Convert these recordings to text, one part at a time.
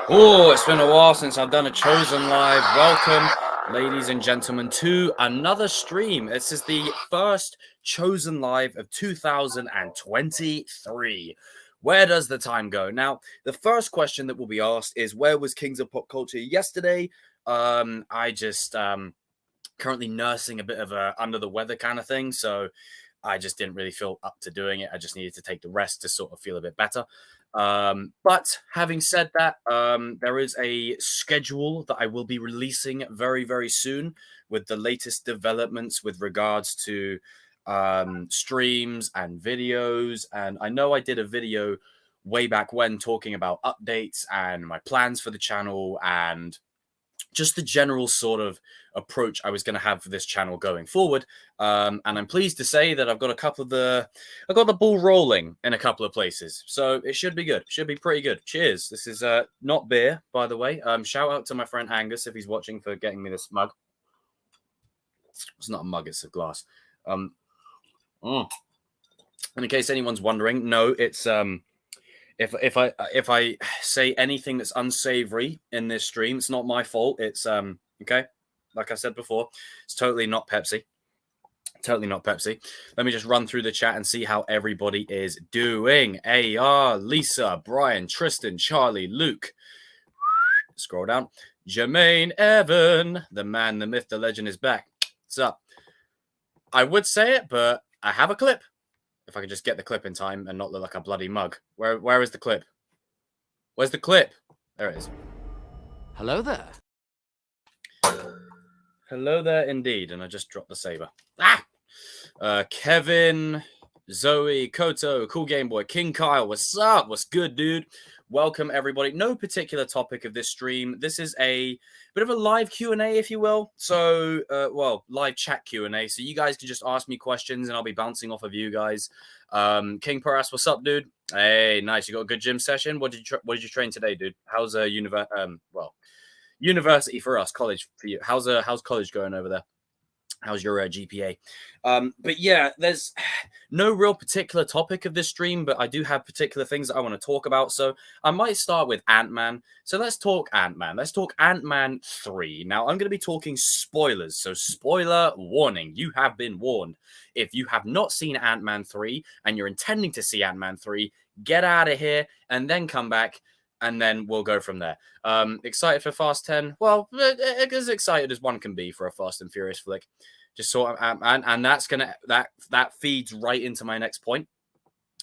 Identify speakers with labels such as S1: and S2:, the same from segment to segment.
S1: Oh, it's been a while since I've done a Chosen Live. Welcome, ladies and gentlemen, to another stream. This is the first Chosen Live of 2023. Where does the time go? Now, the first question that will be asked is, where was Kings of Pop Culture yesterday? I just currently nursing a bit of a under the weather kind of thing, so I just didn't really feel up to doing it. I just needed to take the rest to sort of feel a bit better. But having said that, there is a schedule that I will be releasing very, very soon with the latest developments with regards to streams and videos. And I know I did a video way back when talking about updates and my plans for the channel and just the general sort of approach I was going to have for this channel going forward. And I'm pleased to say that I've got the ball rolling in a couple of places. So it should be good. Should be pretty good. Cheers. This is not beer, by the way. Shout out to my friend Angus if he's watching for getting me this mug. It's not a mug, it's a glass. And in case anyone's wondering, no, it's if I say anything that's unsavory in this stream, it's not my fault. It's okay. Like I said before, it's totally not Pepsi. Totally not Pepsi. Let me just run through the chat and see how everybody is doing. AR, Lisa, Brian, Tristan, Charlie, Luke. Scroll down. Jermaine, Evan, the man, the myth, the legend is back. What's up? I would say it, but I have a clip. If I could just get the clip in time and not look like a bloody mug. Where is the clip? Where's the clip? There it is.
S2: Hello there.
S1: Hello there indeed. And I just dropped the saber. Kevin, Zoe, Koto, Cool Game Boy, King Kyle, what's up? What's good, dude? Welcome, everybody. No particular topic of this stream. This is a bit of a live Q&A, if you will. So, live chat Q&A. So you guys can just ask me questions, and I'll be bouncing off of you guys. King Paras, what's up, dude? Hey, nice. You got a good gym session? What did you train today, dude? How's university for us, college for you? How's college going over there? How's your GPA? But yeah, there's no real particular topic of this stream, but I do have particular things that I want to talk about. So I might start with Ant-Man. So let's talk Ant-Man. Let's talk Ant-Man 3. Now, I'm going to be talking spoilers. So spoiler warning. You have been warned. If you have not seen Ant-Man 3 and you're intending to see Ant-Man 3, get out of here and then come back. And then we'll go from there. Excited for Fast 10? Well, as excited as one can be for a Fast and Furious flick. Just sort of, and that's gonna that feeds right into my next point.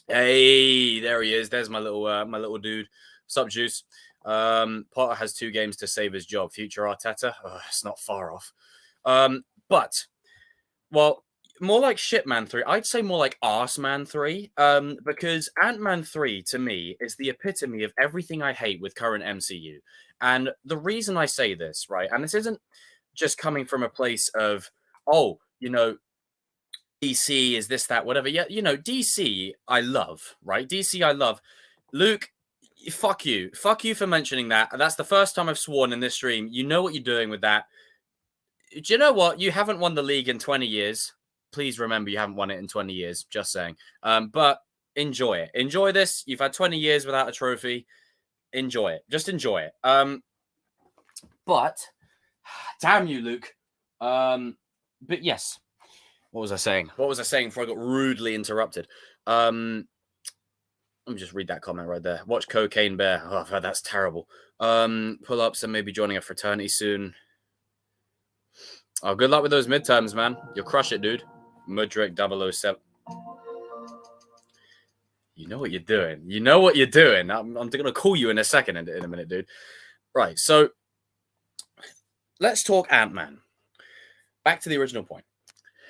S1: Hey, there he is. There's my little dude. What's up, Juice? Potter has 2 games to save his job. Future Arteta. Oh, it's not far off. But more like Shitman 3. I'd say more like Arseman 3. Because Ant-Man 3, to me, is the epitome of everything I hate with current MCU. And the reason I say this, right, and this isn't just coming from a place of, oh, DC is this, that, whatever. Yeah, DC I love, right? DC I love. Luke, fuck you. Fuck you for mentioning that. That's the first time I've sworn in this stream. You know what you're doing with that. Do you know what? You haven't won the league in 20 years. Please remember you haven't won it in 20 years. Just saying. But enjoy it. Enjoy this. You've had 20 years without a trophy. Enjoy it. Just enjoy it. But damn you, Luke. But yes. What was I saying? What was I saying before I got rudely interrupted? Let me just read that comment right there. Watch Cocaine Bear. Oh, I've heard that's terrible. Pull ups and maybe joining a fraternity soon. Oh, good luck with those midterms, man. You'll crush it, dude. Mudrick 007. You know what you're doing. You know what you're doing. I'm going to call you in a second, in a minute, dude. Right, so let's talk Ant-Man. Back to the original point.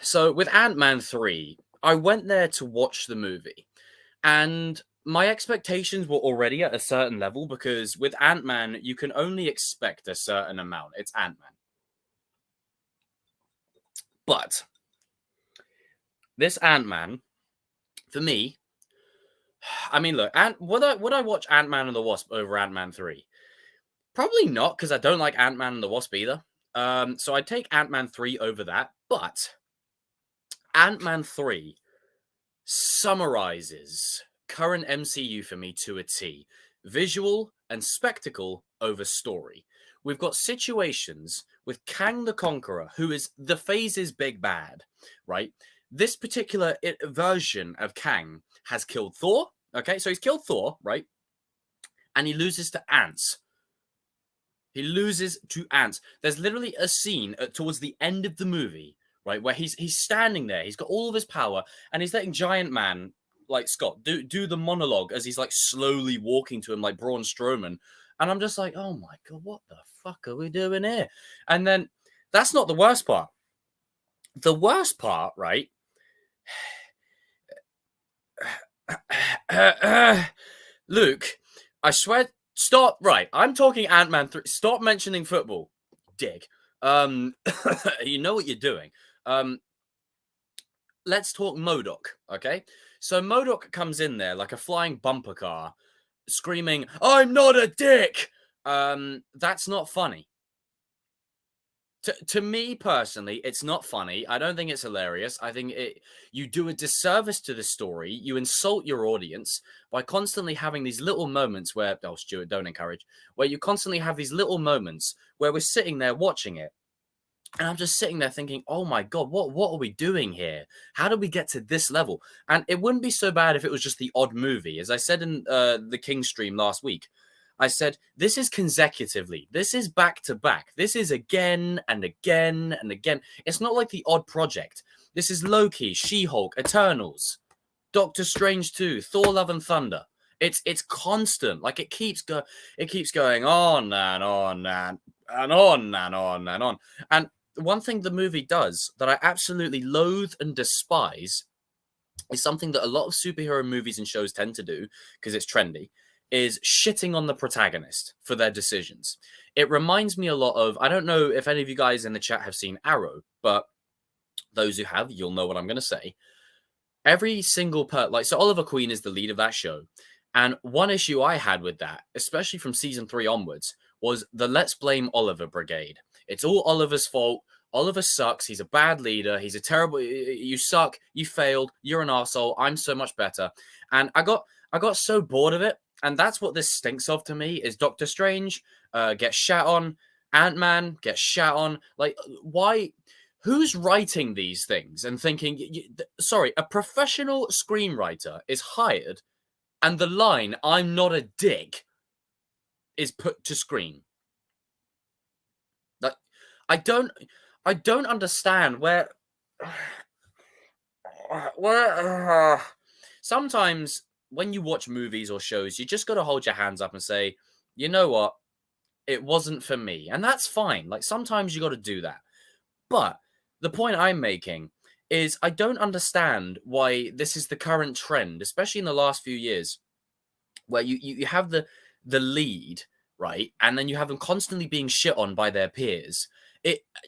S1: So with Ant-Man 3, I went there to watch the movie. And my expectations were already at a certain level because with Ant-Man, you can only expect a certain amount. It's Ant-Man. But this Ant-Man, for me, I mean, look, would I watch Ant-Man and the Wasp over Ant-Man 3? Probably not, because I don't like Ant-Man and the Wasp either. So I'd take Ant-Man 3 over that. But Ant-Man 3 summarizes current MCU for me to a T. visual and spectacle over story. We've got situations with Kang the Conqueror, who is the phase's big bad, right? This particular version of Kang has killed Thor. Okay, so he's killed Thor, right? And he loses to ants. He loses to ants. There's literally a scene towards the end of the movie, right, where he's standing there. He's got all of his power, and he's letting Giant Man, like Scott, do the monologue as he's like slowly walking to him, like Braun Strowman. And I'm just like, oh my god, what the fuck are we doing here? And then that's not the worst part. The worst part, right? Luke, I swear, stop. Right, I'm talking Ant-Man 3. Stop mentioning football, dick. You know what you're doing. Let's talk MODOK, okay? So MODOK comes in there like a flying bumper car, screaming, "I'm not a dick." That's not funny. To me personally, it's not funny. I don't think it's hilarious. I think you do a disservice to the story. You insult your audience by constantly having these little moments where, oh, Stuart, don't encourage, where you constantly have these little moments where we're sitting there watching it. And I'm just sitting there thinking, oh my God, what are we doing here? How did we get to this level? And it wouldn't be so bad if it was just the odd movie. As I said in the King stream last week, I said, this is consecutively. This is back to back. This is again and again and again. It's not like the odd project. This is Loki, She-Hulk, Eternals, Doctor Strange 2, Thor Love and Thunder. It's constant. Like it keeps going on and on and on and on and on. And one thing the movie does that I absolutely loathe and despise is something that a lot of superhero movies and shows tend to do because it's trendy, is shitting on the protagonist for their decisions. It reminds me a lot of, I don't know if any of you guys in the chat have seen Arrow, but those who have, you'll know what I'm going to say. Every single so Oliver Queen is the lead of that show. And one issue I had with that, especially from season 3 onwards, was the let's blame Oliver brigade. It's all Oliver's fault. Oliver sucks. He's a bad leader. He's a terrible, you suck. You failed. You're an arsehole. I'm so much better. And I got so bored of it. And that's what this stinks of to me is Doctor Strange gets shat on. Ant-Man gets shat on. Like, why? Who's writing these things and thinking, sorry, a professional screenwriter is hired and the line, "I'm not a dick," is put to screen. Like, I don't understand where sometimes when you watch movies or shows, you just got to hold your hands up and say, you know what? It wasn't for me. And that's fine. Like sometimes you got to do that. But the point I'm making is I don't understand why this is the current trend, especially in the last few years, where you have the lead, right? And then you have them constantly being shit on by their peers.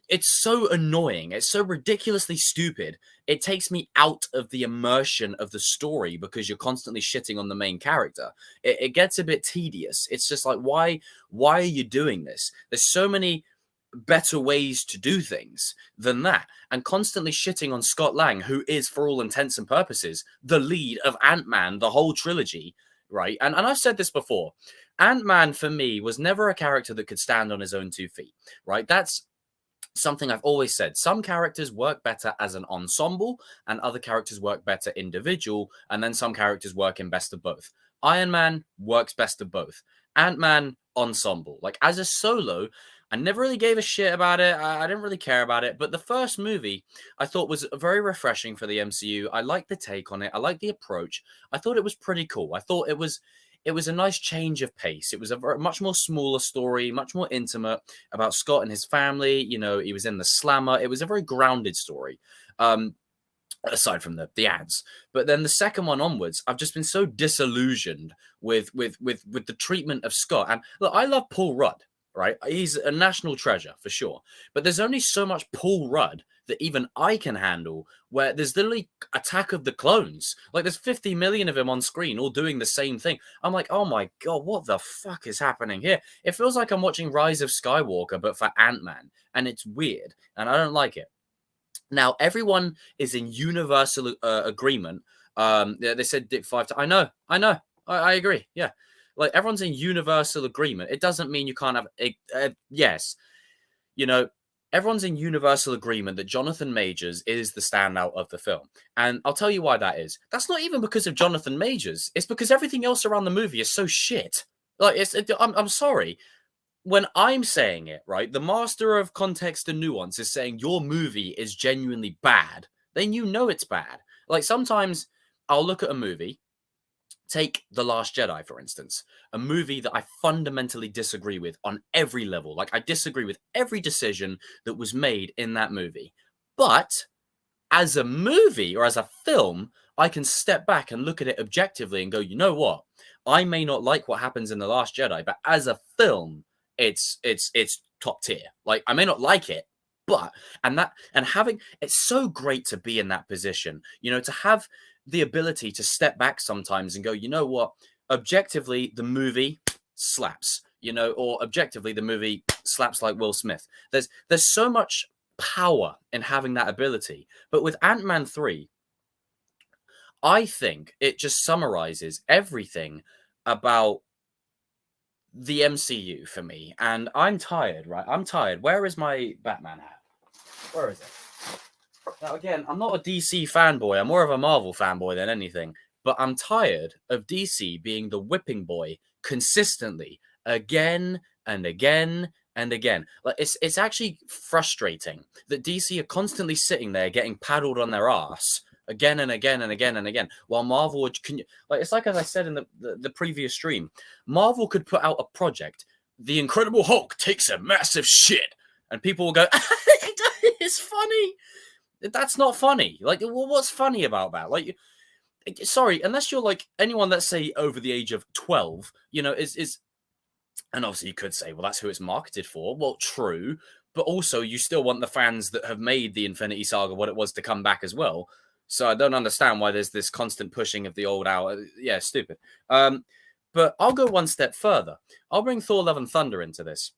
S1: It's so annoying. It's so ridiculously stupid. It takes me out of the immersion of the story because you're constantly shitting on the main character. It gets a bit tedious. It's just like, why are you doing this? There's so many better ways to do things than that. And constantly shitting on Scott Lang, who is, for all intents and purposes, the lead of Ant-Man, the whole trilogy, right? And I've said this before. Ant-Man, for me, was never a character that could stand on his own 2 feet, right? That's something I've always said. Some characters work better as an ensemble and other characters work better individual, and then some characters work in best of both. Iron Man works best of both. Ant-Man, ensemble. Like, as a solo, I never really gave a shit about it. I didn't really care about it. But the first movie I thought was very refreshing for the MCU. I liked the take on it. I liked the approach. I thought it was pretty cool. I thought it was a nice change of pace. It was a much more smaller story, much more intimate about Scott and his family. You know, he was in the slammer. It was a very grounded story. Aside from the ads. But then the second one onwards, I've just been so disillusioned with the treatment of Scott. And look, I love Paul Rudd, right? He's a national treasure for sure. But there's only so much Paul Rudd that even I can handle, where there's literally Attack of the Clones. Like there's 50 million of him on screen all doing the same thing. I'm like, oh my God, what the fuck is happening here? It feels like I'm watching Rise of Skywalker, but for Ant-Man. And it's weird. And I don't like it. Now, everyone is in universal agreement. They said Dick 5 times. I know. I agree. Yeah. Like, everyone's in universal agreement. It doesn't mean you can't have yes, you know, everyone's in universal agreement that Jonathan Majors is the standout of the film. And I'll tell you why that is. That's not even because of Jonathan Majors. It's because everything else around the movie is so shit. Like, I'm sorry. When I'm saying it, right, the master of context and nuance is saying your movie is genuinely bad, then you know it's bad. Like, sometimes I'll look at a movie. Take The Last Jedi, for instance, a movie that I fundamentally disagree with on every level. Like, I disagree with every decision that was made in that movie. But as a movie or as a film, I can step back and look at it objectively and go, you know what? I may not like what happens in The Last Jedi, but as a film, it's top tier. Like, I may not like it, but and having it's so great to be in that position, to have the ability to step back sometimes and go, you know what? Objectively, the movie slaps, or objectively, the movie slaps like Will Smith. There's so much power in having that ability. But with Ant-Man 3, I think it just summarizes everything about the MCU for me. And I'm tired, right? I'm tired. Where is my Batman hat? Where is it? Now, again, I'm not a DC fanboy. I'm more of a Marvel fanboy than anything. But I'm tired of DC being the whipping boy consistently, again and again and again. Like, it's actually frustrating that DC are constantly sitting there getting paddled on their ass again and again and again and again, while Marvel it's like, as I said in the previous stream, Marvel could put out a project, The Incredible Hulk takes a massive shit, and people will go, it's funny. That's not funny. Like, what's funny about that? Like, sorry, unless you're like anyone that's, say, over the age of 12, is and obviously you could say, well, that's who it's marketed for. Well, true, but also you still want the fans that have made the Infinity Saga what it was to come back as well. So I don't understand why there's this constant pushing of the old out. Yeah, stupid. But I'll go one step further. I'll bring Thor: Love and Thunder into this.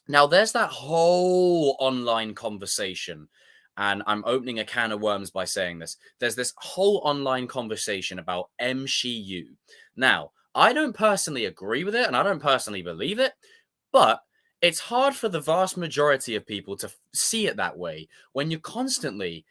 S1: Now, there's that whole online conversation, and I'm opening a can of worms by saying this. There's this whole online conversation about MCU. Now, I don't personally agree with it, and I don't personally believe it, but it's hard for the vast majority of people to see it that way when you're constantly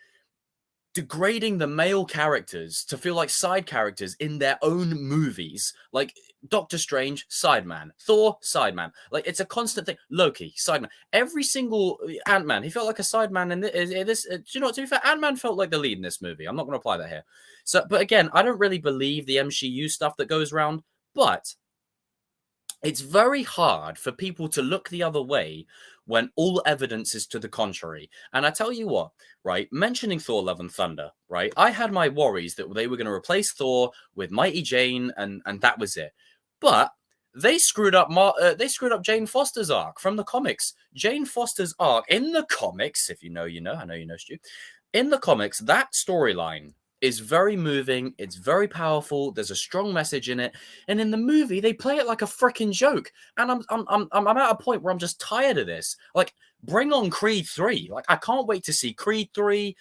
S1: degrading the male characters to feel like side characters in their own movies. Like, Doctor Strange, sideman. Thor, sideman. Like, it's a constant thing. Loki, sideman. Every single Ant-Man, he felt like a sideman in this. Do you know what, to be fair, Ant-Man felt like the lead in this movie. I'm not going to apply that here. So, but again, I don't really believe the MCU stuff that goes around, but it's very hard for people to look the other way when all evidence is to the contrary. And I tell you what, right, mentioning Thor: Love and Thunder, right, I had my worries that they were going to replace Thor with Mighty Jane, and that was it. But they screwed up Jane Foster's arc from the comics. Jane Foster's arc in the comics, if you know, you know. I know you know, Stu. In the comics, that storyline is very moving. It's very powerful. There's a strong message in it. And in the movie, they play it like a freaking joke. And I'm at a point where I'm just tired of this. Like, bring on Creed 3. Like, I can't wait to see Creed 3,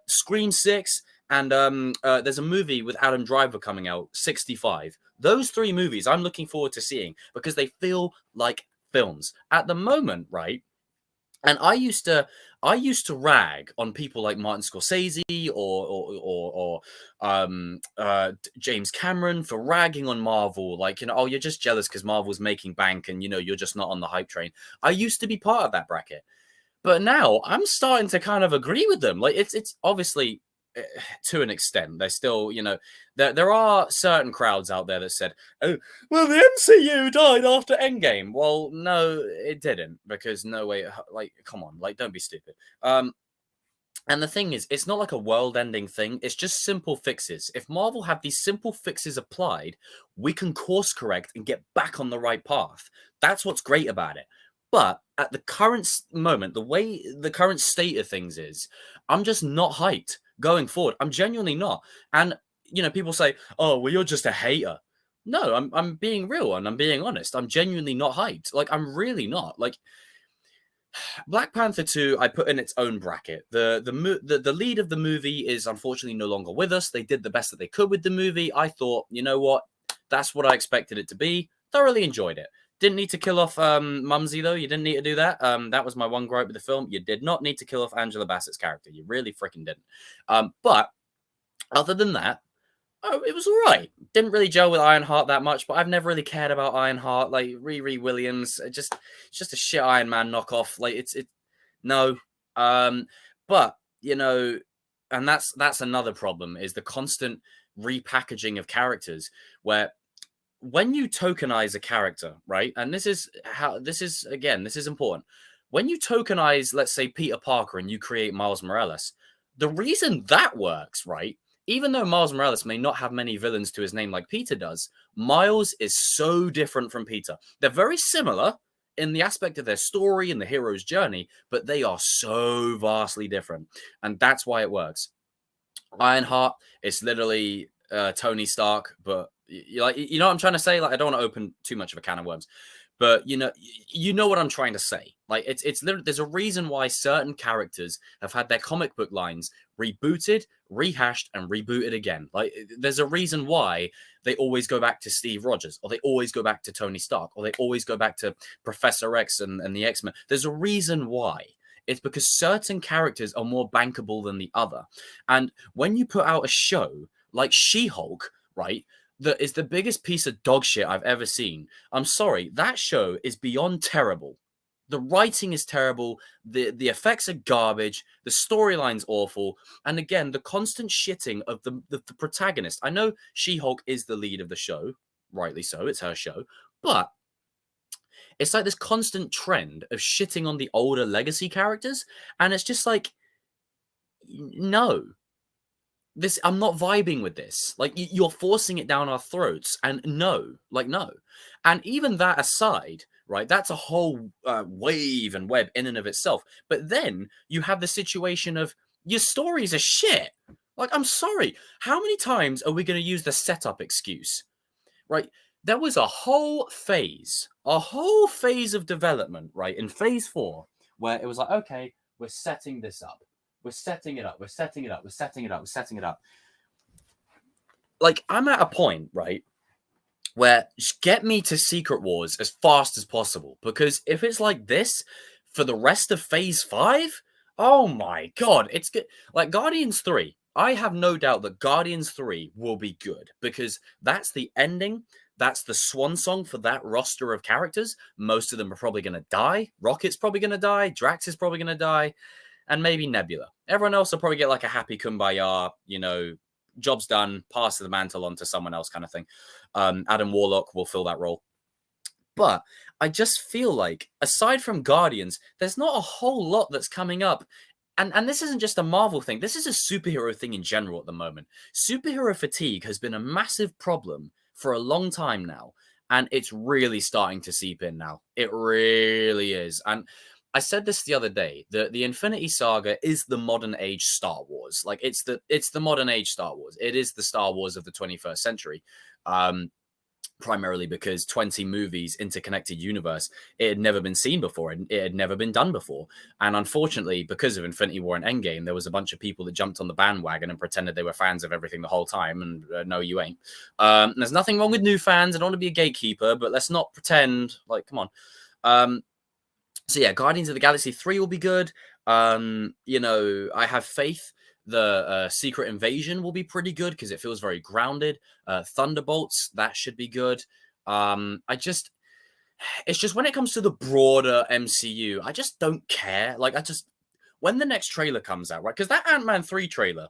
S1: Scream 6, and there's a movie with Adam Driver coming out, 65. Those three movies I'm looking forward to seeing because they feel like films. At the moment, right? And I used to rag on people like Martin Scorsese or James Cameron for ragging on Marvel, like, oh, you're just jealous because Marvel's making bank and you're just not on the hype train. I used to be part of that bracket, but now I'm starting to kind of agree with them. Like, it's obviously to an extent. There's still, there are certain crowds out there that said, oh, well, the MCU died after Endgame. Well, no, it didn't, because no way, like, come on, like, don't be stupid. And the thing is, it's not like a world-ending thing. It's just simple fixes. If Marvel have these simple fixes applied, we can course correct and get back on the right path. That's what's great about it. But at the current moment, the way the current state of things is, I'm just not hyped going forward. I'm genuinely not. And, people say, oh, well, you're just a hater. No, I'm being real and I'm being honest. I'm genuinely not hyped. Like, I'm really not. Like, Black Panther 2, I put in its own bracket. The lead of the movie is unfortunately no longer with us. They did the best that they could with the movie. I thought, you know what? That's what I expected it to be. Thoroughly enjoyed it. Didn't need to kill off Mumsy, though. You didn't need to do that. That was my one gripe with the film. You did not need to kill off Angela Bassett's character. You really freaking didn't. But other than that, oh, it was all right. Didn't really gel with Ironheart that much, but I've never really cared about Ironheart. Like Riri Williams, it's just a shit Iron Man knockoff. Like it's no. But and that's another problem is the constant repackaging of characters where when you tokenize a character, right? And this is important. When you tokenize, let's say, Peter Parker and you create Miles Morales, the reason that works, right? Even though Miles Morales may not have many villains to his name like Peter does, Miles is so different from Peter. They're very similar in the aspect of their story and the hero's journey, but they are so vastly different. And that's why it works. Ironheart, it's literally Tony Stark, but you know what I'm trying to say? Like, I don't want to open too much of a can of worms, but you know what I'm trying to say. Like, it's literally, there's a reason why certain characters have had their comic book lines rebooted, rehashed, and rebooted again. Like, there's a reason why they always go back to Steve Rogers, or they always go back to Tony Stark, or they always go back to Professor X and the X-Men. There's a reason why. It's because certain characters are more bankable than the other. And when you put out a show like She-Hulk, right, that is the biggest piece of dog shit I've ever seen. I'm sorry, that show is beyond terrible. The writing is terrible. The effects are garbage. The storyline's awful. And again, the constant shitting of the protagonist. I know She-Hulk is the lead of the show. Rightly so. It's her show. But it's like this constant trend of shitting on the older legacy characters. And it's just like, no. I'm not vibing with this. Like, you're forcing it down our throats, and no. And even that aside, right, that's a whole wave and web in and of itself. But then you have the situation of your stories are shit. Like, I'm sorry. How many times are we going to use the setup excuse? Right? There was a whole phase of development, right, in phase 4, where it was like, okay, we're setting this up. We're setting it up. We're setting it up. We're setting it up. We're setting it up. Like, I'm at a point, right, where just get me to Secret Wars as fast as possible. Because if it's like this for the rest of Phase 5, oh my God, it's good. Like, Guardians 3, I have no doubt that Guardians 3 will be good. Because that's the ending. That's the swan song for that roster of characters. Most of them are probably going to die. Rocket's probably going to die. Drax is probably going to die. And maybe Nebula. Everyone else will probably get like a happy kumbaya, job's done, pass the mantle on to someone else kind of thing. Adam Warlock will fill that role. But I just feel like, aside from Guardians, there's not a whole lot that's coming up. And this isn't just a Marvel thing. This is a superhero thing in general at the moment. Superhero fatigue has been a massive problem for a long time now. And it's really starting to seep in now. It really is. And I said this the other day, the Infinity Saga is the modern age Star Wars. Like, it's the modern age Star Wars. It is the Star Wars of the 21st century. Primarily because 20 movies, interconnected universe, it had never been seen before, and it had never been done before. And unfortunately, because of Infinity War and Endgame, there was a bunch of people that jumped on the bandwagon and pretended they were fans of everything the whole time. And no, you ain't. There's nothing wrong with new fans. I don't want to be a gatekeeper, but let's not pretend. Like, come on. So yeah, Guardians of the Galaxy 3 will be good. I have faith the Secret Invasion will be pretty good because it feels very grounded. Thunderbolts, that should be good. It's just when it comes to the broader MCU, I just don't care. Like, when the next trailer comes out, right? Because that Ant-Man 3 trailer,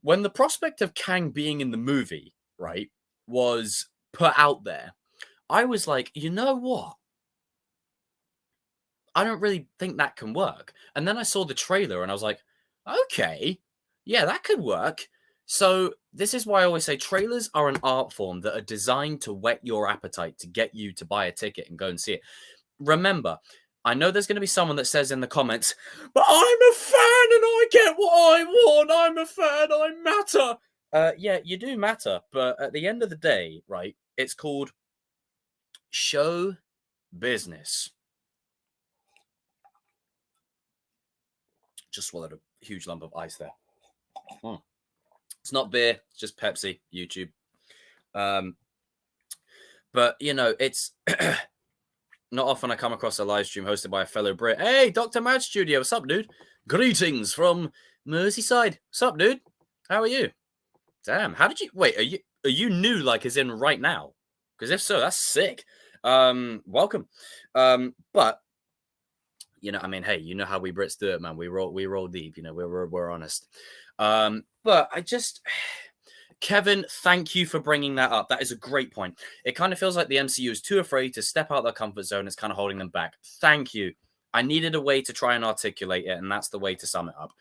S1: when the prospect of Kang being in the movie, right, was put out there, I was like, you know what? I don't really think that can work. And then I saw the trailer and I was like, okay, yeah, that could work. So this is why I always say trailers are an art form that are designed to whet your appetite, to get you to buy a ticket and go and see it. Remember, I know there's going to be someone that says in the comments, but I'm a fan and I get what I want. I'm a fan. I matter. Yeah, you do matter. But at the end of the day, right, it's called show business. Just swallowed a huge lump of ice there. It's not beer, it's just Pepsi, YouTube. But you know, it's not often I come across a live stream hosted by a fellow Brit. Hey, Dr. Mad Studio, what's up, dude? Greetings from Merseyside. What's up, dude? How are you? Damn, how did you wait? Are you new, like as in right now? Because if so, that's sick. Welcome. But you know, I mean, hey, you know how we Brits do it, man. We roll deep. You know, we're honest. But I just, Kevin, thank you for bringing that up. That is a great point. It kind of feels like the MCU is too afraid to step out their comfort zone. It's kind of holding them back. Thank you. I needed a way to try and articulate it, and that's the way to sum it up.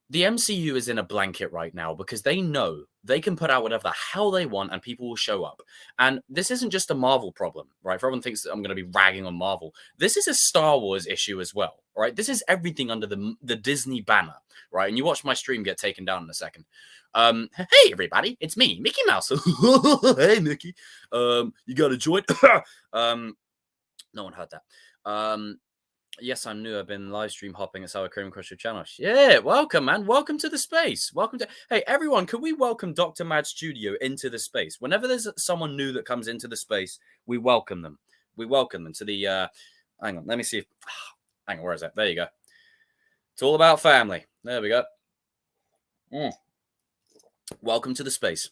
S1: The MCU is in a blanket right now because they know they can put out whatever the hell they want and people will show up. And this isn't just a Marvel problem, right? If everyone thinks that I'm going to be ragging on Marvel, this is a Star Wars issue as well, right? This is everything under the Disney banner, right? And you watch my stream get taken down in a second. Hey everybody, it's me, Mickey Mouse. Hey Mickey, you got a joint? No one heard that. Yes, I'm new. I've been live stream hopping at Sour Cream across your channel. Yeah, welcome, man. Welcome to the space. Welcome to. Hey, everyone, can we welcome Dr. Mad Studio into the space? Whenever there's someone new that comes into the space, we welcome them. We welcome them to the. Hang on, let me see. If, hang on, where is that? There you go. It's all about family. There we go. Welcome to the space.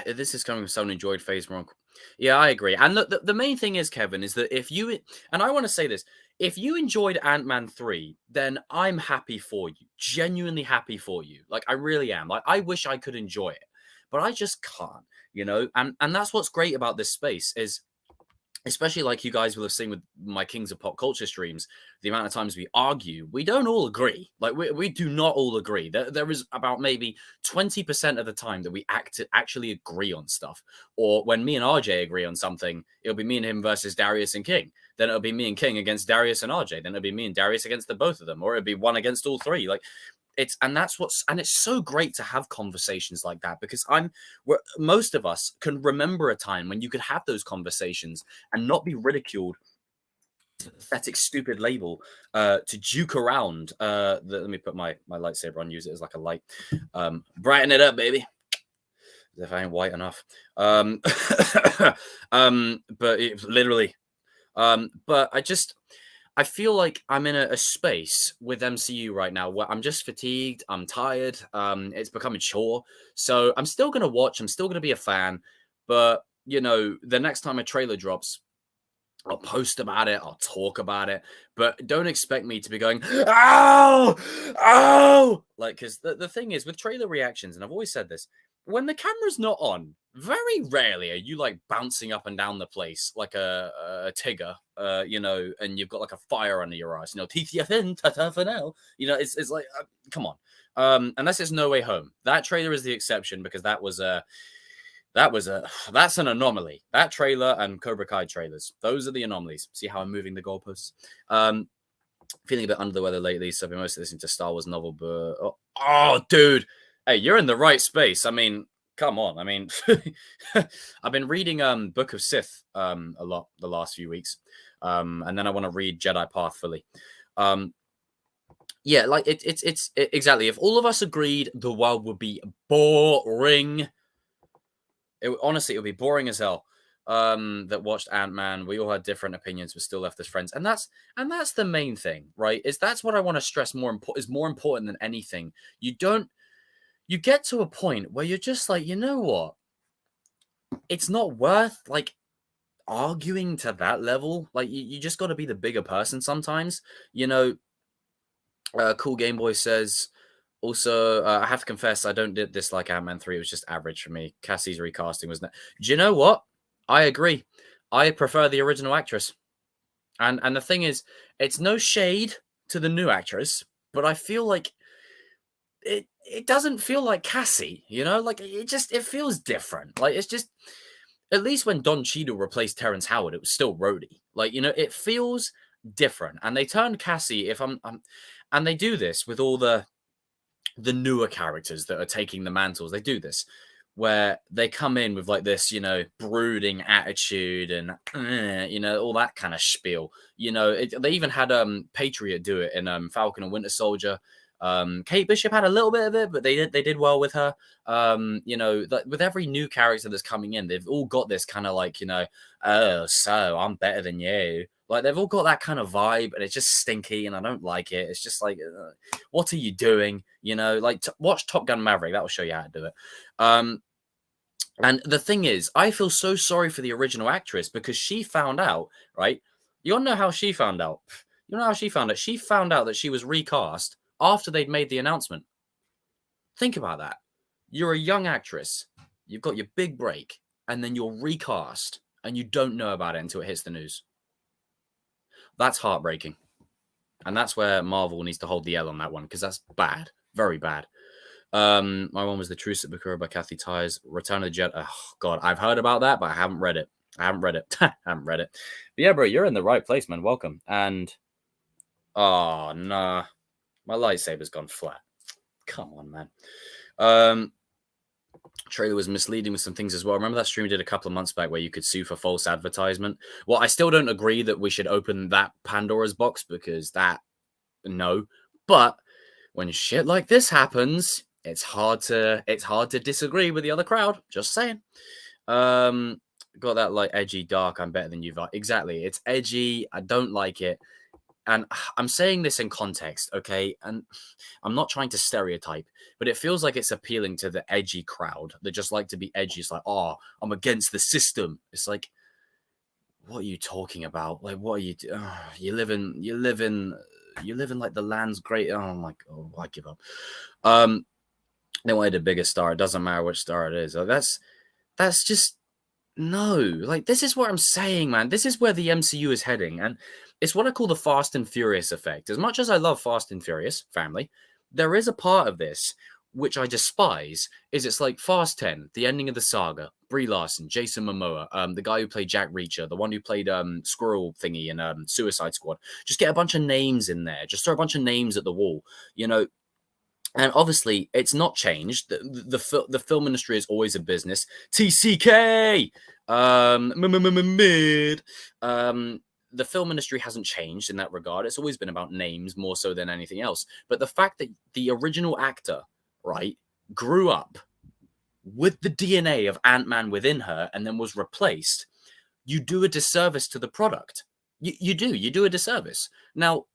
S1: This is coming from someone who enjoyed Phase One. Yeah, I agree. And look, the main thing is, Kevin, is that if you, and I want to say this, if you enjoyed Ant-Man 3, then I'm happy for you. Genuinely happy for you. Like, I really am. Like, I wish I could enjoy it, but I just can't, you know? And that's what's great about this space is, especially like you guys will have seen with my Kings of Pop Culture streams, the amount of times we argue, we don't all agree. Like we do not all agree. There is about maybe 20% of the time that we actually agree on stuff. Or when me and RJ agree on something, it'll be me and him versus Darius and King. Then it'll be me and King against Darius and RJ. Then it'll be me and Darius against the both of them. Or it'll be one against all three. Like it's so great to have conversations like that because most of us can remember a time when you could have those conversations and not be ridiculed pathetic stupid label to juke around let me put my lightsaber on, use it as like a light, brighten it up baby if I ain't white enough, but literally but I feel like I'm in a space with MCU right now where I'm just fatigued. I'm tired. It's become a chore. So I'm still going to watch. I'm still going to be a fan. But, you know, the next time a trailer drops, I'll post about it. I'll talk about it. But don't expect me to be going, oh! Like, because the thing is, with trailer reactions, and I've always said this, when the camera's not on, very rarely are you like bouncing up and down the place like a Tigger, you know, and you've got like a fire under your eyes, you know, TTFN, tata for now. You know, it's like, come on. Unless it's No Way Home. That trailer is the exception because that's an anomaly. That trailer and Cobra Kai trailers, those are the anomalies. See how I'm moving the goalposts? Feeling a bit under the weather lately, so I've been mostly listening to Star Wars novel, but oh dude. Hey, you're in the right space. I mean, come on. I mean, I've been reading Book of Sith a lot the last few weeks. And then I want to read Jedi Path fully. Yeah, like it's exactly. If all of us agreed, the world would be boring. Honestly, it would be boring as hell. That watched Ant-Man. We all had different opinions, but still left as friends. And that's the main thing, right? That's what I want to stress is more important than anything. You get to a point where you're just like, you know what? It's not worth like arguing to that level. Like you just got to be the bigger person sometimes. You know, Cool Game Boy says, also, I have to confess, I don't dislike Ant-Man 3. It was just average for me. Cassie's recasting wasn't it? Do you know what? I agree. I prefer the original actress. And the thing is, it's no shade to the new actress, but I feel like it doesn't feel like Cassie, you know? Like, it feels different. Like, it's just, at least when Don Cheadle replaced Terrence Howard, it was still Rhodey. Like, you know, it feels different. And they turned Cassie, and they do this with all the newer characters that are taking the mantles. They do this where they come in with like this, you know, brooding attitude and, you know, all that kind of spiel. You know, they even had Patriot do it in Falcon and Winter Soldier. Kate Bishop had a little bit of it, but they did well with her. You know, with every new character that's coming in, they've all got this kind of like, you know, oh, so I'm better than you. Like they've all got that kind of vibe, and it's just stinky, and I don't like it. It's just like, what are you doing? You know, like watch Top Gun Maverick. That will show you how to do it. And the thing is, I feel so sorry for the original actress because she found out, right? You want to know how she found out? You know how she found out? She found out that she was recast after they'd made the announcement. Think about that. You're a young actress. You've got your big break, and then you're recast, and you don't know about it until it hits the news. That's heartbreaking. And that's where Marvel needs to hold the L on that one, because that's bad. Very bad. My one was The Truce at Bakura by Kathy Tyers. Return of the Jedi. Oh, God. I've heard about that, but I haven't read it. I haven't read it. But yeah, bro, you're in the right place, man. Welcome. And, oh, nah. My lightsaber's gone flat. Come on, man. Trailer was misleading with some things as well. Remember that stream we did a couple of months back where you could sue for false advertisement? Well, I still don't agree that we should open that Pandora's box because no. But when shit like this happens, it's hard to disagree with the other crowd. Just saying. Got that like edgy, dark, I'm better than you. Exactly. It's edgy. I don't like it. And I'm saying this in context, okay? And I'm not trying to stereotype, but it feels like it's appealing to the edgy crowd that just like to be edgy. It's like, oh, I'm against the system. It's like, what are you talking about? Like, what are you? You live in like the land's great. Oh my God, I give up. They wanted a bigger star. It doesn't matter which star it is. So that's just no. Like, this is what I'm saying, man. This is where the MCU is heading, and it's what I call the Fast and Furious effect. As much as I love Fast and Furious, family, there is a part of this which I despise. It's like Fast 10, the ending of the saga. Brie Larson, Jason Momoa, the guy who played Jack Reacher, the one who played Squirrel Thingy in Suicide Squad. Just get a bunch of names in there. Just throw a bunch of names at the wall, you know. And obviously, it's not changed. The film industry is always a business. TCK, mid. The film industry hasn't changed in that regard. It's always been about names more so than anything else. But the fact that the original actor, right, grew up with the DNA of Ant-Man within her and then was replaced, you do a disservice to the product. You do a disservice. Now,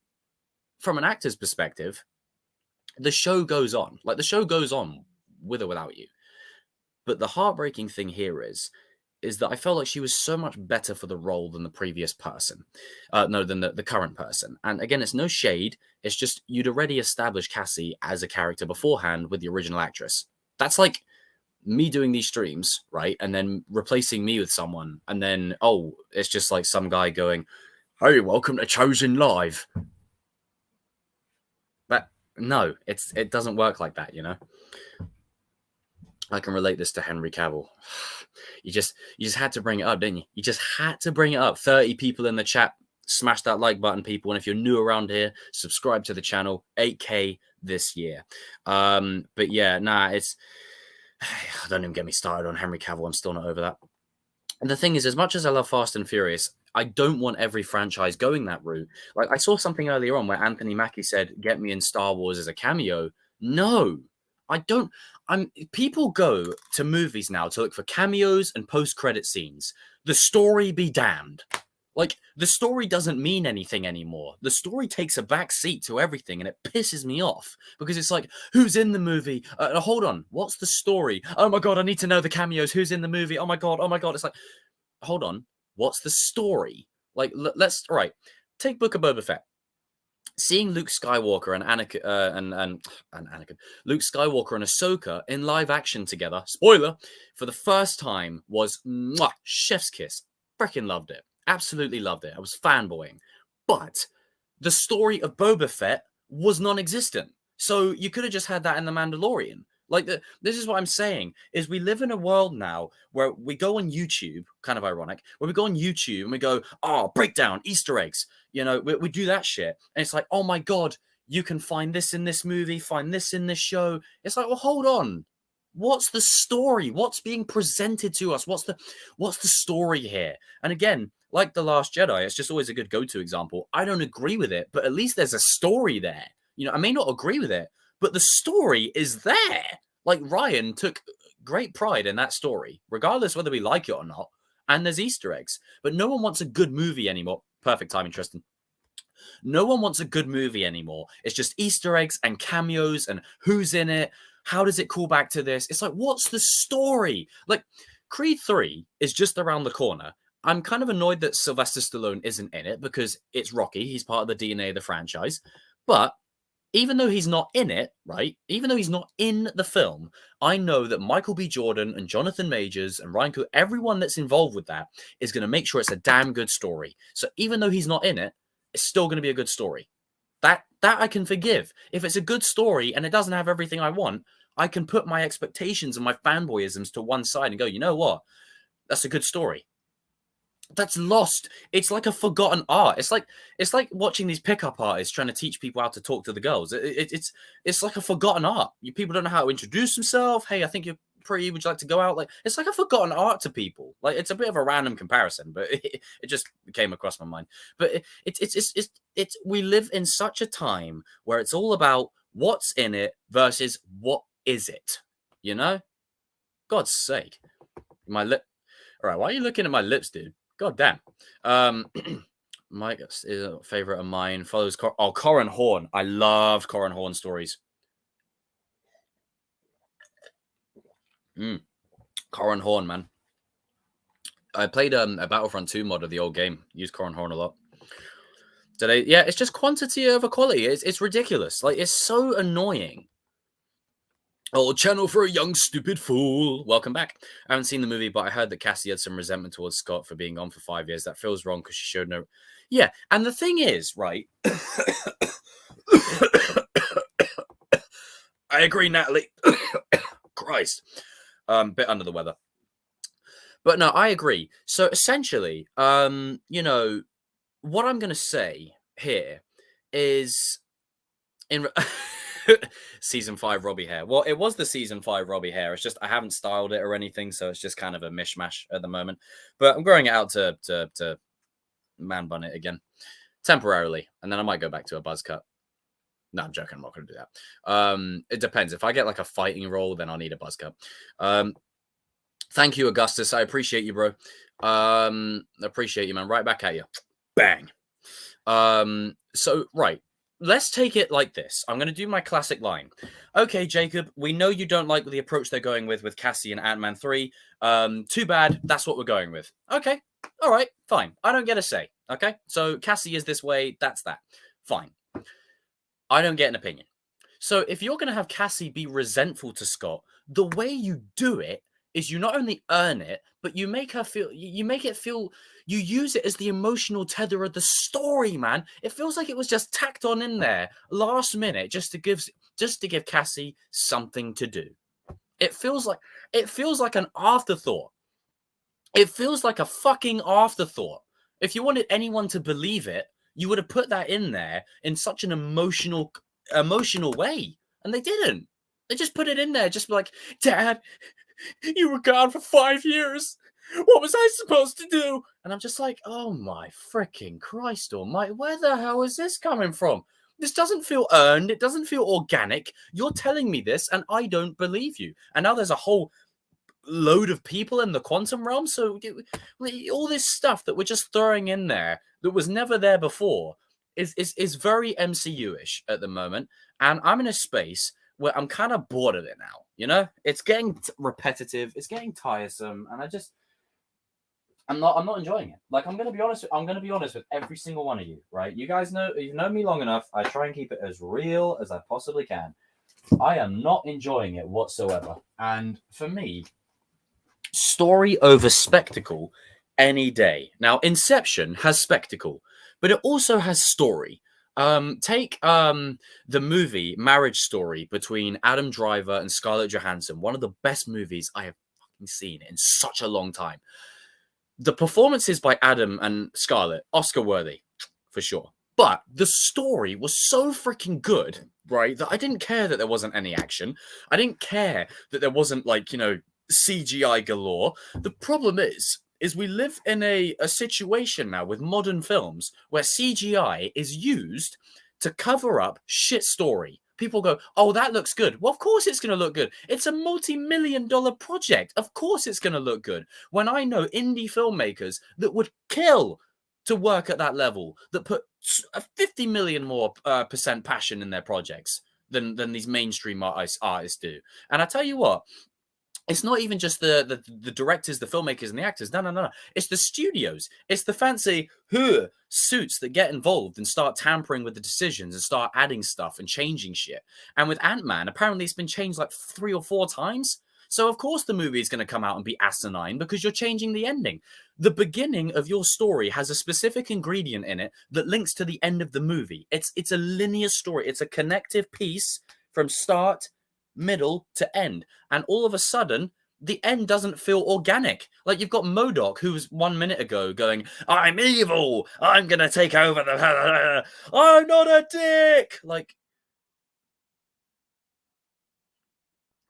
S1: from an actor's perspective, the show goes on. Like, the show goes on with or without you. But the heartbreaking thing here is that I felt like she was so much better for the role than the previous person. Than the current person. And again, it's no shade. It's just you'd already established Cassie as a character beforehand with the original actress. That's like me doing these streams, right? And then replacing me with someone. And then, oh, it's just like some guy going, hey, welcome to Chosen Live. No, it doesn't work like that, you know? I can relate this to Henry Cavill. You just had to bring it up, didn't you? You just had to bring it up. 30 people in the chat. Smash that like button, people. And if you're new around here, subscribe to the channel. 8K this year. But yeah, it's... Don't even get me started on Henry Cavill. I'm still not over that. And the thing is, as much as I love Fast and Furious, I don't want every franchise going that route. Like, I saw something earlier on where Anthony Mackie said, get me in Star Wars as a cameo. No, I don't. People go to movies now to look for cameos and post-credit scenes. The story be damned. Like, the story doesn't mean anything anymore. The story takes a back seat to everything, and it pisses me off. Because it's like, who's in the movie? Hold on, what's the story? Oh my God, I need to know the cameos. Who's in the movie? Oh my God. It's like, hold on, what's the story? Like, all right, take Book of Boba Fett. Seeing Luke Skywalker and Anakin, Luke Skywalker and Ahsoka in live action together, spoiler, for the first time was chef's kiss. Freaking loved it. Absolutely loved it. I was fanboying. But the story of Boba Fett was non-existent. So you could have just had that in The Mandalorian. Like, this is what I'm saying, is we live in a world now where we go on YouTube, kind of ironic, where we go on YouTube and we go, oh, breakdown, Easter eggs. You know, we do that shit. And it's like, oh my God, you can find this in this movie, find this in this show. It's like, well, hold on. What's the story? What's being presented to us? What's the story here? And again, like The Last Jedi, it's just always a good go-to example. I don't agree with it, but at least there's a story there. I may not agree with it, but the story is there. Like, Ryan took great pride in that story, regardless whether we like it or not. And there's Easter eggs, but no one wants a good movie anymore. Perfect timing, Tristan. No one wants a good movie anymore. It's just Easter eggs and cameos and who's in it. How does it call back to this? It's like, what's the story? Like, Creed 3 is just around the corner. I'm kind of annoyed that Sylvester Stallone isn't in it because it's Rocky. He's part of the DNA of the franchise. But even though he's not in it, right? Even though he's not in the film, I know that Michael B. Jordan and Jonathan Majors and Ryan Coogler, everyone that's involved with that is going to make sure it's a damn good story. So even though he's not in it, it's still going to be a good story. That I can forgive. If it's a good story and it doesn't have everything I want, I can put my expectations and my fanboyisms to one side and go, you know what? That's a good story. That's lost. It's like a forgotten art. It's like watching these pickup artists trying to teach people how to talk to the girls. It's like a forgotten art. People don't know how to introduce themselves. Hey, I think you're pretty. Would you like to go out? Like, it's like a forgotten art to people. Like, it's a bit of a random comparison, but it just came across my mind. But it's we live in such a time where it's all about what's in it versus what is it. You know? God's sake, my lip. All right, why are you looking at my lips, dude? God damn. Mike is a favorite of mine. Follows Corin Horn. I loved Corin Horn stories. Corin Horn, man. I played a Battlefront 2 mod of the old game. Used Corin Horn a lot. Today, yeah, it's just quantity over quality. It's ridiculous. Like, it's so annoying. Oh, channel for a young, stupid fool. Welcome back. I haven't seen the movie, but I heard that Cassie had some resentment towards Scott for being gone for 5 years. That feels wrong because she showed no... Yeah, and the thing is, right... I agree, Natalie. Christ. Bit under the weather. But no, I agree. So essentially, you know, what I'm going to say here is... in. Season 5 Robbie hair. Well, it was the season 5 Robbie hair. It's just I haven't styled it or anything, so it's just kind of a mishmash at the moment. But I'm growing it out to man bun it again temporarily, and then I might go back to a buzz cut. No, I'm joking. I'm not going to do that. It depends. If I get like a fighting role, then I'll need a buzz cut. Thank you, Augustus. I appreciate you, bro. Appreciate you, man. Right back at you. Bang. So right. Let's take it like this. I'm going to do my classic line. Okay, Jacob, we know you don't like the approach they're going with Cassie and Ant-Man 3. Too bad. That's what we're going with. Okay. All right. Fine. I don't get a say. Okay. So Cassie is this way. That's that. Fine. I don't get an opinion. So if you're going to have Cassie be resentful to Scott, the way you do it is you not only earn it, but you make her feel, you make it feel, you use it as the emotional tether of the story, man. It feels like it was just tacked on in there last minute just to give Cassie something to do. It feels like an afterthought. It feels like a fucking afterthought. If you wanted anyone to believe it, you would have put that in there in such an emotional way. And they didn't. They just put it in there, just like, Dad, you were gone for 5 years. What was I supposed to do? And I'm just like, oh my freaking Christ almighty, where the hell is this coming from? This doesn't feel earned. It doesn't feel organic. You're telling me this, and I don't believe you. And now there's a whole load of people in the quantum realm. So all this stuff that we're just throwing in there that was never there before is very MCU-ish at the moment. And I'm in a space where I'm kind of bored of it now. You know, it's getting repetitive. It's getting tiresome, and I'm not enjoying it. Like, I'm gonna be honest with every single one of you, right? You guys know, you've known me long enough. I try and keep it as real as I possibly can. I am not enjoying it whatsoever. And for me, story over spectacle any day. Now, Inception has spectacle, but it also has story. Take the movie Marriage Story between Adam Driver and Scarlett Johansson, one of the best movies I have fucking seen in such a long time. The performances by Adam and Scarlett, Oscar worthy, for sure. But the story was so freaking good, right, that I didn't care that there wasn't any action. I didn't care that there wasn't, like, you know, CGI galore. The problem is we live in a situation now with modern films where CGI is used to cover up shit story. People go, oh, that looks good. Well, of course it's going to look good. It's a multi-million-dollar project. Of course it's going to look good. When I know indie filmmakers that would kill to work at that level, that put 50 million more percent passion in their projects than these mainstream artists do. And I tell you what, it's not even just the directors, the filmmakers, and the actors. No. It's the studios. It's the fancy suits that get involved and start tampering with the decisions and start adding stuff and changing shit. And with Ant-Man, apparently it's been changed like 3 or 4 times. So of course the movie is going to come out and be asinine because you're changing the ending. The beginning of your story has a specific ingredient in it that links to the end of the movie. It's a linear story. It's a connective piece from start, middle to end, and all of a sudden the end doesn't feel organic. Like you've got MODOK, who was 1 minute ago going, I'm evil, I'm gonna take over the I'm not a dick. Like,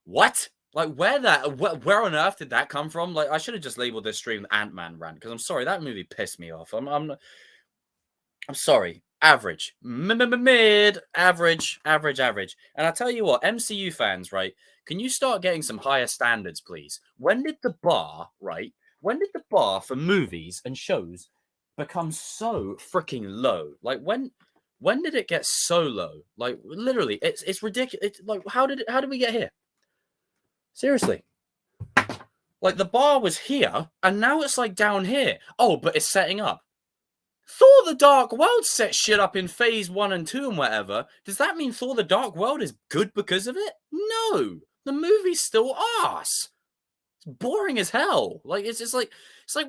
S1: what? Like, where on earth did that come from? Like, I should have just labeled this stream Ant-Man rant, because I'm sorry, that movie pissed me off. I'm sorry. Average. Mid. Average. And I tell you what, MCU fans, right? Can you start getting some higher standards, please? When did the bar for movies and shows become so freaking low? Like, when did it get so low? Like, literally, it's ridiculous. It's like, how did we get here? Seriously. Like, the bar was here, and now it's like down here. Oh, but it's setting up. Thor the Dark World set shit up in phase 1 and 2 and whatever. Does that mean Thor the Dark World is good because of it? No. The movie's still arse. It's boring as hell. Like, it's like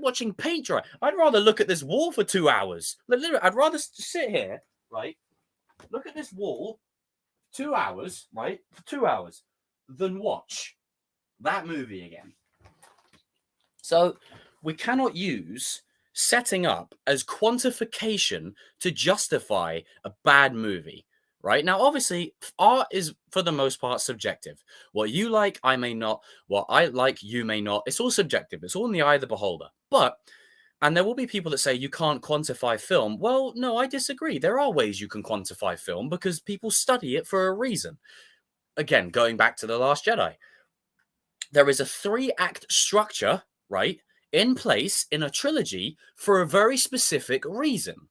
S1: watching paint dry. I'd rather look at this wall for 2 hours. Like, literally, I'd rather sit here, right? Look at this wall 2 hours, right? For 2 hours, than watch that movie again. So we cannot use setting up as quantification to justify a bad movie, right? Now, obviously, art is, for the most part, subjective. What you like, I may not. What I like, you may not. It's all subjective. It's all in the eye of the beholder. And there will be people that say you can't quantify film. Well, no, I disagree. There are ways you can quantify film because people study it for a reason. Again, going back to The Last Jedi, there is a 3-act structure, right, in place in a trilogy for a very specific reason.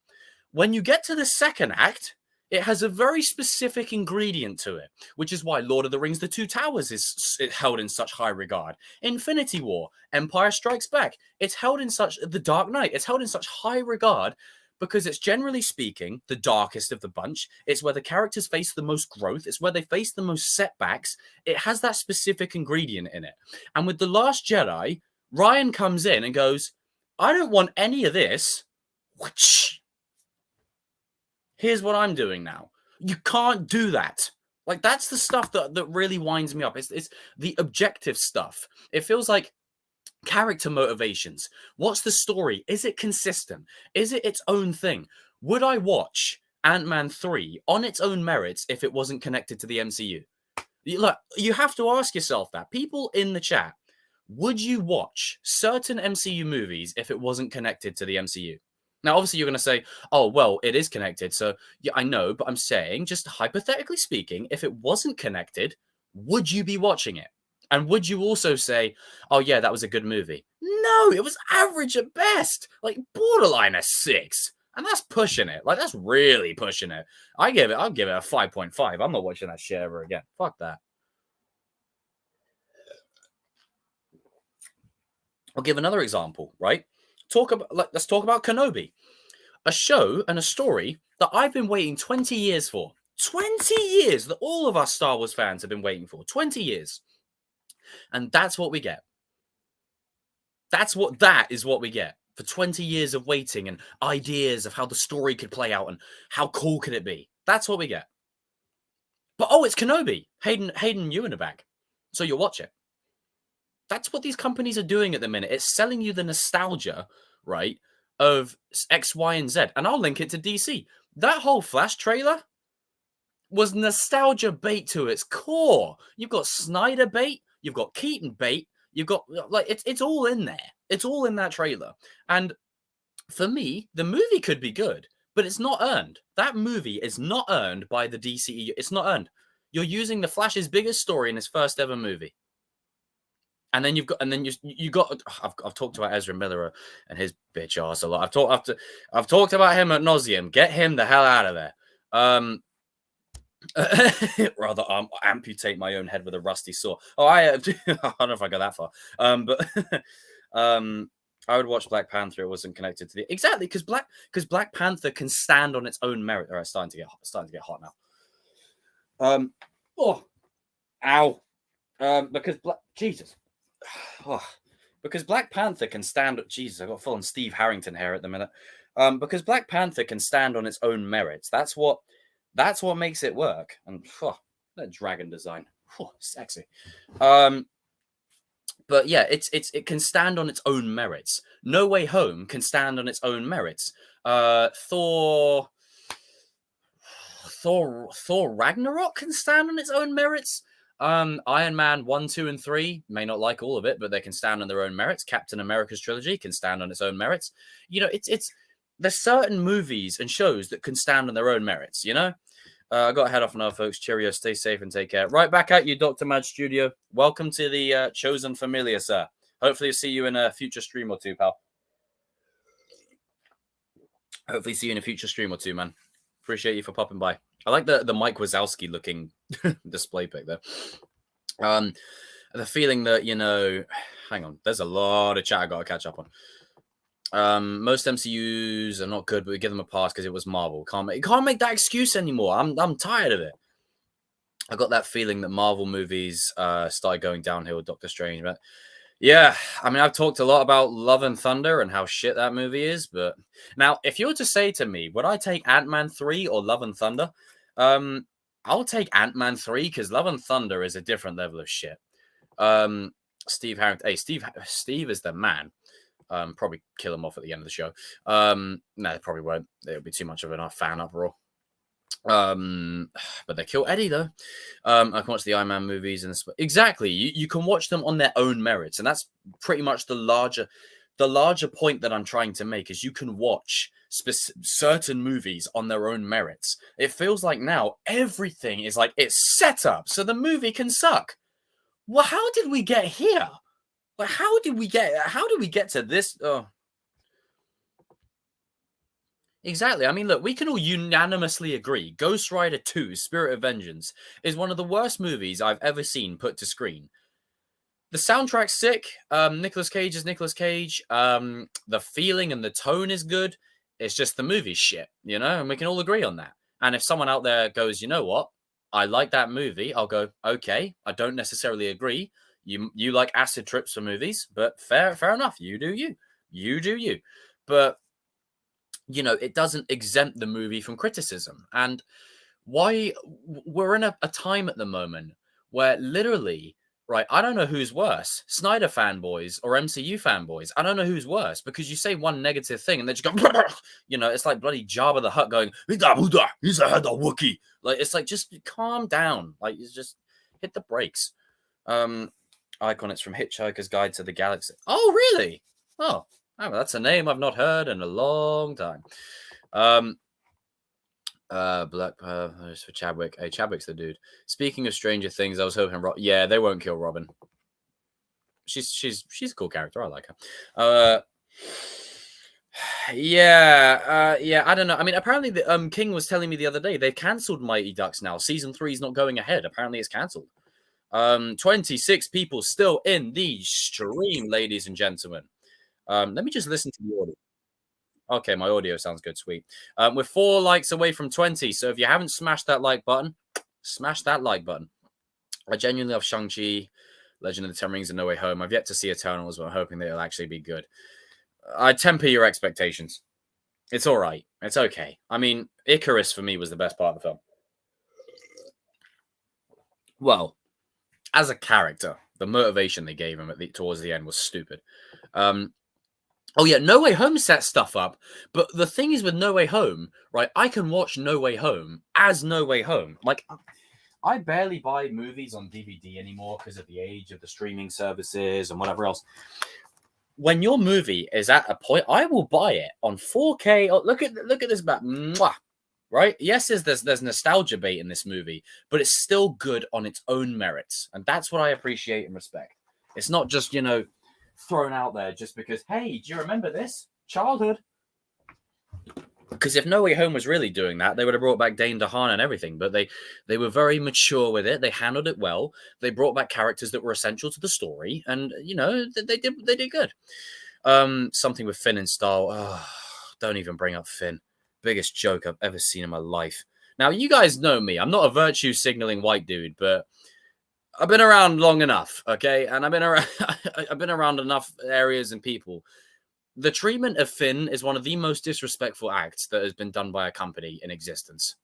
S1: When you get to the 2nd act, it has a very specific ingredient to it, which is why Lord of the Rings, The Two Towers is held in such high regard. Infinity War, Empire Strikes Back, it's held in such, The Dark Knight, it's held in such high regard because it's, generally speaking, the darkest of the bunch. It's where the characters face the most growth. It's where they face the most setbacks. It has that specific ingredient in it. And with The Last Jedi, Ryan comes in and goes, I don't want any of this. Here's what I'm doing now. You can't do that. Like, that's the stuff that really winds me up. It's the objective stuff. It feels like character motivations. What's the story? Is it consistent? Is it its own thing? Would I watch Ant-Man 3 on its own merits if it wasn't connected to the MCU? Look, you have to ask yourself that. People in the chat, would you watch certain MCU movies if it wasn't connected to the MCU? Now, obviously, you're going to say, oh, well, it is connected. So, yeah, I know, but I'm saying, just hypothetically speaking, if it wasn't connected, would you be watching it? And would you also say, oh, yeah, that was a good movie? No, it was average at best. Like, borderline a 6. And that's pushing it. Like, that's really pushing it. I'll give it a 5.5. I'm not watching that shit ever again. Fuck that. I'll give another example, right? Let's talk about Kenobi, a show and a story that I've been waiting 20 years for. 20 years that all of us Star Wars fans have been waiting for. 20 years. And that's what we get. That is what we get for 20 years of waiting and ideas of how the story could play out and how cool could it be. That's what we get. But oh, it's Kenobi. Hayden Ewan back. So you'll watch it. That's what these companies are doing at the minute. It's selling you the nostalgia, right, of X, Y, and Z. And I'll link it to DC. That whole Flash trailer was nostalgia bait to its core. You've got Snyder bait. You've got Keaton bait. You've got, like, it's all in there. It's all in that trailer. And for me, the movie could be good, but it's not earned. That movie is not earned by the DCEU. It's not earned. You're using the Flash's biggest story in his first ever movie. And then you got. I've talked about Ezra Miller and his bitch ass a lot. I've talked about him at nauseum. Get him the hell out of there. Rather amputate my own head with a rusty saw. Oh, I don't know if I go that far. But I would watch Black Panther. It wasn't connected to the exactly because Black Panther can stand on its own merit. All right, starting to get hot now. Oh, ow. Because Jesus. Oh, because Black Panther can stand. Jesus, I got full on Steve Harrington hair at the minute. Because Black Panther can stand on its own merits. That's what makes it work. And that dragon design, sexy. But yeah, it can stand on its own merits. No Way Home can stand on its own merits. Thor Ragnarok can stand on its own merits. Iron Man 1, 2, and 3 may not like all of it, but they can stand on their own merits. Captain America's trilogy can stand on its own merits. You know, there's certain movies and shows that can stand on their own merits. You know, I got to head off now, folks. Cheerio, stay safe and take care. Right back at you, Dr. Mad Studio. Welcome to the chosen familiar, sir. Hopefully, I'll see you in a future stream or two, pal. Hopefully, see you in a future stream or two, man. Appreciate you for popping by. I like the Mike Wazowski looking display pic there. The feeling that, you know, hang on, there's a lot of chat I got to catch up on. Most MCUs are not good, but we give them a pass because it was Marvel. Can't make that excuse anymore. I'm tired of it. I got that feeling that Marvel movies started going downhill with Doctor Strange, but yeah, I mean, I've talked a lot about Love and Thunder and how shit that movie is, but now, if you were to say to me, would I take Ant-Man 3 or Love and Thunder? I'll take Ant-Man 3 because Love and Thunder is a different level of shit. Steve Harrington, hey, Steve is the man. Probably kill him off at the end of the show. No, they probably won't. It'll be too much of a fan uproar. But they kill Eddie though. I can watch the Iron Man movies and exactly you can watch them on their own merits, and that's pretty much the larger point that I'm trying to make is you can watch certain movies on their own merits. It feels like now everything is like it's set up so the movie can suck. Well, how did we get here? Like, how did we get to this? Oh. Exactly. I mean, look, we can all unanimously agree Ghost Rider 2, Spirit of Vengeance, is one of the worst movies I've ever seen put to screen. The soundtrack's sick. Nicolas Cage is Nicolas Cage. The feeling and the tone is good. It's just the movie's shit, you know? And we can all agree on that. And if someone out there goes, you know what? I like that movie. I'll go, okay, I don't necessarily agree. You like acid trips for movies, but fair enough. You do you. You do you. But you know, it doesn't exempt the movie from criticism. And why we're in a time at the moment where literally, right, I don't know who's worse, Snyder fanboys or MCU fanboys. I don't know who's worse because you say one negative thing and they just go, you know, it's like bloody Jabba the Hutt going, he's a head of Wookiee. Like, it's like, just calm down. Like, it's just hit the brakes. Icon, it's from Hitchhiker's Guide to the Galaxy. Oh, really? Oh, that's a name I've not heard in a long time. Black for Chadwick. Hey, Chadwick's the dude. Speaking of Stranger Things, I was hoping yeah, they won't kill Robin. She's a cool character. I like her. Yeah, I don't know. I mean, apparently the King was telling me the other day they've cancelled Mighty Ducks now. Season 3 is not going ahead. Apparently it's cancelled. 26 people still in the stream, ladies and gentlemen. Let me just listen to the audio. Okay, my audio sounds good. Sweet. We're 4 likes away from 20. So if you haven't smashed that like button, smash that like button. I genuinely love Shang-Chi, Legend of the Ten Rings, and No Way Home. I've yet to see Eternals, but I'm hoping that it'll actually be good. I temper your expectations. It's all right. It's okay. I mean, Icarus for me was the best part of the film. Well, as a character, the motivation they gave him towards the end was stupid. Oh yeah, No Way Home sets stuff up, but the thing is with No Way Home, right? I can watch No Way Home as No Way Home. Like, I barely buy movies on DVD anymore because of the age of the streaming services and whatever else. when your movie is at a point, I will buy it on 4K. Oh, look at this back. Mwah. Right? Yes, there's nostalgia bait in this movie, but it's still good on its own merits. And that's what I appreciate and respect. It's not just, thrown out there just because, hey, do you remember this? Childhood. Because if No Way Home was really doing that, they would have brought back Dane DeHaan and everything. But they were very mature with it. They handled it well. They brought back characters that were essential to the story, and they did good. Something with Finn in style. Oh, don't even bring up Finn. Biggest joke I've ever seen in my life. Now, you guys know me. I'm not a virtue signaling white dude, but I've been around long enough, okay? And I've been around enough areas and people. The treatment of Finn is one of the most disrespectful acts that has been done by a company in existence.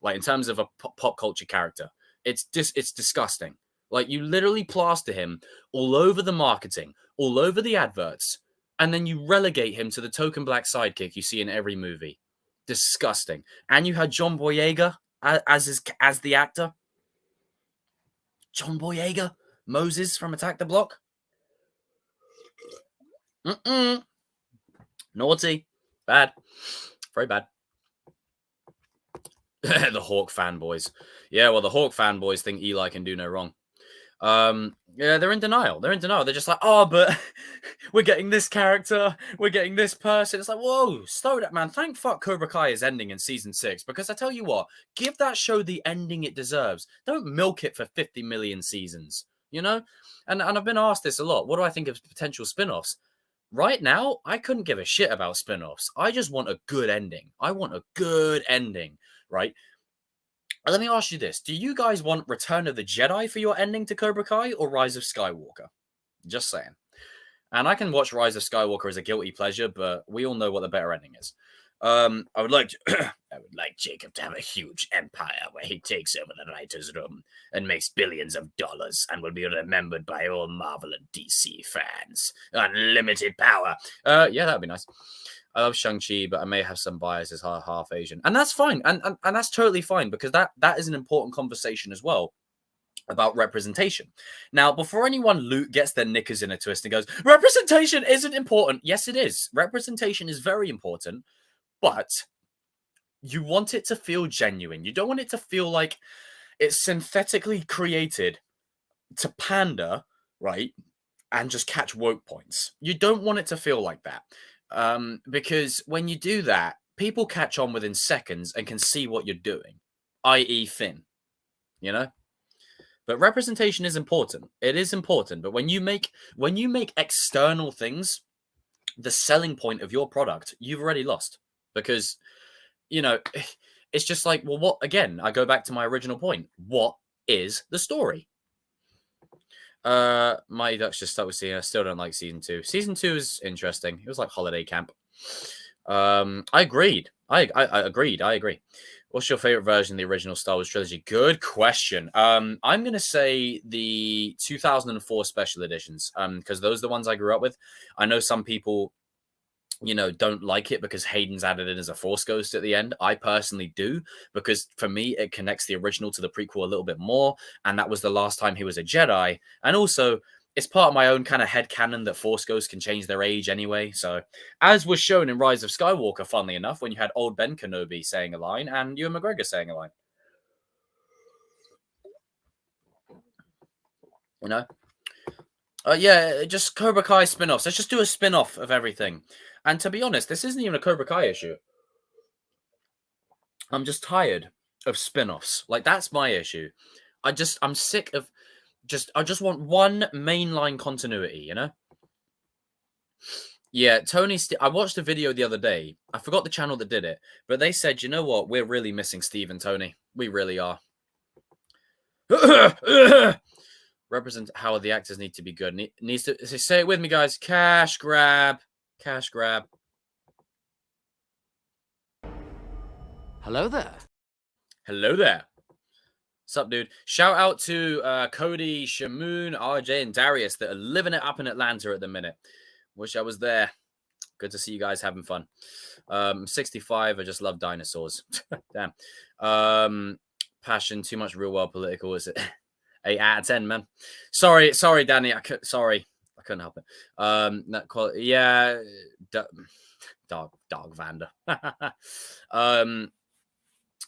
S1: Like, in terms of a pop culture character. It's disgusting. Like, you literally plaster him all over the marketing, all over the adverts, and then you relegate him to the token black sidekick you see in every movie. Disgusting. And you had John Boyega as the actor. John Boyega? Moses from Attack the Block? Naughty. Bad. Very bad. The Hawk fanboys. Yeah, well, the Hawk fanboys think Eli can do no wrong. Yeah, they're in denial. They're just like, oh, but we're getting this character, we're getting this person. It's like, whoa, slow that, man. Thank fuck Cobra Kai is ending in season 6, because I tell you what, give that show the ending it deserves. Don't milk it for 50 million seasons, And I've been asked this a lot. What do I think of potential spin-offs? Right now, I couldn't give a shit about spin-offs. I just want a good ending. I want a good ending, right? Let me ask you this. Do you guys want Return of the Jedi for your ending to Cobra Kai or Rise of Skywalker? Just saying. And I can watch Rise of Skywalker as a guilty pleasure, but we all know what the better ending is. I would like Jacob to have a huge empire where he takes over the writer's room and makes billions of dollars and will be remembered by all Marvel and DC fans. Unlimited power. Yeah, that'd be nice. I love Shang-Chi, but I may have some bias as half Asian. And that's fine. And that's totally fine, because that is an important conversation as well about representation. Now, before anyone gets their knickers in a twist and goes, representation isn't important. Yes, it is. Representation is very important, but you want it to feel genuine. You don't want it to feel like it's synthetically created to pander, right? And just catch woke points. You don't want it to feel like that. Because when you do that, people catch on within seconds and can see what you're doing, i.e. Finn, But representation is important. It is important. But when you make external things the selling point of your product, you've already lost. Because, it's just like, well, what, again, I go back to my original point. What is the story? My ducks just stuck with seeing. I still don't like season 2. Season 2 is interesting. It was like holiday camp. I agreed. I agreed. I agree. What's your favorite version of the original Star Wars trilogy? Good question. I'm gonna say the 2004 special editions. Because those are the ones I grew up with. I know some people, don't like it because Hayden's added in as a Force Ghost at the end. I personally do, because for me, it connects the original to the prequel a little bit more. And that was the last time he was a Jedi. And also, it's part of my own kind of headcanon that Force Ghosts can change their age anyway. So, as was shown in Rise of Skywalker, funnily enough, when you had old Ben Kenobi saying a line and Ewan McGregor saying a line. Yeah, just Cobra Kai spin-offs. Let's just do a spin-off of everything. And to be honest, this isn't even a Cobra Kai issue. I'm just tired of spin-offs. Like, that's my issue. I'm sick of I just want one mainline continuity, Yeah, Tony, I watched a video the other day. I forgot the channel that did it, but they said, you know what? We're really missing Steve and Tony. We really are. Represent how the actors need to be good. Needs to say it with me, guys. Cash grab. Cash grab.
S2: Hello there.
S1: Hello there. Sup, dude? Shout out to Cody, Shamoon, RJ, and Darius that are living it up in Atlanta at the minute. Wish I was there. Good to see you guys having fun. 65. I just love dinosaurs. Damn. Passion. Too much real world political. Is it? 8 out of 10, man. Sorry, Danny. I couldn't help it. That quality, yeah, Dark Vander.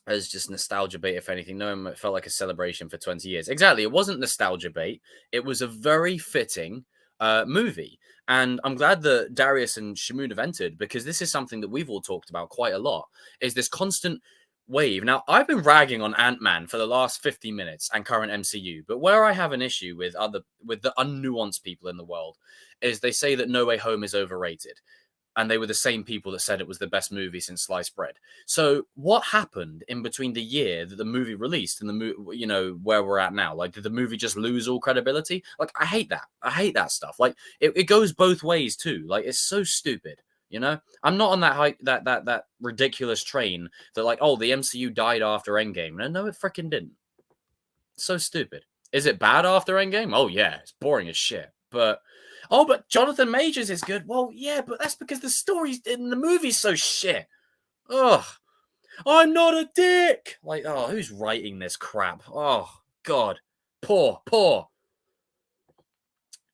S1: As just nostalgia bait, if anything. No, it felt like a celebration for 20 years. Exactly, it wasn't nostalgia bait. It was a very fitting movie. And I'm glad that Darius and Shamoon have entered, because this is something that we've all talked about quite a lot, is this constant wave. Now, I've been ragging on Ant-Man for the last 50 minutes and current MCU, but where I have an issue with the unnuanced people in the world is they say that No Way Home is overrated. And they were the same people that said it was the best movie since sliced bread. So what happened in between the year that the movie released and where we're at now? Like, did the movie just lose all credibility? Like, I hate that. I hate that stuff. Like, it goes both ways too. Like, it's so stupid. I'm not on that that ridiculous train that, like, oh, the MCU died after Endgame. No, it freaking didn't. So stupid. Is it bad after Endgame? Oh yeah, it's boring as shit. But Jonathan Majors is good. Well, yeah, but that's because the stories in the movie's so shit. Ugh. I'm not a dick. Like, oh, who's writing this crap? Oh, God. Poor.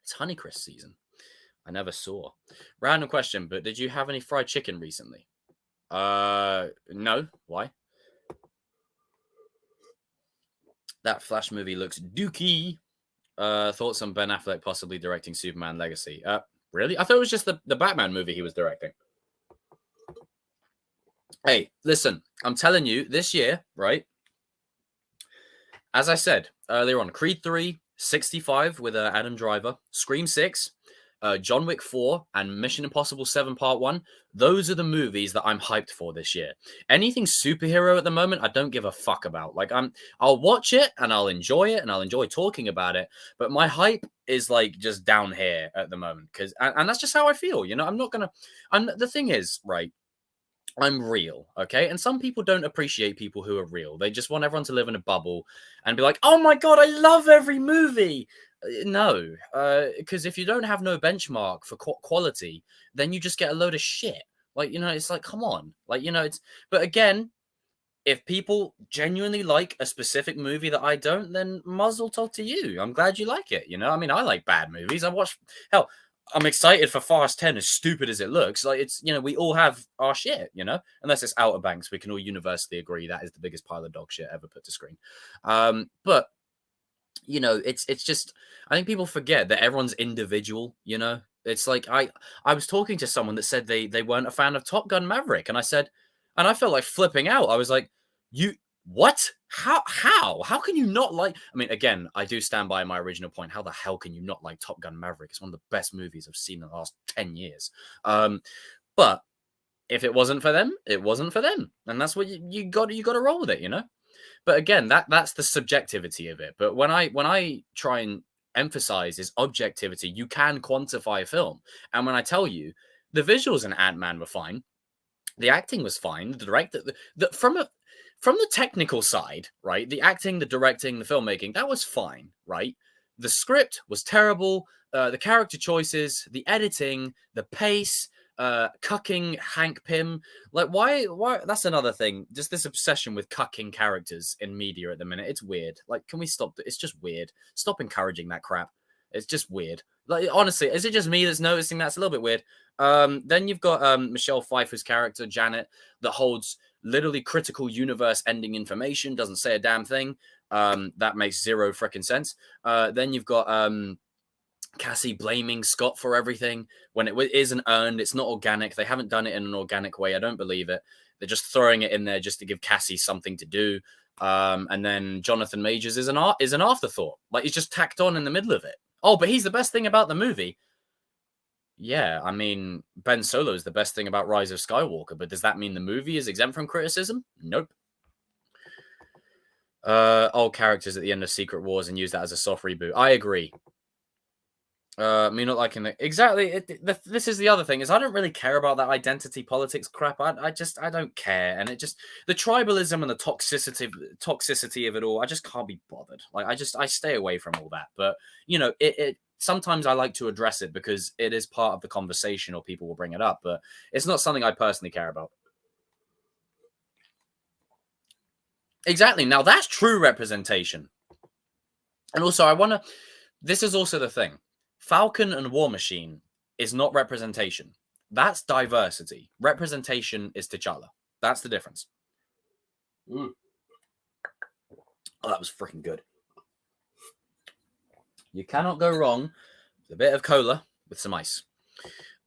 S1: It's Honeycrisp season. I never saw. Random question, but did you have any fried chicken recently? No. Why? That Flash movie looks dookie. Thoughts on Ben Affleck possibly directing Superman Legacy? Really? I thought it was just the Batman movie he was directing. Hey, listen, I'm telling you, this year, right? As I said earlier on, Creed 3, 65 with Adam Driver, Scream 6, John Wick 4, and Mission Impossible 7 Part 1. Those are the movies that I'm hyped for this year. Anything superhero at the moment, I don't give a fuck about. Like, I'll watch it and I'll enjoy it and I'll enjoy talking about it. But my hype is like just down here at the moment, and that's just how I feel. The thing is, right? I'm real, okay? And some people don't appreciate people who are real. They just want everyone to live in a bubble and be like, oh my God, I love every movie. No, because if you don't have no benchmark for quality, then you just get a load of shit. Like, it's like, come on. Like, but again, if people genuinely like a specific movie that I don't, then muzzle tov to you. I'm glad you like it. I mean, I like bad movies. Hell, I'm excited for Fast 10, as stupid as it looks. Like, it's, we all have our shit, unless it's Outer Banks. We can all universally agree that is the biggest pile of dog shit ever put to screen. But, it's just, I think people forget that everyone's individual, It's like, I was talking to someone that said they weren't a fan of Top Gun Maverick. And I felt like flipping out. I was like, what? How can you not like? I mean, again, I do stand by my original point. How the hell can you not like Top Gun Maverick? It's one of the best movies I've seen in the last 10 years. But if it wasn't for them, it wasn't for them, and that's what you got to roll with it, But again, that's the subjectivity of it. But when I try and emphasize is objectivity, you can quantify a film, and when I tell you the visuals in Ant-Man were fine, the acting was fine, the director, from the technical side, right? The acting, the directing, the filmmaking, that was fine, right? The script was terrible. The character choices, the editing, the pace, cucking Hank Pym. Like, why? That's another thing. Just this obsession with cucking characters in media at the minute. It's weird. Like, can we stop? It's just weird. Stop encouraging that crap. It's just weird. Like, honestly, is it just me that's noticing that's a little bit weird? Then you've got Michelle Pfeiffer's character, Janet, that holds literally critical universe ending information, doesn't say a damn thing. That makes zero freaking sense. Then you've got Cassie blaming Scott for everything when it isn't earned. It's not organic. They haven't done it in an organic way. I don't believe it. They're just throwing it in there just to give Cassie something to do. And then Jonathan Majors is an afterthought. Like, he's just tacked on in the middle of it. Oh, but he's the best thing about the movie. Yeah, I mean, Ben Solo is the best thing about Rise of Skywalker, but does that mean the movie is exempt from criticism? Nope. Old characters at the end of Secret Wars and use that as a soft reboot. I agree. Me not liking it. Exactly. This is the other thing, is I don't really care about that identity politics crap. I don't care. And the tribalism and the toxicity of it all, I just can't be bothered. Like, I stay away from all that. But, sometimes I like to address it because it is part of the conversation or people will bring it up, but it's not something I personally care about. Exactly. Now that's true representation. And also this is also the thing. Falcon and War Machine is not representation. That's diversity. Representation is T'Challa. That's the difference. Oh, that was freaking good. You cannot go wrong with a bit of cola with some ice.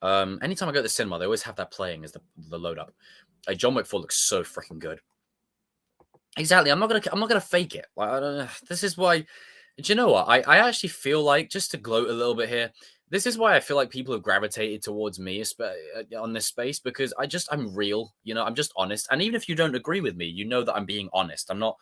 S1: Anytime I go to the cinema, they always have that playing as the load up. John Wick 4 looks so freaking good. Exactly. I'm not gonna fake it. Like, I don't know. This is why. Do you know what? I actually feel like, just to gloat a little bit here, this is why I feel like people have gravitated towards me on this space, because I'm real. I'm just honest. And even if you don't agree with me, you know that I'm being honest. I'm not,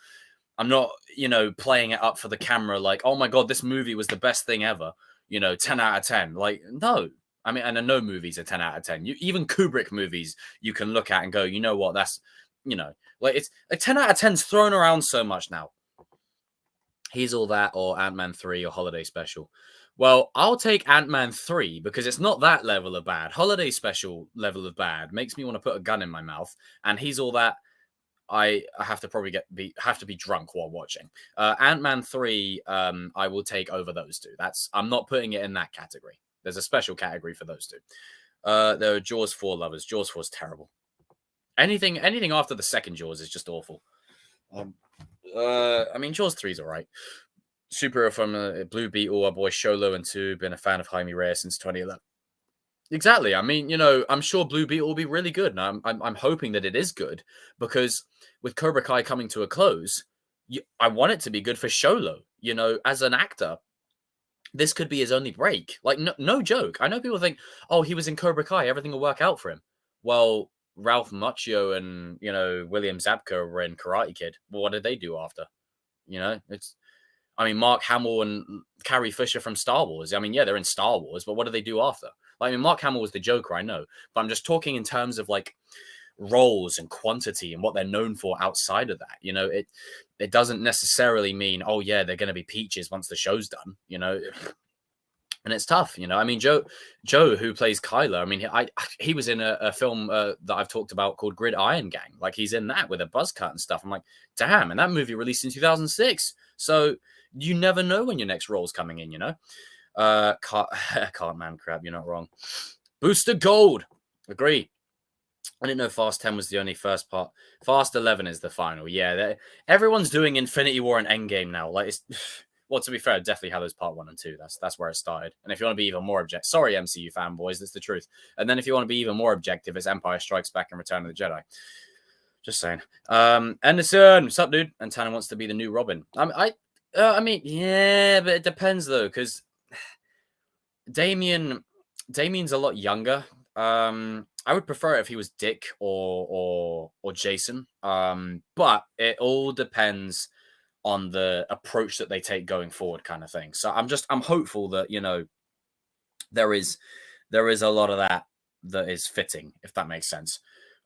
S1: playing it up for the camera like, oh my God, this movie was the best thing ever. 10 out of 10. Like, no. I mean, and I know movies are 10 out of 10. Even Kubrick movies, you can look at and go, you know what? That's, like, it's a 10 out of 10's thrown around so much now. He's All That, or Ant-Man 3, or Holiday Special. Well, I'll take Ant-Man 3 because it's not that level of bad. Holiday Special level of bad makes me want to put a gun in my mouth. And He's All That, I have to probably have to be drunk while watching. Ant-Man 3, I will take over those two. I'm not putting it in that category. There's a special category for those two. There are Jaws 4 lovers. Jaws 4 is terrible. Anything after the second Jaws is just awful. I mean, Jaws 3 is all right. Superhero from Blue Beetle, our boy Sholo and 2, been a fan of Jaime Reyes since 2011. Exactly. I mean, I'm sure Blue Beetle will be really good. And I'm hoping that it is good, because with Cobra Kai coming to a close, I want it to be good for Sholo. As an actor, this could be his only break. Like, no joke. I know people think, oh, he was in Cobra Kai, everything will work out for him. Well, Ralph Macchio and, William Zabka were in Karate Kid. Well, what did they do after? Mark Hamill and Carrie Fisher from Star Wars. I mean, yeah, they're in Star Wars, but what do they do after? Mark Hamill was the Joker, I know. But I'm just talking in terms of, like, roles and quantity and what they're known for outside of that. It doesn't necessarily mean, oh, yeah, they're going to be peaches once the show's done, And it's tough, Joe, who plays Kylo, he was in a film that I've talked about called Grid Iron Gang. Like, he's in that with a buzz cut and stuff. I'm like, damn, and that movie released in 2006. So you never know when your next role's coming in, Cartman crap, you're not wrong. Booster Gold, agree. I didn't know Fast 10 was the only first part. Fast 11 is the final. Yeah, everyone's doing Infinity War and Endgame now. Like, it's... Well, to be fair, definitely have those part 1 and 2. That's where it started. And if you want to be even more objective, sorry, MCU fanboys, that's the truth. And then if you want to be even more objective, it's Empire Strikes Back and Return of the Jedi. Just saying. Anderson, what's up, dude? And Tanner wants to be the new Robin. I mean, yeah, but it depends though, because Damien's a lot younger. I would prefer it if he was Dick or Jason. But it all depends on the approach that they take going forward, kind of thing. So I'm hopeful that, there is a lot of that is fitting, if that makes sense.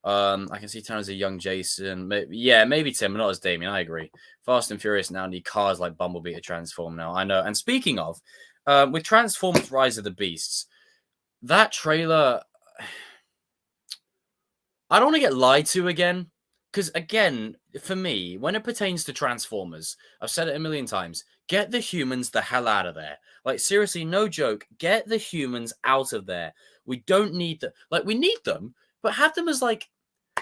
S1: I can see Tanner as a young Jason. Maybe Tim, not as Damien. I agree. Fast and Furious now need cars like Bumblebee to transform now. I know. And speaking of, with Transformers Rise of the Beasts, that trailer, I don't want to get lied to again. Because, again, for me, when it pertains to Transformers, I've said it a million times, get the humans the hell out of there. Like, seriously, no joke, get the humans out of there. We don't need them. Like, we need them, but have them as, like,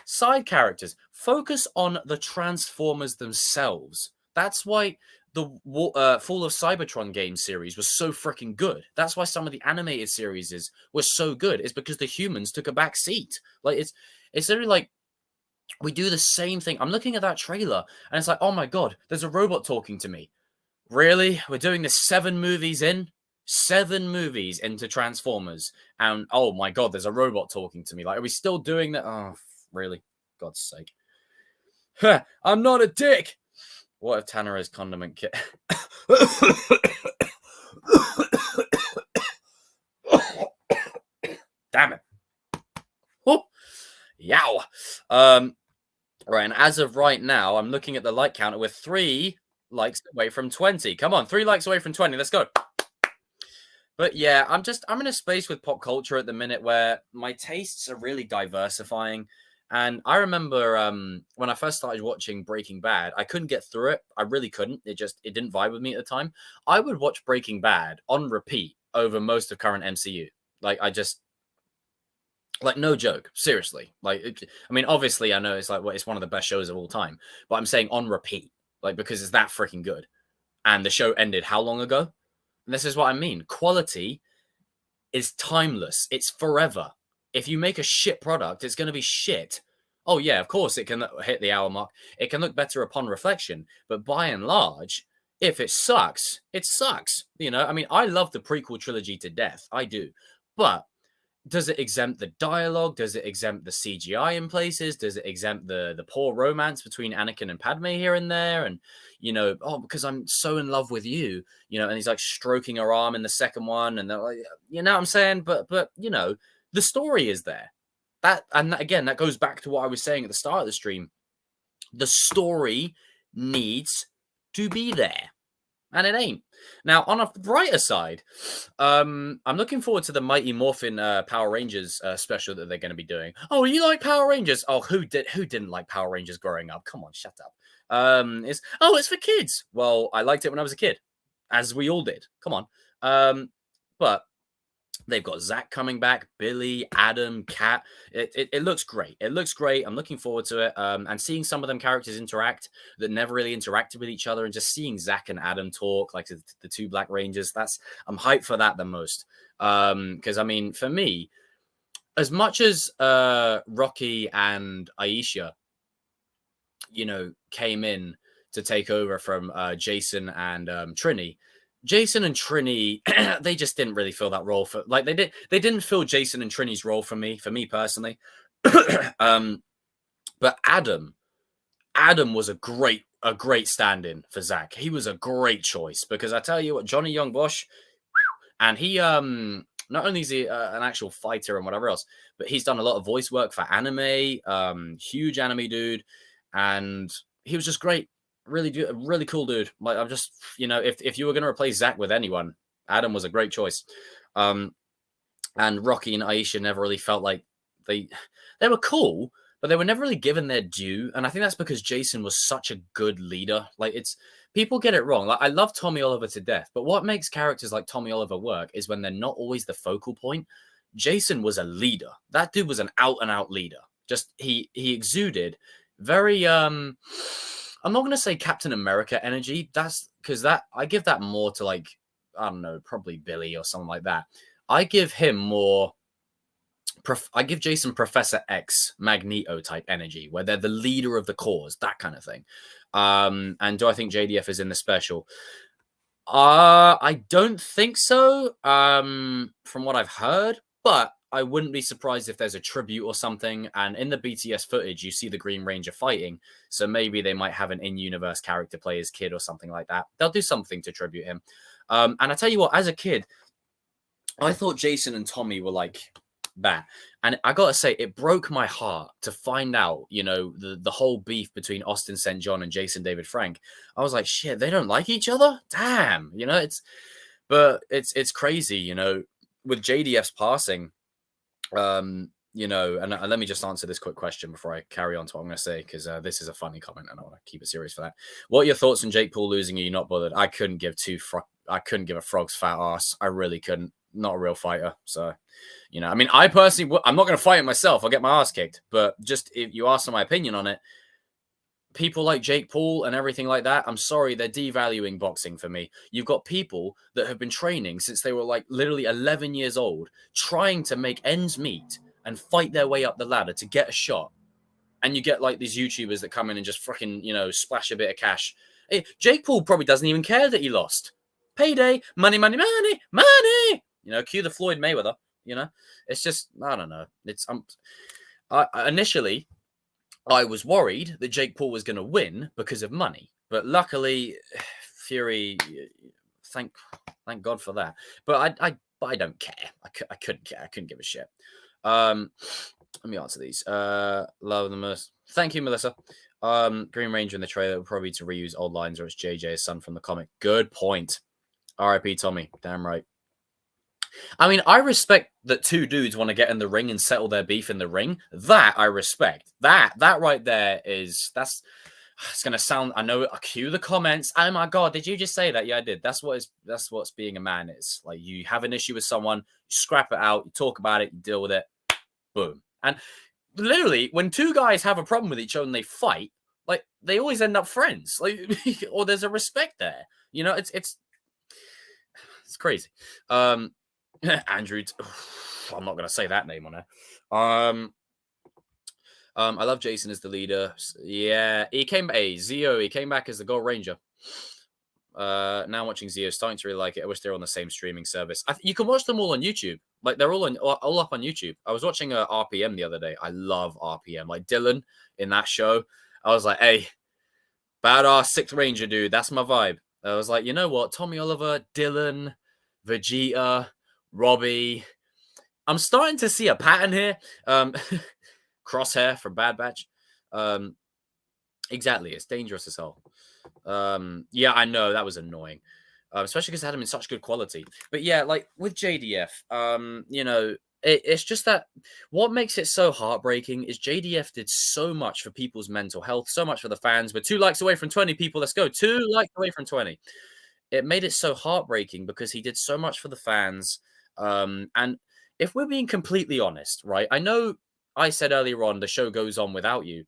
S1: side characters. Focus on the Transformers themselves. That's why the Fall of Cybertron game series was so freaking good. That's why some of the animated series were so good. It's because the humans took a back seat. Like, it's literally like, we do the same thing. I'm looking at that trailer, and it's like, oh my God, there's a robot talking to me. Really? We're doing this 7 movies in? 7 movies into Transformers, and oh my God, there's a robot talking to me. Like, are we still doing that? Oh, really? God's sake. Huh, I'm not a dick! What if Tanner is Condiment Kit? Damn it. Oh. Yow. Right, and as of right now, I'm looking at the like counter. We're 3 likes away from 20. Come on, 3 likes away from 20. Let's go. But yeah, I'm in a space with pop culture at the minute where my tastes are really diversifying. And I remember when I first started watching Breaking Bad, I couldn't get through it. I really couldn't. It didn't vibe with me at the time. I would watch Breaking Bad on repeat over most of current MCU. Like, I just, like, no joke, seriously. Like, I mean, obviously, I know it's like, well, it's one of the best shows of all time, but I'm saying on repeat, like, because it's that freaking good. And the show ended how long ago? And this is what I mean. Quality is timeless. It's forever. If you make a shit product, it's going to be shit. Oh yeah, of course it can hit the hour mark. It can look better upon reflection, but by and large, if it sucks, it sucks. You know, I mean, I love the prequel trilogy to death. I do. But does it exempt the dialogue? Does it exempt the CGI in places? Does it exempt the poor romance between Anakin and Padme here and there? And, you know, oh, because I'm so in love with you, you know, and he's like stroking her arm in the second one, and they're like, you know what I'm saying? But you know, the story is there. Again, that goes back to what I was saying at the start of the stream. The story needs to be there. And it ain't. Now, on a brighter side, I'm looking forward to the Mighty Morphin Power Rangers special that they're going to be doing. Oh, you like Power Rangers? Oh, who didn't like Power Rangers growing up? Come on, shut up. It's for kids. Well, I liked it when I was a kid, as we all did. Come on. But they've got Zach coming back, Billy, Adam, Kat. It looks great. It looks great. I'm looking forward to it. And seeing some of them characters interact that never really interacted with each other, and just seeing Zach and Adam talk like the two Black Rangers. I'm hyped for that the most. Because I mean, for me, as much as Rocky and Aisha, you know, came in to take over from Jason and Trini. Jason and Trini, they just didn't really fill that role for, like, they didn't fill Jason and Trini's role for me personally. But Adam was a great stand-in for Zach. He was a great choice, because I tell you what, Johnny Young Bosch, and he not only is he an actual fighter and whatever else, but he's done a lot of voice work for anime, huge anime dude, and he was just great. Really cool dude. Like, I'm just, you know, if you were going to replace Zach with anyone, Adam was a great choice. And Rocky and Aisha never really felt like they were cool, but they were never really given their due. And I think that's because Jason was such a good leader. Like, people get it wrong. Like, I love Tommy Oliver to death, but what makes characters like Tommy Oliver work is when they're not always the focal point. Jason was a leader. That dude was an out and out leader. Just he exuded very I'm not going to say Captain America energy. That's because I give that more to, like, I don't know, probably Billy or something like that. I give him more. I give Jason Professor X, Magneto type energy, where they're the leader of the cause, that kind of thing. And do I think JDF is in the special? I don't think so. From what I've heard, but I wouldn't be surprised if there's a tribute or something. And in the BTS footage, you see the Green Ranger fighting. So maybe they might have an in-universe character play his kid or something like that. They'll do something to tribute him. And I tell you what, as a kid, I thought Jason and Tommy were like that. And I got to say, it broke my heart to find out, you know, the whole beef between Austin St. John and Jason David Frank. I was like, shit, they don't like each other? Damn. You know, it's crazy, you know, with JDF's passing. You know, and let me just answer this quick question before I carry on to what I'm going to say, because this is a funny comment and I want to keep it serious for that. What are your thoughts on Jake Paul losing? Are you not bothered? I couldn't give a frog's fat ass. I really couldn't. Not a real fighter. So, you know, I mean, I personally, I'm not going to fight it myself. I'll get my ass kicked. But just if you ask for my opinion on it, people like Jake Paul and everything like that, I'm sorry, they're devaluing boxing for me. You've got people that have been training since they were like literally 11 years old, trying to make ends meet and fight their way up the ladder to get a shot. And you get like these YouTubers that come in and just fucking, you know, splash a bit of cash. Hey, Jake Paul probably doesn't even care that he lost. Payday, money, money, money, money. You know, cue the Floyd Mayweather. You know, it's just, I don't know. It's initially, I was worried that Jake Paul was going to win because of money, but luckily, Fury, thank God for that. But I don't care. I couldn't care. I couldn't give a shit. Let me answer these. Love the most. Thank you, Melissa. Green Ranger in the trailer will probably to reuse old lines, or it's JJ's son from the comic. Good point. R.I.P. Tommy. Damn right. I mean, I respect that two dudes want to get in the ring and settle their beef in the ring. That I respect. That right there is, it's gonna sound. I know. I cue the comments. Oh my god, did you just say that? Yeah, I did. That's what's being a man is. Like you have an issue with someone, you scrap it out, you talk about it, you deal with it. Boom. And literally, when two guys have a problem with each other and they fight, like they always end up friends. Like, or there's a respect there. You know, it's crazy. Andrew, I'm not gonna say that name on there. I love Jason as the leader. Yeah, he came. Hey, Zio, he came back as the Gold Ranger. Now watching Zio, starting to really like it. I wish they're on the same streaming service. You can watch them all on YouTube. Like they're all up on YouTube. I was watching RPM the other day. I love RPM. Like Dylan in that show. I was like, hey, badass Sixth Ranger dude. That's my vibe. I was like, you know what? Tommy Oliver, Dylan, Vegeta, Robbie. I'm starting to see a pattern here. Crosshair from Bad Batch. Exactly. It's dangerous as hell. Yeah, I know that was annoying, especially because I had him in such good quality. But yeah, like with JDF, you know, it's just that what makes it so heartbreaking is JDF did so much for people's mental health, so much for the fans. We're 2 likes away from 20 people. Let's go. 2 likes away from 20. It made it so heartbreaking because he did so much for the fans. And if we're being completely honest, right? I know I said earlier on the show goes on without you.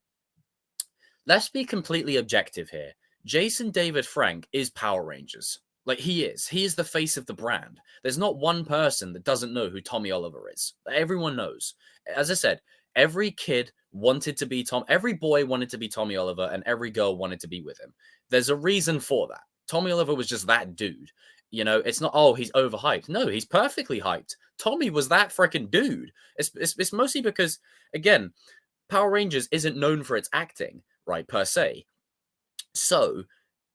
S1: Let's be completely objective here. Jason David Frank is Power Rangers. Like he is. He is the face of the brand. There's not one person that doesn't know who Tommy Oliver is. Everyone knows. As I said, every kid wanted to be Tom. Every boy wanted to be Tommy Oliver, and every girl wanted to be with him. There's a reason for that. Tommy Oliver was just that dude. You know, it's not, oh, he's overhyped. No, he's perfectly hyped. Tommy was that freaking dude. It's mostly because, again, Power Rangers isn't known for its acting, right, per se. So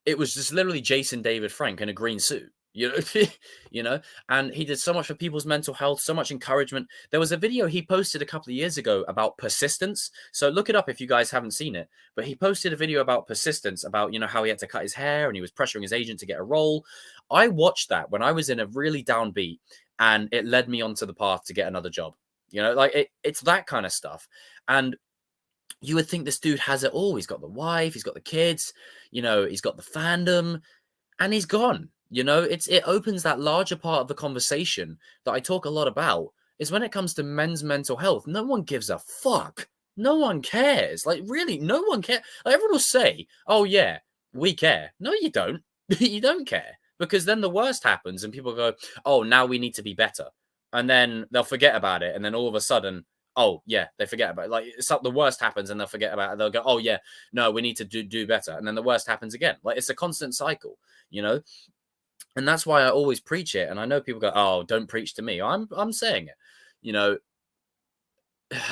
S1: it was just literally Jason David Frank in a green suit, you know, you know, and he did so much for people's mental health, so much encouragement. There was a video he posted a couple of years ago about persistence. So look it up if you guys haven't seen it. But he posted a video about persistence, about, you know, how he had to cut his hair and he was pressuring his agent to get a role. I watched that when I was in a really downbeat, and it led me onto the path to get another job. You know, like it's that kind of stuff. And you would think this dude has it all. He's got the wife, he's got the kids, you know, he's got the fandom, and he's gone. You know, it opens that larger part of the conversation that I talk a lot about, is when it comes to men's mental health. No one gives a fuck. No one cares. Like, really, no one cares. Like, everyone will say, oh, yeah, we care. No, you don't. You don't care. Because then the worst happens and people go, oh, now we need to be better. And then they'll forget about it. And then all of a sudden, oh, yeah, they forget about it. Like, the worst happens and they'll forget about it. They'll go, oh, yeah, no, we need to do better. And then the worst happens again. Like, it's a constant cycle, you know? And that's why I always preach it. And I know people go, oh, don't preach to me. I'm saying it. You know,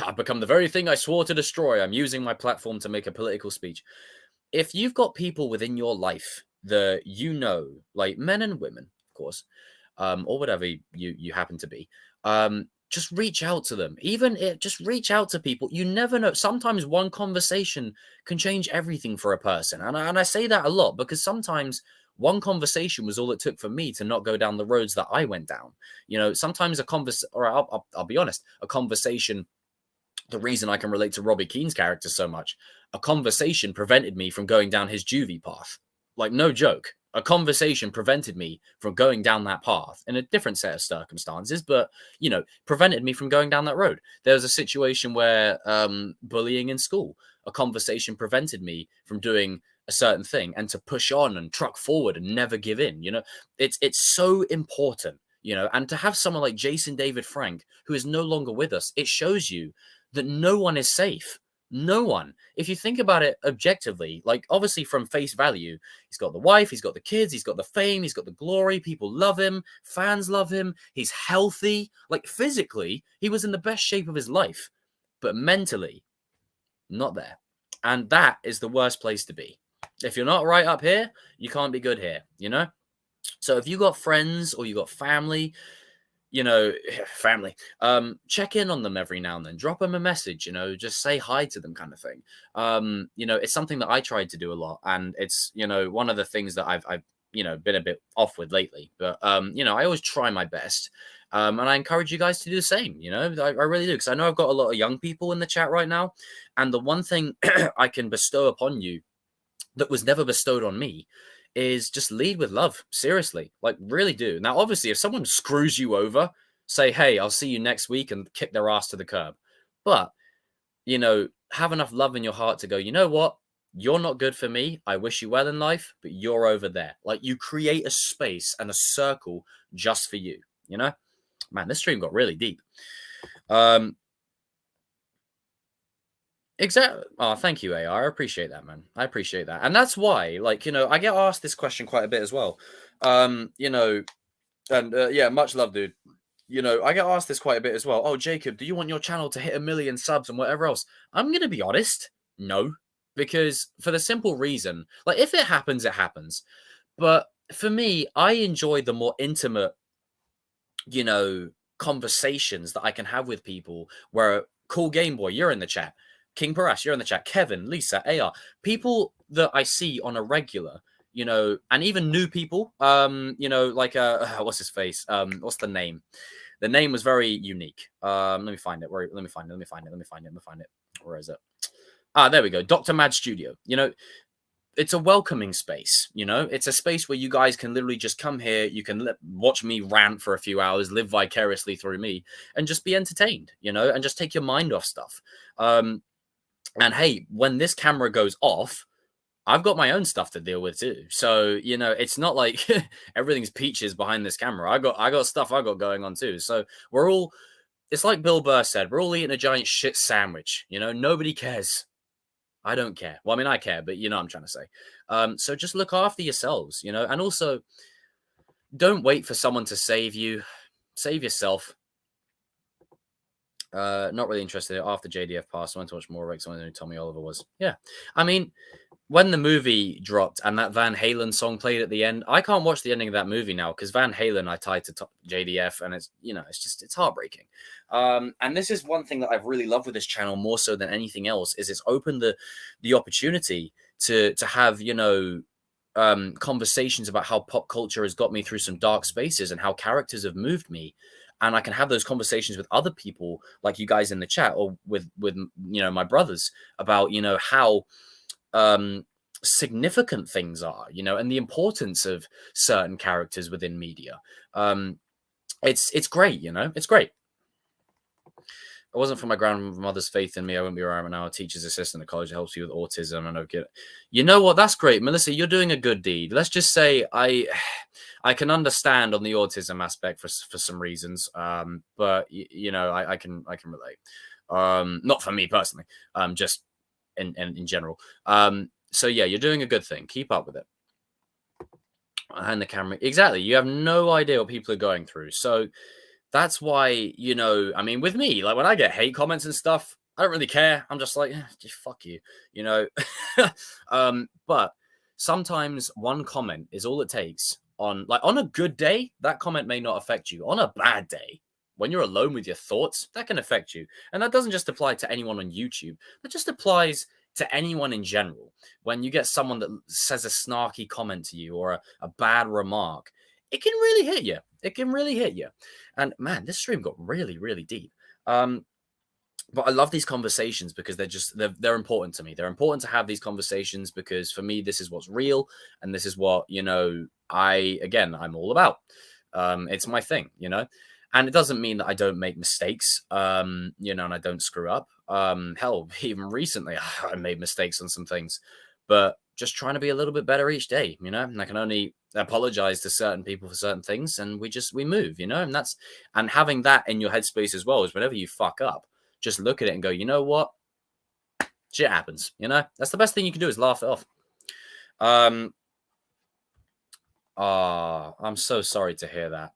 S1: I've become the very thing I swore to destroy. I'm using my platform to make a political speech. If you've got people within your life that you know, like men and women, of course, or whatever you happen to be, just reach out to them. Just reach out to people. You never know. Sometimes one conversation can change everything for a person. And I say that a lot because sometimes one conversation was all it took for me to not go down the roads that I went down. You know, sometimes I'll be honest, a conversation, the reason I can relate to Robbie Keane's character so much, a conversation prevented me from going down his juvie path. Like, no joke. A conversation prevented me from going down that path in a different set of circumstances, but, you know, prevented me from going down that road. There was a situation where bullying in school, a conversation prevented me from doing a certain thing and to push on and truck forward and never give in. You know, it's so important, you know, and to have someone like Jason David Frank, who is no longer with us, it shows you that no one is safe. No one. If you think about it objectively, like obviously from face value, he's got the wife, he's got the kids, he's got the fame, he's got the glory. People love him. Fans love him. He's healthy. Like physically, he was in the best shape of his life, but mentally, not there. And that is the worst place to be. If you're not right up here, you can't be good here, you know? So if you got friends or you got family, you know, check in on them every now and then, drop them a message, you know, just say hi to them kind of thing. You know, it's something that I tried to do a lot, and it's, you know, one of the things that I've you know, been a bit off with lately, but, you know, I always try my best. And I encourage you guys to do the same, you know, I really do. Cause I know I've got a lot of young people in the chat right now. And the one thing I can bestow upon you that was never bestowed on me is just lead with love. Seriously, like really do. Now, obviously, if someone screws you over, say, hey, I'll see you next week and kick their ass to the curb. But, you know, have enough love in your heart to go, you know what? You're not good for me. I wish you well in life, but you're over there. Like you create a space and a circle just for you, you know? Man, this stream got really deep. Exactly. Oh, thank you, AR. I appreciate that, man. I appreciate that. And that's why, like, you know, I get asked this question quite a bit as well. You know, and yeah, much love, dude. You know, I get asked this quite a bit as well. Oh, Jacob, do you want your channel to hit 1 million subs and whatever else? I'm going to be honest. No, because for the simple reason, like, if it happens, it happens. But for me, I enjoy the more intimate, you know, conversations that I can have with people where Cool Game Boy, you're in the chat. King Parash, you're in the chat. Kevin, Lisa, AR, people that I see on a regular, you know, and even new people, you know, like, what's his face? What's the name? The name was very unique. Let me find it. Let me find it. Where is it? Ah, there we go. Dr. Mad Studio. You know, it's a welcoming space, you know? It's a space where you guys can literally just come here. You can watch me rant for a few hours, live vicariously through me, and just be entertained, you know, and just take your mind off stuff. And hey, when this camera goes off, I've got my own stuff to deal with too. So, you know, it's not like everything's peaches behind this camera. I got stuff I got going on too. So we're all, it's like Bill Burr said, we're all eating a giant shit sandwich. You know, nobody cares. I don't care. Well, I mean, I care, but you know what I'm trying to say. So just look after yourselves, you know, and also don't wait for someone to save you. Save yourself. Not really interested. After JDF passed, I went to watch more Rex. I knew who Tommy Oliver was. Yeah. I mean, when the movie dropped and that Van Halen song played at the end, I can't watch the ending of that movie now because Van Halen I tied to JDF, and it's, you know, it's heartbreaking. And this is one thing that I've really loved with this channel more so than anything else is it's opened the opportunity to have, you know, conversations about how pop culture has got me through some dark spaces and how characters have moved me. And I can have those conversations with other people like you guys in the chat or with you know, my brothers about, you know, how significant things are, you know, and the importance of certain characters within media. It's great, you know, it's great. It wasn't for my grandmother's faith in me, I wouldn't be where I am now. A teacher's assistant at college that helps you with autism. And okay, you know what? That's great, Melissa. You're doing a good deed. Let's just say I can understand on the autism aspect for some reasons, but you know, I can relate. Not for me personally, just in general. So yeah, you're doing a good thing. Keep up with it. And the camera, exactly. You have no idea what people are going through. So that's why, you know, I mean, with me, like when I get hate comments and stuff, I don't really care. I'm just like, just fuck you, you know. But sometimes one comment is all it takes. On a good day, that comment may not affect you. On a bad day, when you're alone with your thoughts, that can affect you. And that doesn't just apply to anyone on YouTube. That just applies to anyone in general. When you get someone that says a snarky comment to you or a bad remark, it can really hit you. It can really hit you. And man, this stream got really, really deep. But I love these conversations because they're important to me. They're important to have these conversations because for me, this is what's real. And this is what, you know, I'm all about. It's my thing, you know, and it doesn't mean that I don't make mistakes, you know, and I don't screw up. Hell, even recently I made mistakes on some things, but just trying to be a little bit better each day, you know, and I can only apologize to certain people for certain things and we move, you know, and having that in your headspace as well is whenever you fuck up, just look at it and go, you know what? Shit happens, you know? That's the best thing you can do is laugh it off. I'm so sorry to hear that.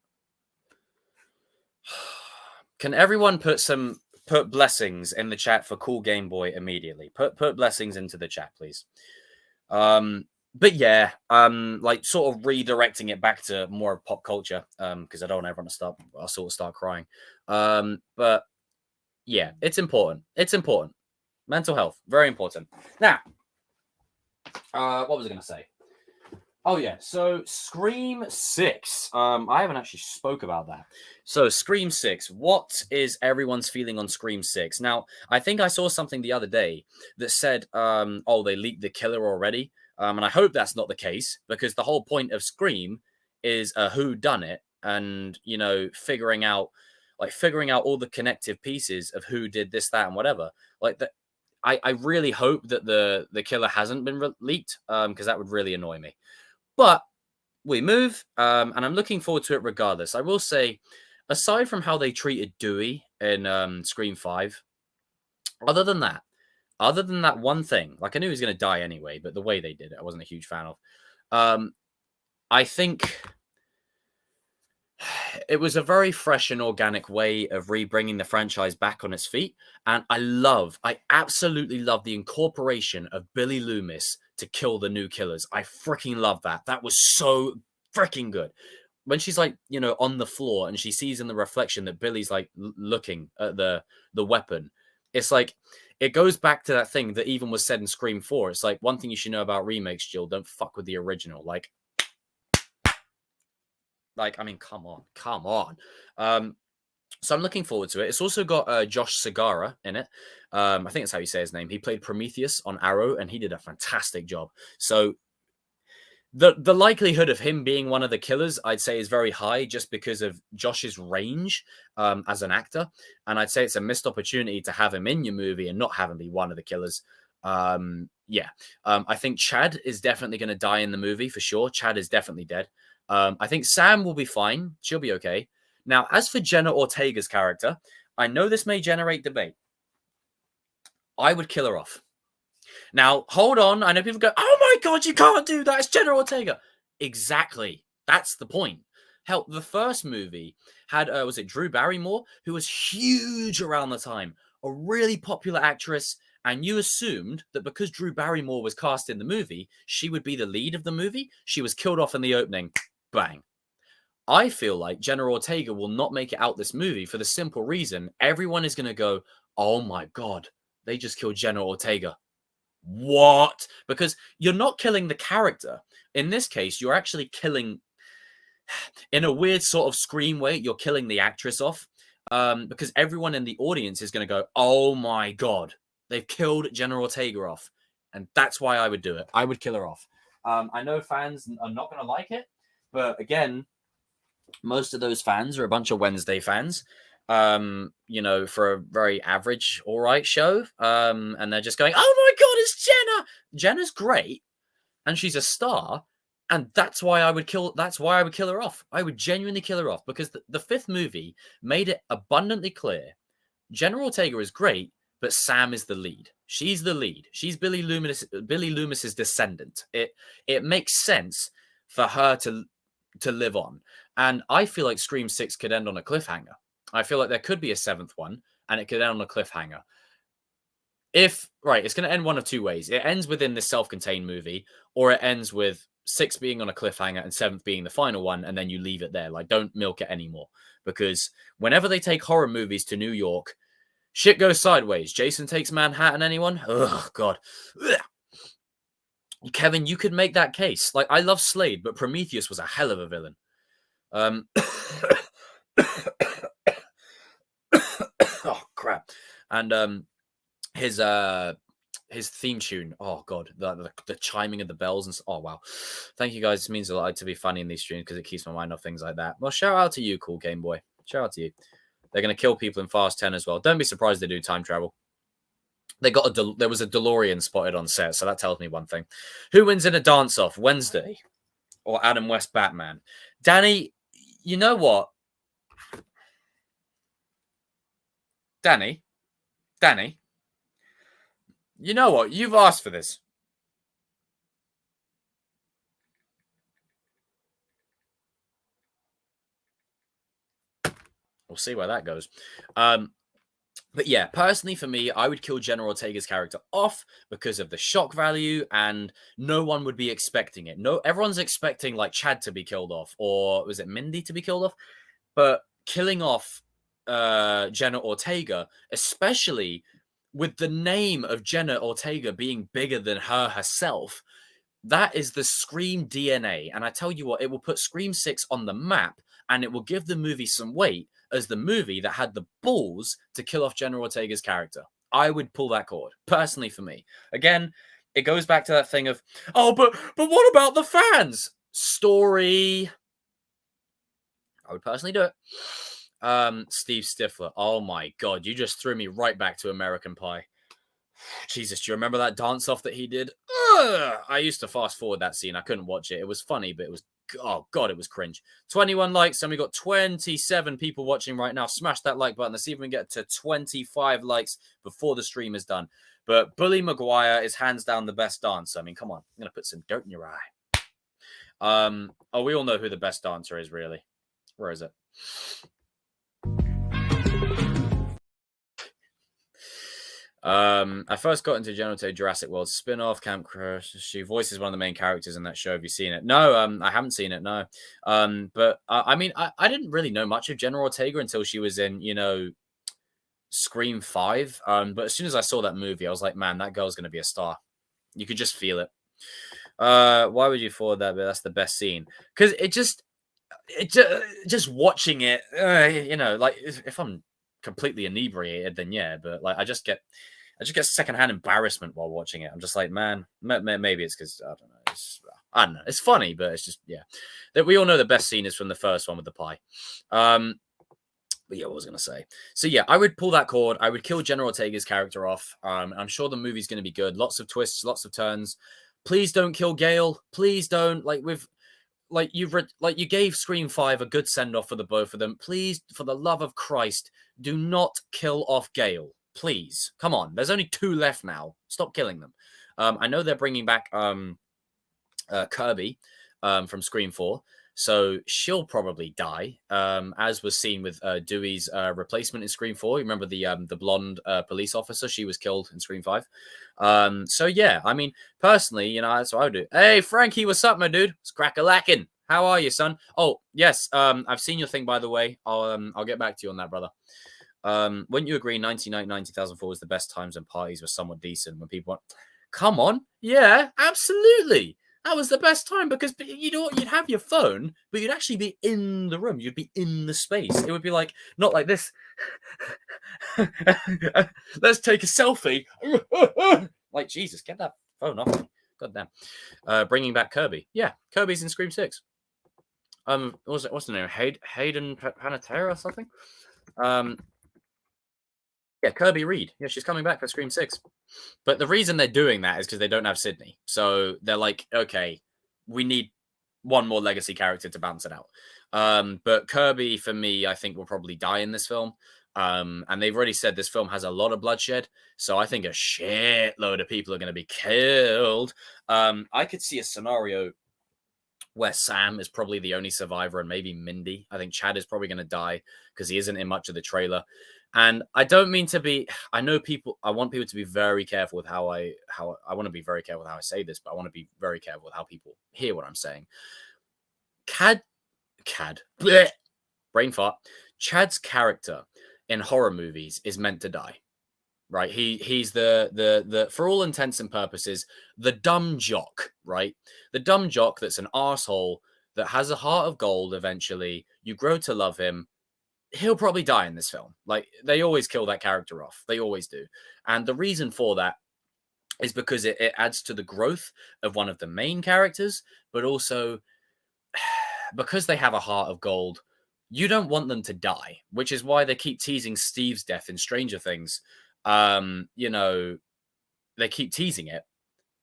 S1: Can everyone put blessings in the chat for Cool Game Boy immediately? Put blessings into the chat, please. But yeah, like sort of redirecting it back to more pop culture, because I don't want everyone to start crying. But yeah, it's important. It's important. Mental health, very important. Now, what was I going to say? Oh yeah, so Scream 6. I haven't actually spoke about that. So Scream 6, what is everyone's feeling on Scream 6? Now, I think I saw something the other day that said, oh, they leaked the killer already. And I hope that's not the case, because the whole point of Scream is a who done it, and figuring out all the connective pieces of who did this, that, and whatever. Like that, I really hope that the killer hasn't been leaked, because that would really annoy me. But we move, and I'm looking forward to it regardless. I will say, aside from how they treated Dewey in Scream 5, other than that one thing, like I knew he was going to die anyway, but the way they did it, I wasn't a huge fan of. I think it was a very fresh and organic way of rebringing the franchise back on its feet. And I absolutely love the incorporation of Billy Loomis to kill the new killers. I freaking love that. That was so freaking good. When she's like, on the floor and she sees in the reflection that Billy's like looking at the weapon, it's like, it goes back to that thing that even was said in Scream 4. It's like, one thing you should know about remakes, Jill, don't fuck with the original. Like, I mean, come on. So I'm looking forward to it. It's also got Josh Segarra in it. I think that's how you say his name. He played Prometheus on Arrow, and he did a fantastic job. So the likelihood of him being one of the killers, I'd say, is very high, just because of Josh's range as an actor. And I'd say it's a missed opportunity to have him in your movie and not have him be one of the killers. I think Chad is definitely going to die in the movie for sure. Chad is definitely dead. I think Sam will be fine. She'll be okay. Now, as for Jenna Ortega's character, I know this may generate debate. I would kill her off. Now, hold on. I know people go, oh my God, you can't do that. It's Jenna Ortega. Exactly. That's the point. Hell, the first movie had, was it Drew Barrymore, who was huge around the time, a really popular actress. And you assumed that because Drew Barrymore was cast in the movie, she would be the lead of the movie. She was killed off in the opening. Bang. I feel like Jenna Ortega will not make it out this movie for the simple reason everyone is going to go, oh my God, they just killed Jenna Ortega. What? Because you're not killing the character. In this case, you're actually killing, in a weird sort of Scream way, you're killing the actress off. Because everyone in the audience is going to go, oh my God, they've killed Jenna Ortega off. And that's why I would do it. I would kill her off. I know fans are not going to like it. But again, most of those fans are a bunch of Wednesday fans, for a very average, all right show. And they're just going, oh my God, it's Jenna. Jenna's great. And she's a star. And that's why I would kill her off. I would genuinely kill her off, because the fifth movie made it abundantly clear Jenna Ortega is great, but Sam is the lead. She's the lead. She's Billy Loomis's descendant. It makes sense for her to live on. And I feel like Scream 6 could end on a cliffhanger. I feel like there could be a seventh one, and it could end on a cliffhanger. It's going to end one of two ways. It ends within this self-contained movie, or it ends with 6 being on a cliffhanger and 7th being the final one, and then you leave it there. Like, don't milk it anymore. Because whenever they take horror movies to New York, shit goes sideways. Jason Takes Manhattan, anyone? Oh, God. Ugh. Kevin, you could make that case. Like, I love Slade, but Prometheus was a hell of a villain. Oh, crap. And his theme tune, oh God, the chiming of the bells, and oh wow, thank you guys. It means a lot to be funny in these streams, because it keeps my mind off things like that. Well, shout out to you, Cool Game Boy. Shout out to you. They're going to kill people in Fast 10 as well. Don't be surprised they do time travel. There was a DeLorean spotted on set, so that tells me one thing. Who wins in a dance-off, Wednesday or Adam West Batman? Danny, you know what? Danny, you know what? You've asked for this. We'll see where that goes. But yeah, personally for me, I would kill Jenna Ortega's character off because of the shock value, and no one would be expecting it. No, everyone's expecting like Chad to be killed off, or was it Mindy to be killed off? But killing off Jenna Ortega, especially with the name of Jenna Ortega being bigger than her herself, that is the Scream DNA. And I tell you what, it will put Scream 6 on the map, and it will give the movie some weight as the movie that had the balls to kill off Jenna Ortega's character. I would pull that cord, personally for me. Again, it goes back to that thing of, oh, but what about the fans? Story. I would personally do it. Steve Stifler. Oh my God, you just threw me right back to American Pie. Jesus, do you remember that dance off that he did? Ugh! I used to fast forward that scene. I couldn't watch it. It was funny, but it was, oh God, it was cringe. 21 likes, and we got 27 people watching right now. Smash that like button. Let's see if we can get to 25 likes before the stream is done. But Bully Maguire is hands down the best dancer. I mean, come on. I'm going to put some dirt in your eye. Oh, we all know who the best dancer is, really. Where is it? I first got into General Jurassic World spin-off Camp Crush. She voices one of the main characters in that show. Have you seen it? No, I haven't seen it. No. But I mean, I didn't really know much of General Ortega until she was in, Scream 5. But as soon as I saw that movie, I was like, man, that girl's going to be a star. You could just feel it. Why would you forward that? But that's the best scene. Because it just watching it, like if I'm completely inebriated, then yeah, but like I just get secondhand embarrassment while watching it. I'm just like, man, maybe it's because I don't know. It's funny, but it's just, yeah. That we all know the best scene is from the first one with the pie. But yeah, what was I going to say? So yeah, I would pull that cord. I would kill General Ortega's character off. I'm sure the movie's going to be good. Lots of twists, lots of turns. Please don't kill Gale. Please don't. You gave Scream 5 a good send-off for the both of them. Please, for the love of Christ, do not kill off Gale. Please. Come on. There's only 2 left now. Stop killing them. I know they're bringing back Kirby from Scream 4. So she'll probably die, as was seen with Dewey's replacement in Scream 4. You remember the blonde police officer? She was killed in Scream 5. So yeah, I mean, personally, that's what I would do. Hey, Frankie, what's up, my dude? It's crack-a-lackin'. How are you, son? Oh, yes, I've seen your thing, by the way. I'll get back to you on that, brother. Wouldn't you agree 1999, 2004 was the best times when parties were somewhat decent, when people went, come on? Yeah, absolutely. That was the best time, because you'd have your phone, but you'd actually be in the room. You'd be in the space. It would be like, not like this. Let's take a selfie. Like, Jesus, get that phone off me. God damn. Bringing back Kirby. Yeah, Kirby's in Scream 6. What's the name? Hayden Panettiere or something? Yeah, Kirby Reed. Yeah, she's coming back for Scream 6. But the reason they're doing that is because they don't have Sydney. So they're like, okay, we need one more legacy character to balance it out. But Kirby, for me, I think will probably die in this film. And they've already said this film has a lot of bloodshed. So I think a shitload of people are going to be killed. I could see a scenario where Sam is probably the only survivor and maybe Mindy. I think Chad is probably going to die because he isn't in much of the trailer. And I don't mean to be, I know people, I want people to be very careful with how I want to be very careful with how I say this, but I want to be very careful with how people hear what I'm saying. Bleh, brain fart. Chad's character in horror movies is meant to die, right? He's the for all intents and purposes, the dumb jock, right? The dumb jock that's an asshole that has a heart of gold. Eventually, you grow to love him. He'll probably die in this film. Like, they always kill that character off. They always do. And the reason for that is because it adds to the growth of one of the main characters, but also because they have a heart of gold, you don't want them to die, which is why they keep teasing Steve's death in Stranger Things. They keep teasing it,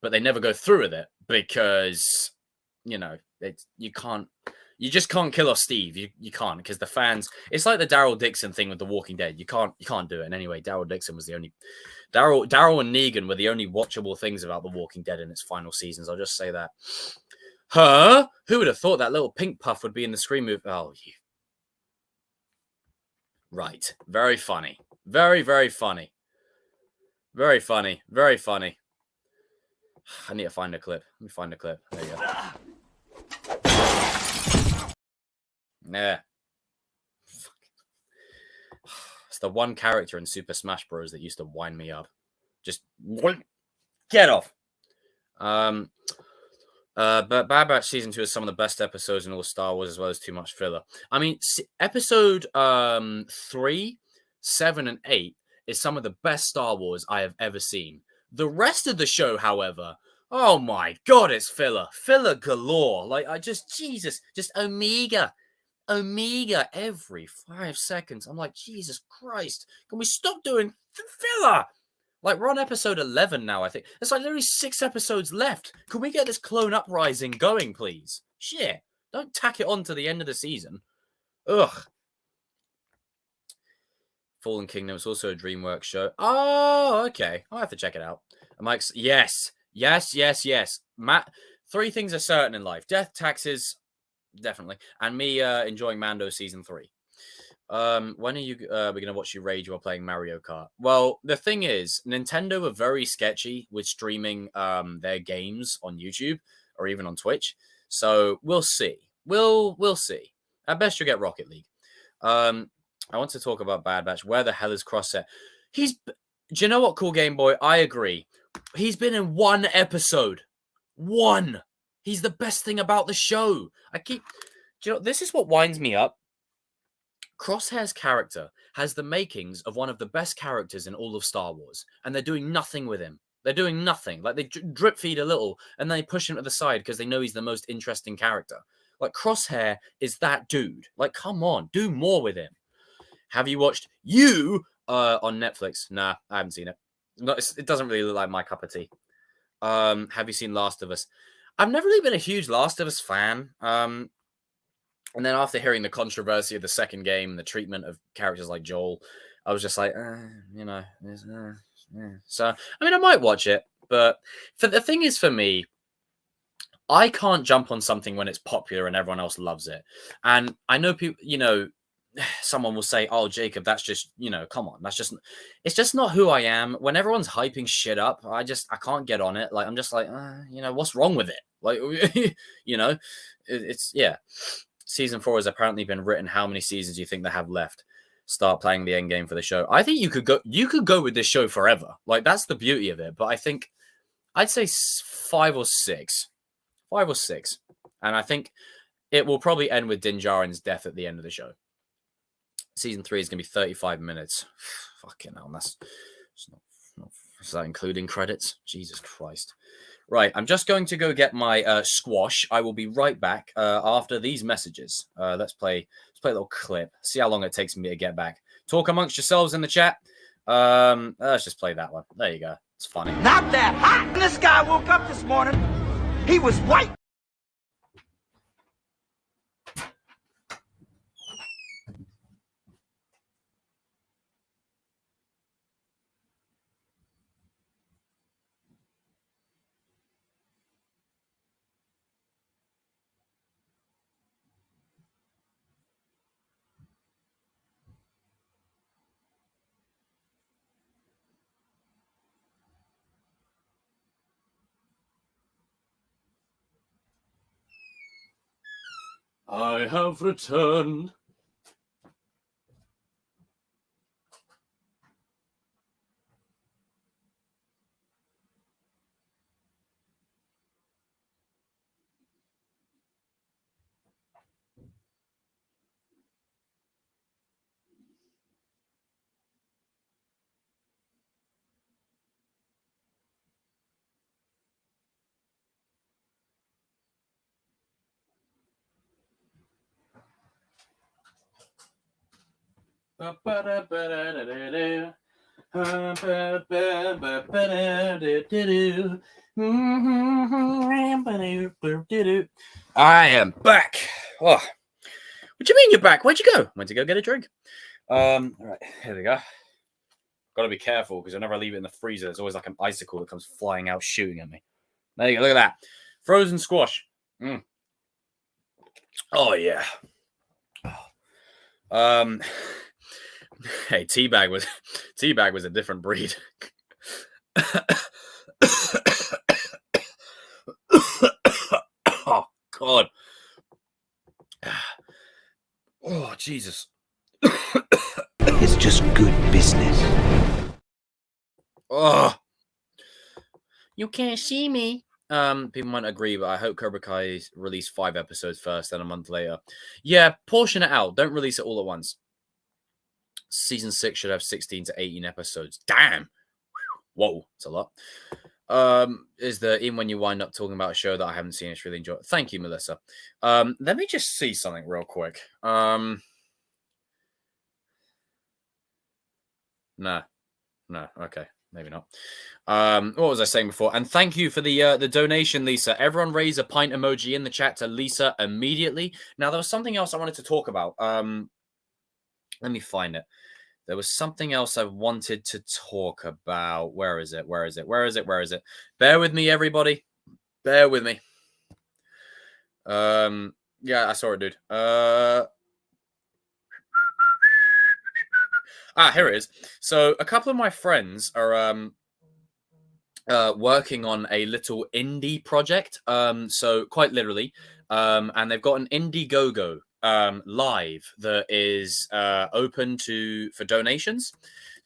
S1: but they never go through with it because, you just can't kill off Steve. You can't, because the fans. It's like the Daryl Dixon thing with The Walking Dead. You can't do it. And anyway, Daryl Dixon was the only. Daryl and Negan were the only watchable things about The Walking Dead in its final seasons. I'll just say that. Huh? Who would have thought that little pink puff would be in the Scream movie? Oh, you. Right. Very funny. Very, very funny. Very funny. Very funny. I need to find a clip. Let me find a clip. There you go. Yeah. It's the one character in Super Smash Bros. That used to wind me up. Just get off. But Bad Batch Season 2 is some of the best episodes in all Star Wars, as well as too much filler. I mean, episode 3, 7, and 8 is some of the best Star Wars I have ever seen. The rest of the show, however, oh my God, it's filler. Filler galore. Like, Jesus, just Omega every 5 seconds. I'm like, Jesus Christ, can we stop doing filler? Like, we're on episode 11 now, I think. There's like literally 6 episodes left. Can we get this clone uprising going, please? Shit. Don't tack it on to the end of the season. Ugh. Fallen Kingdom is also a DreamWorks show. Oh, okay. I'll have to check it out. Mike's, yes. Matt, 3 things are certain in life. Death, taxes, definitely. And me enjoying Mando Season 3. When are you we're gonna watch you rage while playing Mario Kart? Well, the thing is, Nintendo are very sketchy with streaming their games on YouTube or even on Twitch. So we'll see. We'll see. At best, you'll get Rocket League. I want to talk about Bad Batch. Where the hell is Crosshair? Do you know what, Cool Game Boy? I agree. He's been in 1 episode. 1. He's the best thing about the show. Do you know, this is what winds me up. Crosshair's character has the makings of one of the best characters in all of Star Wars, and they're doing nothing with him. They're doing nothing. Like, they drip feed a little, and then they push him to the side because they know he's the most interesting character. Like, Crosshair is that dude. Like, come on, do more with him. Have you watched You on Netflix? Nah, I haven't seen it. It doesn't really look like my cup of tea. Have you seen Last of Us? I've never really been a huge Last of Us fan. And then after hearing the controversy of the second game and the treatment of characters like Joel, I was just like, So, I mean, I might watch it, but the thing is, for me, I can't jump on something when it's popular and everyone else loves it. And I know people, someone will say, oh, Jacob, that's just, come on. It's just not who I am. When everyone's hyping shit up, I can't get on it. Like, I'm just like, what's wrong with it? Like, it's, yeah. Season 4 has apparently been written. How many seasons do you think they have left? Start playing the end game for the show. I think you could go with this show forever. Like, that's the beauty of it. But I think I'd say 5 or 6. 5 or 6. And I think it will probably end with Din Djarin's death at the end of the show. Season 3 is going to be 35 minutes. Fucking hell, is that including credits? Jesus Christ. Right, I'm just going to go get my squash. I will be right back after these messages. Let's play a little clip. See how long it takes me to get back. Talk amongst yourselves in the chat. Let's just play that one. There you go. It's funny.
S3: Not that hot. This guy woke up this morning. He was white.
S1: I have returned. I am back. Oh, what do you mean you're back? Where'd you go? Went to go get a drink. All right, here we go. Got to be careful because whenever I leave it in the freezer, there's always like an icicle that comes flying out, shooting at me. There you go. Look at that, frozen squash. Oh yeah. Hey, Teabag was a different breed. Oh God. Oh Jesus.
S3: It's just good business.
S1: Oh. You can't see me. People might agree, but I hope Cobra Kai release 5 episodes first, then a month later. Yeah, portion it out. Don't release it all at once. Season 6 should have 16 to 18 episodes. Damn. Whoa, it's a lot. Is the even when you wind up talking about a show that I haven't seen, it's really enjoyable. Thank you, Melissa. Let me just see something real quick. No, okay, maybe not. What was I saying before? And thank you for the donation, Lisa. Everyone raise a pint emoji in the chat to Lisa immediately. Now there was something else I wanted to talk about. Let me find it. There was something else I wanted to talk about. Where is it? Where is it? Where is it? Where is it? Bear with me, everybody. Bear with me. Yeah, I saw it, dude. Here it is. So a couple of my friends are working on a little indie project. So quite literally, and they've got an Indiegogo live that is open for donations.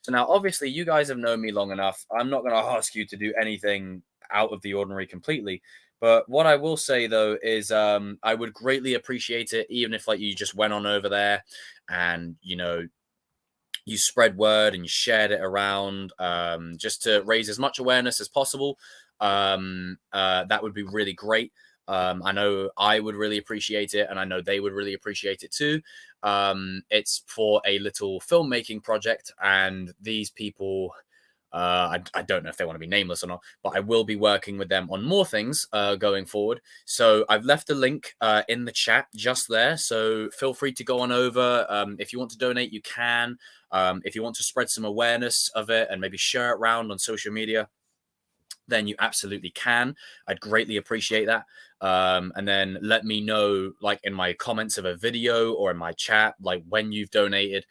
S1: So now, obviously, you guys have known me long enough. I'm not going to ask you to do anything out of the ordinary completely. But what I will say though is, I would greatly appreciate it, even if like you just went on over there and you spread word and you shared it around, just to raise as much awareness as possible. That would be really great. I know I would really appreciate it, and I know they would really appreciate it too. It's for a little filmmaking project, and these people, I don't know if they want to be nameless or not, but I will be working with them on more things going forward. So I've left a link in the chat just there. So feel free to go on over. If you want to donate, you can. If you want to spread some awareness of it and maybe share it around on social media, then you absolutely can. I'd greatly appreciate that. And then let me know, like in my comments of a video or in my chat, like when you've donated,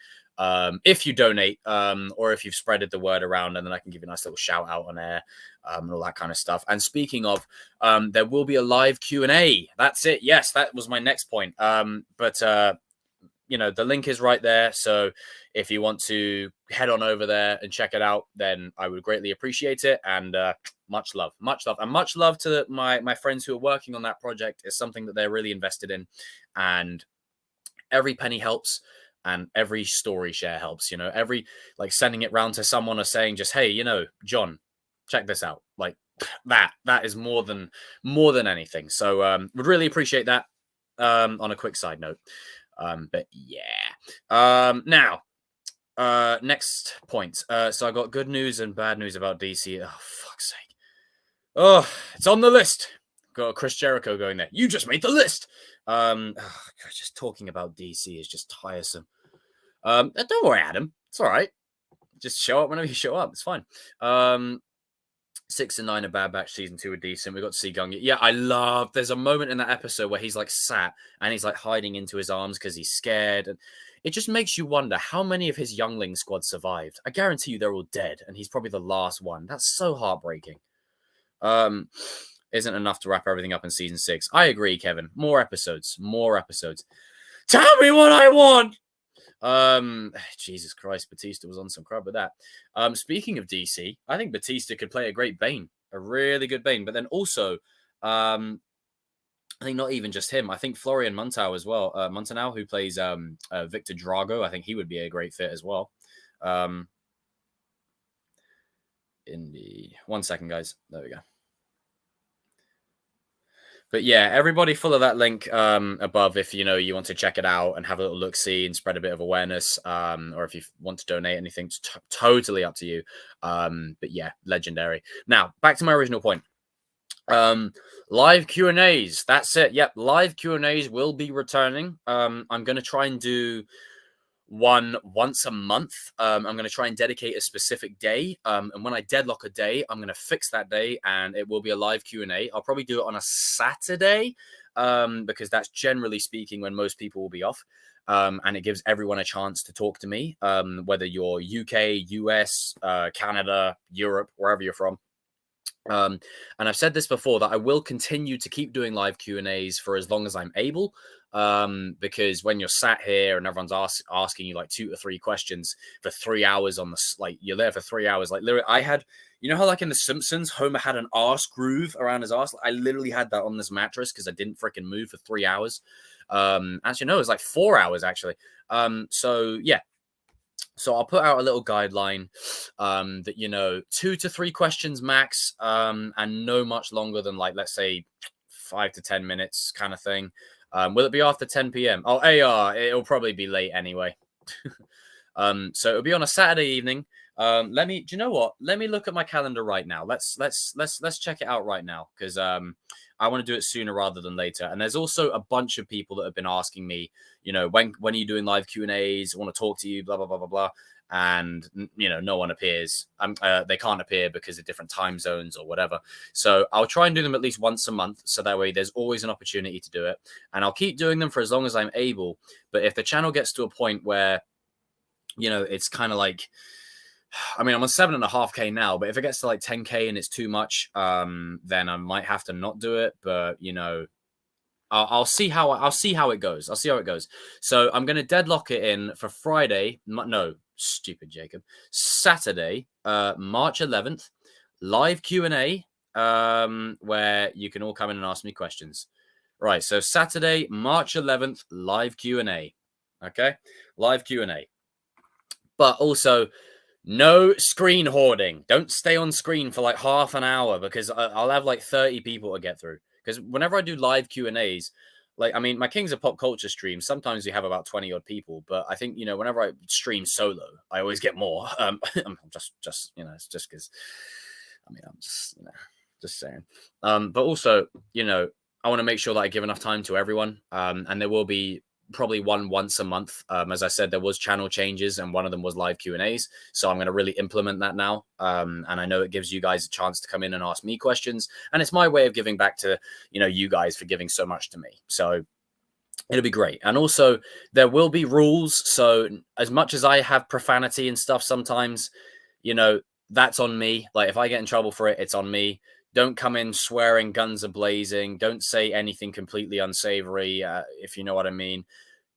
S1: if you donate, or if you've spreaded the word around, and then I can give you a nice little shout out on air, and all that kind of stuff. And speaking of, there will be a live Q&A. That's it. Yes, that was my next point. But the link is right there. So if you want to head on over there and check it out, then I would greatly appreciate it. And much love, and much love to my friends who are working on that project. Is something that they're really invested in, and every penny helps. And every story share helps, every like sending it round to someone or saying just, hey, John, check this out. Like that is more than anything. So would really appreciate that. On a quick side note. But yeah. Now, next point. So I got good news and bad news about DC. Oh, fuck's sake. Oh, it's on the list. Got Chris Jericho going there. You just made the list. Just talking about DC is just tiresome. Don't worry, Adam. It's all right. Just show up whenever you show up. It's fine. 6 and 9 of Bad Batch season 2 are decent. We got to see Gungi. Yeah, there's a moment in that episode where he's like sat and he's like hiding into his arms because he's scared. And it just makes you wonder how many of his youngling squad survived. I guarantee you they're all dead, and he's probably the last one. That's so heartbreaking. Isn't enough to wrap everything up in season 6. I agree, Kevin. More episodes. Tell me what I want. Jesus Christ, Batista was on some crud with that. Speaking of DC, I think Batista could play a great Bane, a really good Bane. But then also, I think not even just him. I think Florian Munteau as well. Munteau, who plays Victor Drago, I think he would be a great fit as well. One second, guys. There we go. But yeah, everybody follow that link above if you want to check it out and have a little look-see and spread a bit of awareness. Or if you want to donate anything, it's totally up to you. But yeah, legendary. Now, back to my original point. Live Q&As. That's it. Yep, live Q&As will be returning. I'm going to try and do one once a month. I'm going to try and dedicate a specific day. And when I deadlock a day, I'm going to fix that day, and it will be a live Q&A. I'll probably do it on a Saturday, because that's generally speaking when most people will be off. And it gives everyone a chance to talk to me, whether you're UK, US, Canada, Europe, wherever you're from. And I've said this before, that I will continue to keep doing live Q&As for as long as I'm able. Because when you're sat here and everyone's asking you like 2 to 3 questions for 3 hours you're there for 3 hours. Like literally, I had, how like in The Simpsons, Homer had an arse groove around his arse. I literally had that on this mattress because I didn't freaking move for 3 hours. Actually, no, it was like 4 hours actually. So yeah, So I'll put out a little guideline that, 2 to 3 questions max, and no much longer than, like, let's say 5 to 10 minutes kind of thing. Will it be after 10 p.m.? Oh, it'll probably be late anyway. So it'll be on a Saturday evening. Do you know what? Let me look at my calendar right now. Let's check it out right now, because I want to do it sooner rather than later. And there's also a bunch of people that have been asking me, when are you doing live Q&As? I want to talk to you, blah blah blah blah blah. And no one appears. They can't appear because of different time zones or whatever. So I'll try and do them at least once a month, so that way there's always an opportunity to do it. And I'll keep doing them for as long as I'm able. But if the channel gets to a point where it's kind of like, I mean, I'm on 7.5K now, but if it gets to like 10K and it's too much, then I might have to not do it. But I'll see how it goes. I'll see how it goes. So I'm going to deadlock it in for Friday. No, stupid Jacob. Saturday, March 11th, live Q&A, where you can all come in and ask me questions. Right. So Saturday, March 11th, live Q&A. Okay. Live Q&A. But also, no screen hoarding. Don't stay on screen for like half an hour, because I'll have like 30 people to get through. Because whenever I do live Q&As, my Kings of Pop Culture stream, sometimes we have about 20 odd people. But I think, whenever I stream solo, I always get more. I'm just it's just because, I'm just saying. But also, I want to make sure that I give enough time to everyone. And there will be probably one once a month. As I said, there was channel changes, and one of them was live Q&As. So I'm going to really implement that now. And I know it gives you guys a chance to come in and ask me questions. And it's my way of giving back to, you guys for giving so much to me. So it'll be great. And also, there will be rules. So as much as I have profanity and stuff sometimes, that's on me. Like, if I get in trouble for it, it's on me. Don't come in swearing, guns are blazing. Don't say anything completely unsavory, if you know what I mean.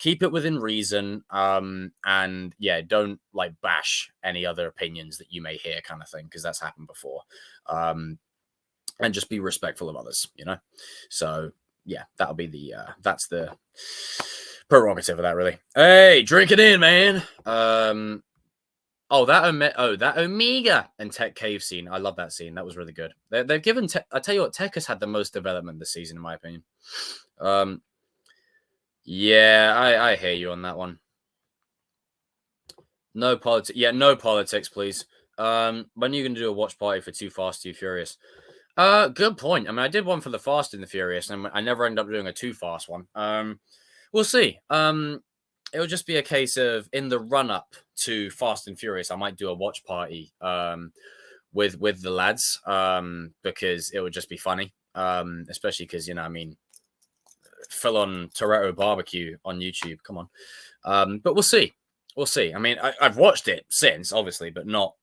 S1: Keep it within reason. And yeah, don't like bash any other opinions that you may hear, kind of thing, because that's happened before. And just be respectful of others, So yeah, that'll be that's the prerogative of that, really. Hey, drink it in, man. That Omega and Tech Cave scene. I love that scene. That was really good. They've given I tell you what, Tech has had the most development this season, in my opinion. Yeah, I hear you on that one. No politics. Yeah, no politics, please. When are you going to do a watch party for Too Fast, Too Furious? Good point. I mean, I did one for the Fast and the Furious, and I never ended up doing a Too Fast one. We'll see. It'll just be a case of, in the run up to Fast and Furious, I might do a watch party with the lads, because it would just be funny, especially because full on Toretto barbecue on YouTube. Come on, but we'll see. I mean, I've watched it since, obviously, but not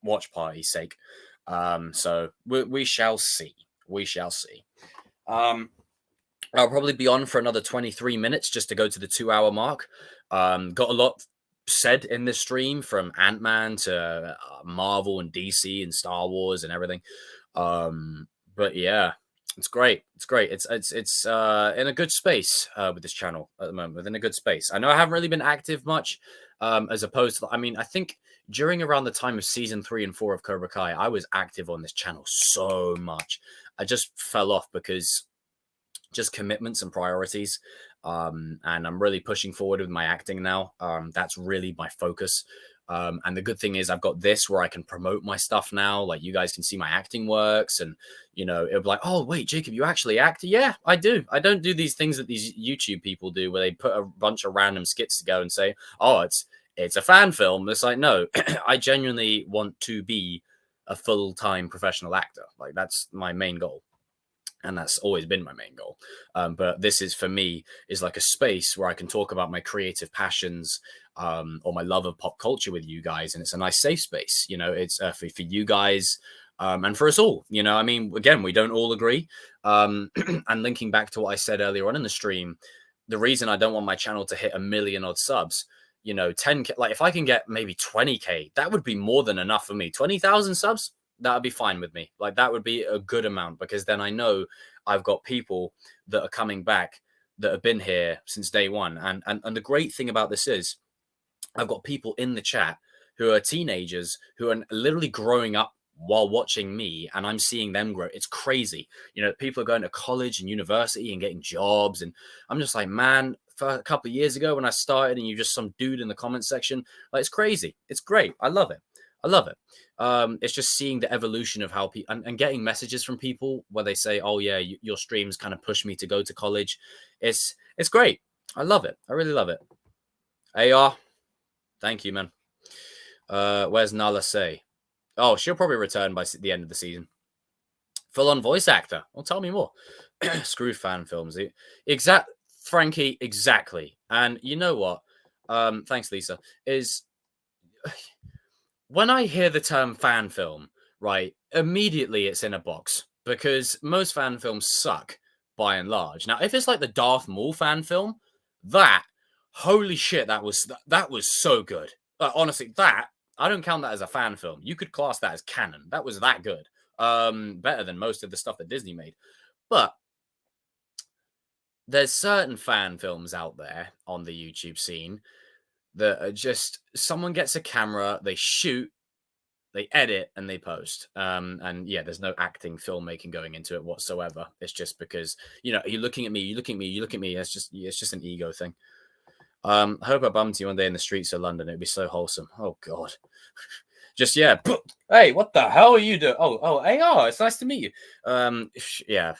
S1: watch party's sake. So we shall see. I'll probably be on for another 23 minutes just to go to the 2-hour mark. Got a lot said in this stream, from Ant-Man to Marvel and DC and Star Wars and everything. But yeah, it's great. It's in a good space with this channel at the moment. Within a good space. I know I haven't really been active much, as opposed to, I think during around the time of season 3 and 4 of Cobra Kai, I was active on this channel so much. I just fell off because just commitments and priorities. And I'm really pushing forward with my acting now. That's really my focus. And the good thing is I've got this where I can promote my stuff now. Like, you guys can see my acting works, and it'll be like, oh wait, Jacob, you actually act? Yeah, I do. I don't do these things that these YouTube people do, where they put a bunch of random skits to go and say, oh, it's a fan film. It's like, no, I genuinely want to be a full-time professional actor. Like, that's my main goal. And that's always been my main goal. But this is, for me, is like a space where I can talk about my creative passions, or my love of pop culture with you guys. And it's a nice safe space. It's for you guys, and for us all. I mean, again, we don't all agree. And linking back to what I said earlier on in the stream, the reason I don't want my channel to hit 1 million odd subs, 10K, like, if I can get maybe 20K, that would be more than enough for me. 20,000 subs, that would be fine with me. Like, that would be a good amount, because then I know I've got people that are coming back that have been here since day one. And the great thing about this is, I've got people in the chat who are teenagers who are literally growing up while watching me, and I'm seeing them grow. It's crazy. You know, people are going to college and university and getting jobs, and I'm just like, man, for a couple of years ago when I started and you're just some dude in the comment section, like, it's crazy. It's great. I love it. I love it. It's just seeing the evolution of how people and getting messages from people where they say, oh yeah, your streams kind of push me to go to college. It's great. I love it. I really love it. AR, thank you, man. Where's Nala Say? Oh, she'll probably return by the end of the season. Full-on voice actor. Well, tell me more. Screw fan films. Frankie, exactly. And you know what? Thanks, Lisa. Is when I hear the term fan film, right, immediately it's in a box because most fan films suck by and large. Now, if it's like the Darth Maul fan film, holy shit, that was so good. Honestly, I don't count that as a fan film. You could class that as canon. That was that good. Better than most of the stuff that Disney made. But there's certain fan films out there on the YouTube scene that are just someone gets a camera, they shoot, they edit, and they post. And yeah, there's no acting, filmmaking going into it whatsoever. It's just because, you know, you're looking at me, you look at me, you look at me. It's just an ego thing. I hope I bumped you one day in the streets of London. It'd be so wholesome. Oh God. Just yeah. Hey, what the hell are you doing? Oh, AR. It's nice to meet you. Yeah.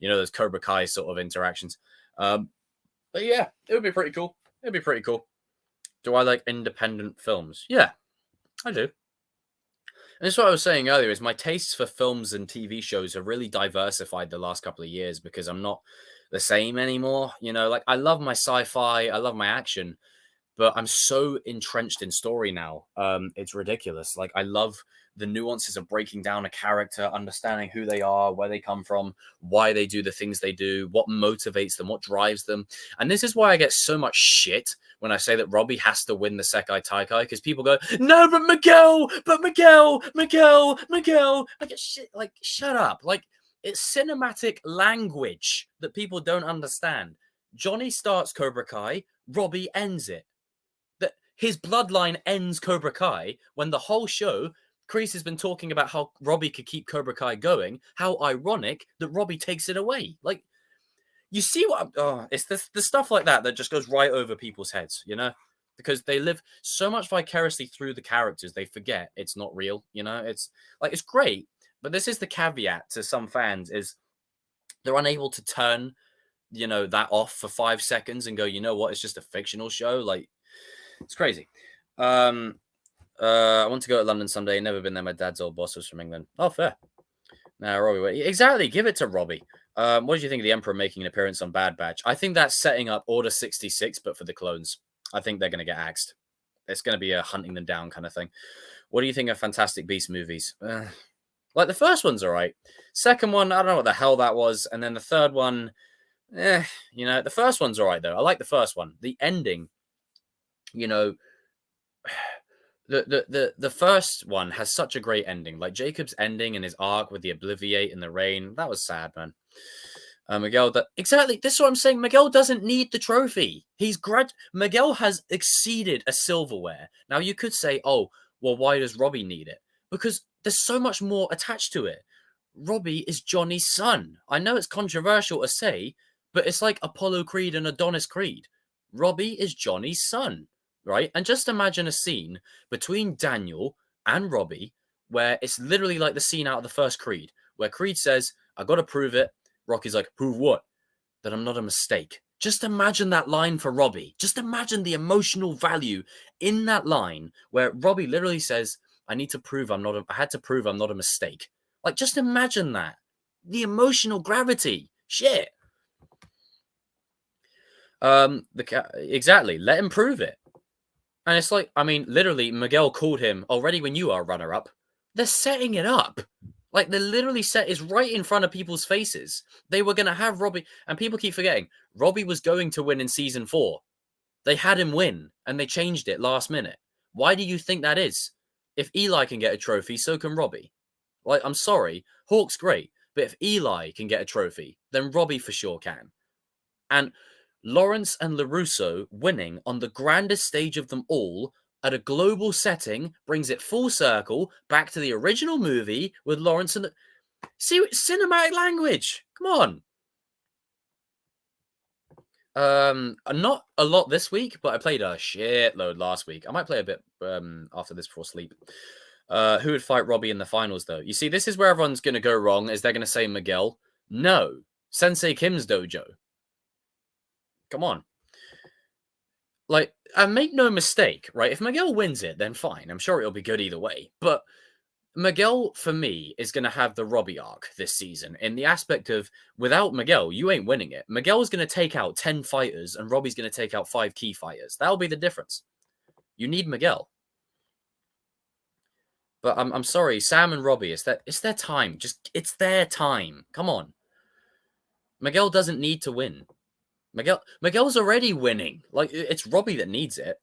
S1: You know, those Cobra Kai sort of interactions. But yeah, it would be pretty cool. It'd be pretty cool. Do I like independent films? Yeah, I do. And that's what I was saying earlier. Is my tastes for films and TV shows have really diversified the last couple of years because I'm not the same anymore. You know, like I love my sci-fi, I love my action, but I'm so entrenched in story now. It's ridiculous. Like I love the nuances of breaking down a character, understanding who they are, where they come from, why they do the things they do, what motivates them, what drives them. And this is why I get so much shit when I say that Robbie has to win the Sekai Taikai, because people go, no, but Miguel. I get shit, like, shut up. Like, it's cinematic language that people don't understand. Johnny starts Cobra Kai, Robbie ends it. That his bloodline ends Cobra Kai when the whole show, Kreese has been talking about how Robbie could keep Cobra Kai going. How ironic that Robbie takes it away. Like, you see what? It's the stuff like that that just goes right over people's heads, you know, because they live so much vicariously through the characters, they forget it's not real. You know, it's like it's great, but this is the caveat to some fans is they're unable to turn, you know, that off for 5 seconds and go, you know what? It's just a fictional show. Like, it's crazy. I want to go to London someday. Never been there. My dad's old boss was from England. Oh, fair. Now, Robbie, exactly. Give it to Robbie. What do you think of the Emperor making an appearance on Bad Batch? I think that's setting up Order 66, but for the clones. I think they're going to get axed. It's going to be a hunting them down kind of thing. What do you think of Fantastic Beast movies? Like, the first one's all right. Second one, I don't know what the hell that was. And then the third one, you know, the first one's all right, though. I like the first one. The ending, you know, the first one has such a great ending. Like Jacob's ending and his arc with the Obliviate and the rain. That was sad, man. Miguel, exactly. This is what I'm saying. Miguel doesn't need the trophy. Miguel has exceeded a silverware. Now you could say, oh, well, why does Robbie need it? Because there's so much more attached to it. Robbie is Johnny's son. I know it's controversial to say, but it's like Apollo Creed and Adonis Creed. Robbie is Johnny's son, right? And just imagine a scene between Daniel and Robbie where it's literally like the scene out of the first Creed, where Creed says, I got to prove it. Rocky's like, prove what? That I'm not a mistake. Just imagine that line for Robbie. Just imagine the emotional value in that line where Robbie literally says, I had to prove I'm not a mistake. Like, just imagine that. The emotional gravity. Shit. Exactly. Let him prove it. And it's like, I mean, literally, Miguel called him already when you are runner-up. They're setting it up. Like, they literally set is right in front of people's faces. They were going to have Robbie, and people keep forgetting, Robbie was going to win in season 4. They had him win, and they changed it last minute. Why do you think that is? If Eli can get a trophy, so can Robbie. Like, I'm sorry, Hawk's great, but if Eli can get a trophy, then Robbie for sure can. And Lawrence and LaRusso winning on the grandest stage of them all at a global setting brings it full circle back to the original movie with Lawrence and... See, cinematic language. Come on. Not a lot this week, but I played a shitload last week. I might play a bit after this before sleep. Who would fight Robbie in the finals, though? You see, this is where everyone's going to go wrong, is they're going to say Miguel. No. Sensei Kim's dojo. Come on. Like, and make no mistake, right? If Miguel wins it, then fine. I'm sure it'll be good either way. But Miguel, for me, is going to have the Robbie arc this season in the aspect of, without Miguel, you ain't winning it. Miguel's going to take out 10 fighters and Robbie's going to take out 5 key fighters. That'll be the difference. You need Miguel. But I'm sorry, Sam and Robbie, it's their time. It's their time. Come on. Miguel doesn't need to win. Miguel's already winning. Like, it's Robbie that needs it.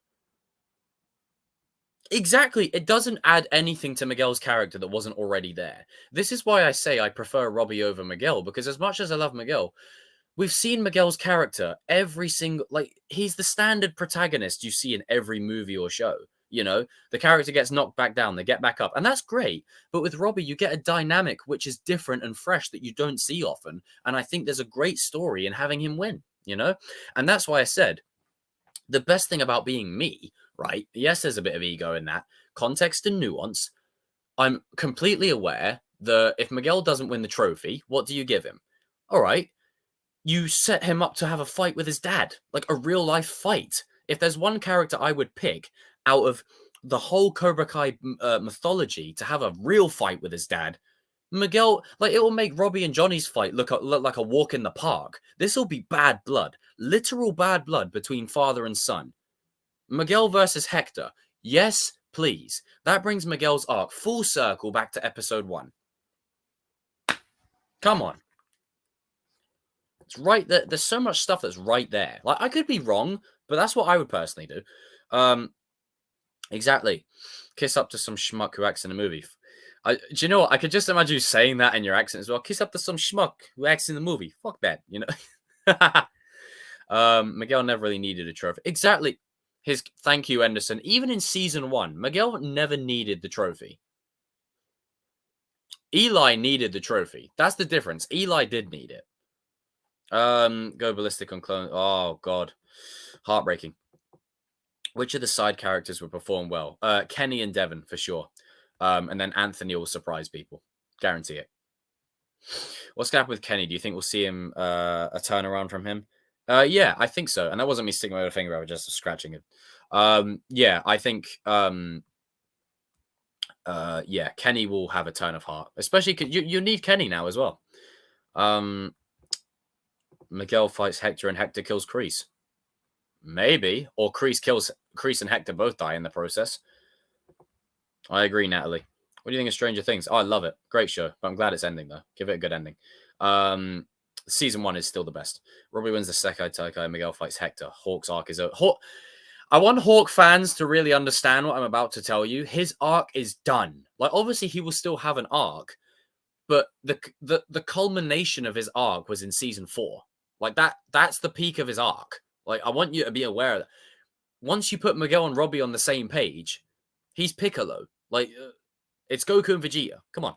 S1: Exactly. It doesn't add anything to Miguel's character that wasn't already there. This is why I say I prefer Robbie over Miguel, because as much as I love Miguel, we've seen Miguel's character every single... Like, he's the standard protagonist you see in every movie or show. You know, the character gets knocked back down, they get back up, and that's great. But with Robbie, you get a dynamic which is different and fresh that you don't see often. And I think there's a great story in having him win, you know? And that's why I said, the best thing about being me, right? Yes, there's a bit of ego in that. Context and nuance. I'm completely aware that if Miguel doesn't win the trophy, what do you give him? All right, you set him up to have a fight with his dad, like a real life fight. If there's one character I would pick out of the whole Cobra Kai mythology to have a real fight with his dad, Miguel, like, it will make Robbie and Johnny's fight look like a walk in the park. This will be bad blood, literal bad blood between father and son. Miguel versus Hector. Yes, please. That brings Miguel's arc full circle back to episode 1. Come on. It's right there. There's so much stuff that's right there. Like, I could be wrong, but that's what I would personally do. Exactly. Kiss up to some schmuck who acts in a movie. Do you know what? I could just imagine you saying that in your accent as well. Kiss up to some schmuck who acts in the movie. Fuck that, you know? Miguel never really needed a trophy. Exactly. Thank you, Anderson. Even in season 1, Miguel never needed the trophy. Eli needed the trophy. That's the difference. Eli did need it. Go ballistic on clone. Oh, God. Heartbreaking. Which of the side characters would perform well? Kenny and Devon, for sure. And then Anthony will surprise people. Guarantee it. What's going to happen with Kenny? Do you think we'll see him a turnaround from him? Yeah, I think so. And that wasn't me sticking my finger out, just scratching it. Yeah, I think yeah, Kenny will have a turn of heart. Especially because you need Kenny now as well. Miguel fights Hector and Hector kills Kreese. Maybe. Or Kreese and Hector both die in the process. I agree, Natalie. What do you think of Stranger Things? Oh, I love it. Great show. But I'm glad it's ending, though. Give it a good ending. Season 1 is still the best. Robbie wins the Sekai Taikai. Miguel fights Hector. Hawk's arc is over. I want Hawk fans to really understand what I'm about to tell you. His arc is done. Like, obviously, he will still have an arc. But the culmination of his arc was in season 4. Like, that's the peak of his arc. Like, I want you to be aware of that. Once you put Miguel and Robbie on the same page, he's Piccolo. Like, it's Goku and Vegeta. Come on.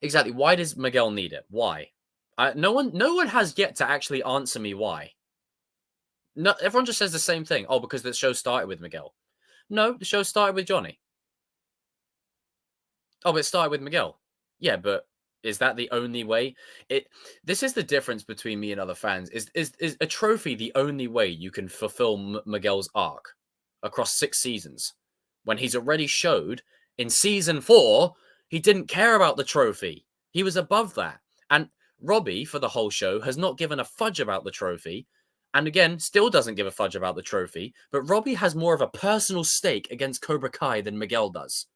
S1: Exactly. Why does Miguel need it? Why? No one has yet to actually answer me why. No, everyone just says the same thing. Oh, because the show started with Miguel. No, the show started with Johnny. Oh, but it started with Miguel. Yeah, but is that the only way? This is the difference between me and other fans. Is a trophy the only way you can fulfill Miguel's arc across 6 seasons? When he's already showed in season 4, he didn't care about the trophy. He was above that. And Robbie, for the whole show, has not given a fudge about the trophy. And again, still doesn't give a fudge about the trophy. But Robbie has more of a personal stake against Cobra Kai than Miguel does.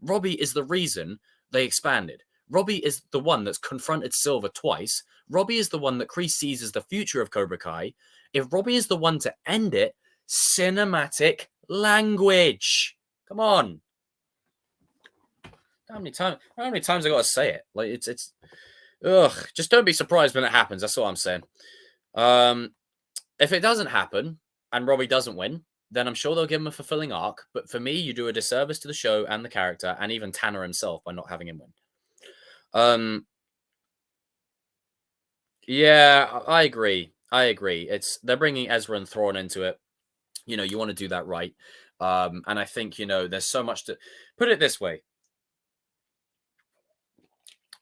S1: Robbie is the reason they expanded. Robbie is the one that's confronted Silver twice. Robbie is the one that Kreese sees as the future of Cobra Kai. If Robbie is the one to end it, cinematic language. Come on. How many times I gotta say it? Like, it's ugh. Just don't be surprised when it happens. That's all I'm saying. If it doesn't happen and Robbie doesn't win, then I'm sure they'll give him a fulfilling arc. But for me, you do a disservice to the show and the character and even Tanner himself by not having him win. Yeah, I agree. I agree. They're bringing Ezra and Thrawn into it. You know, you want to do that right. And I think, you know, there's so much to put it this way.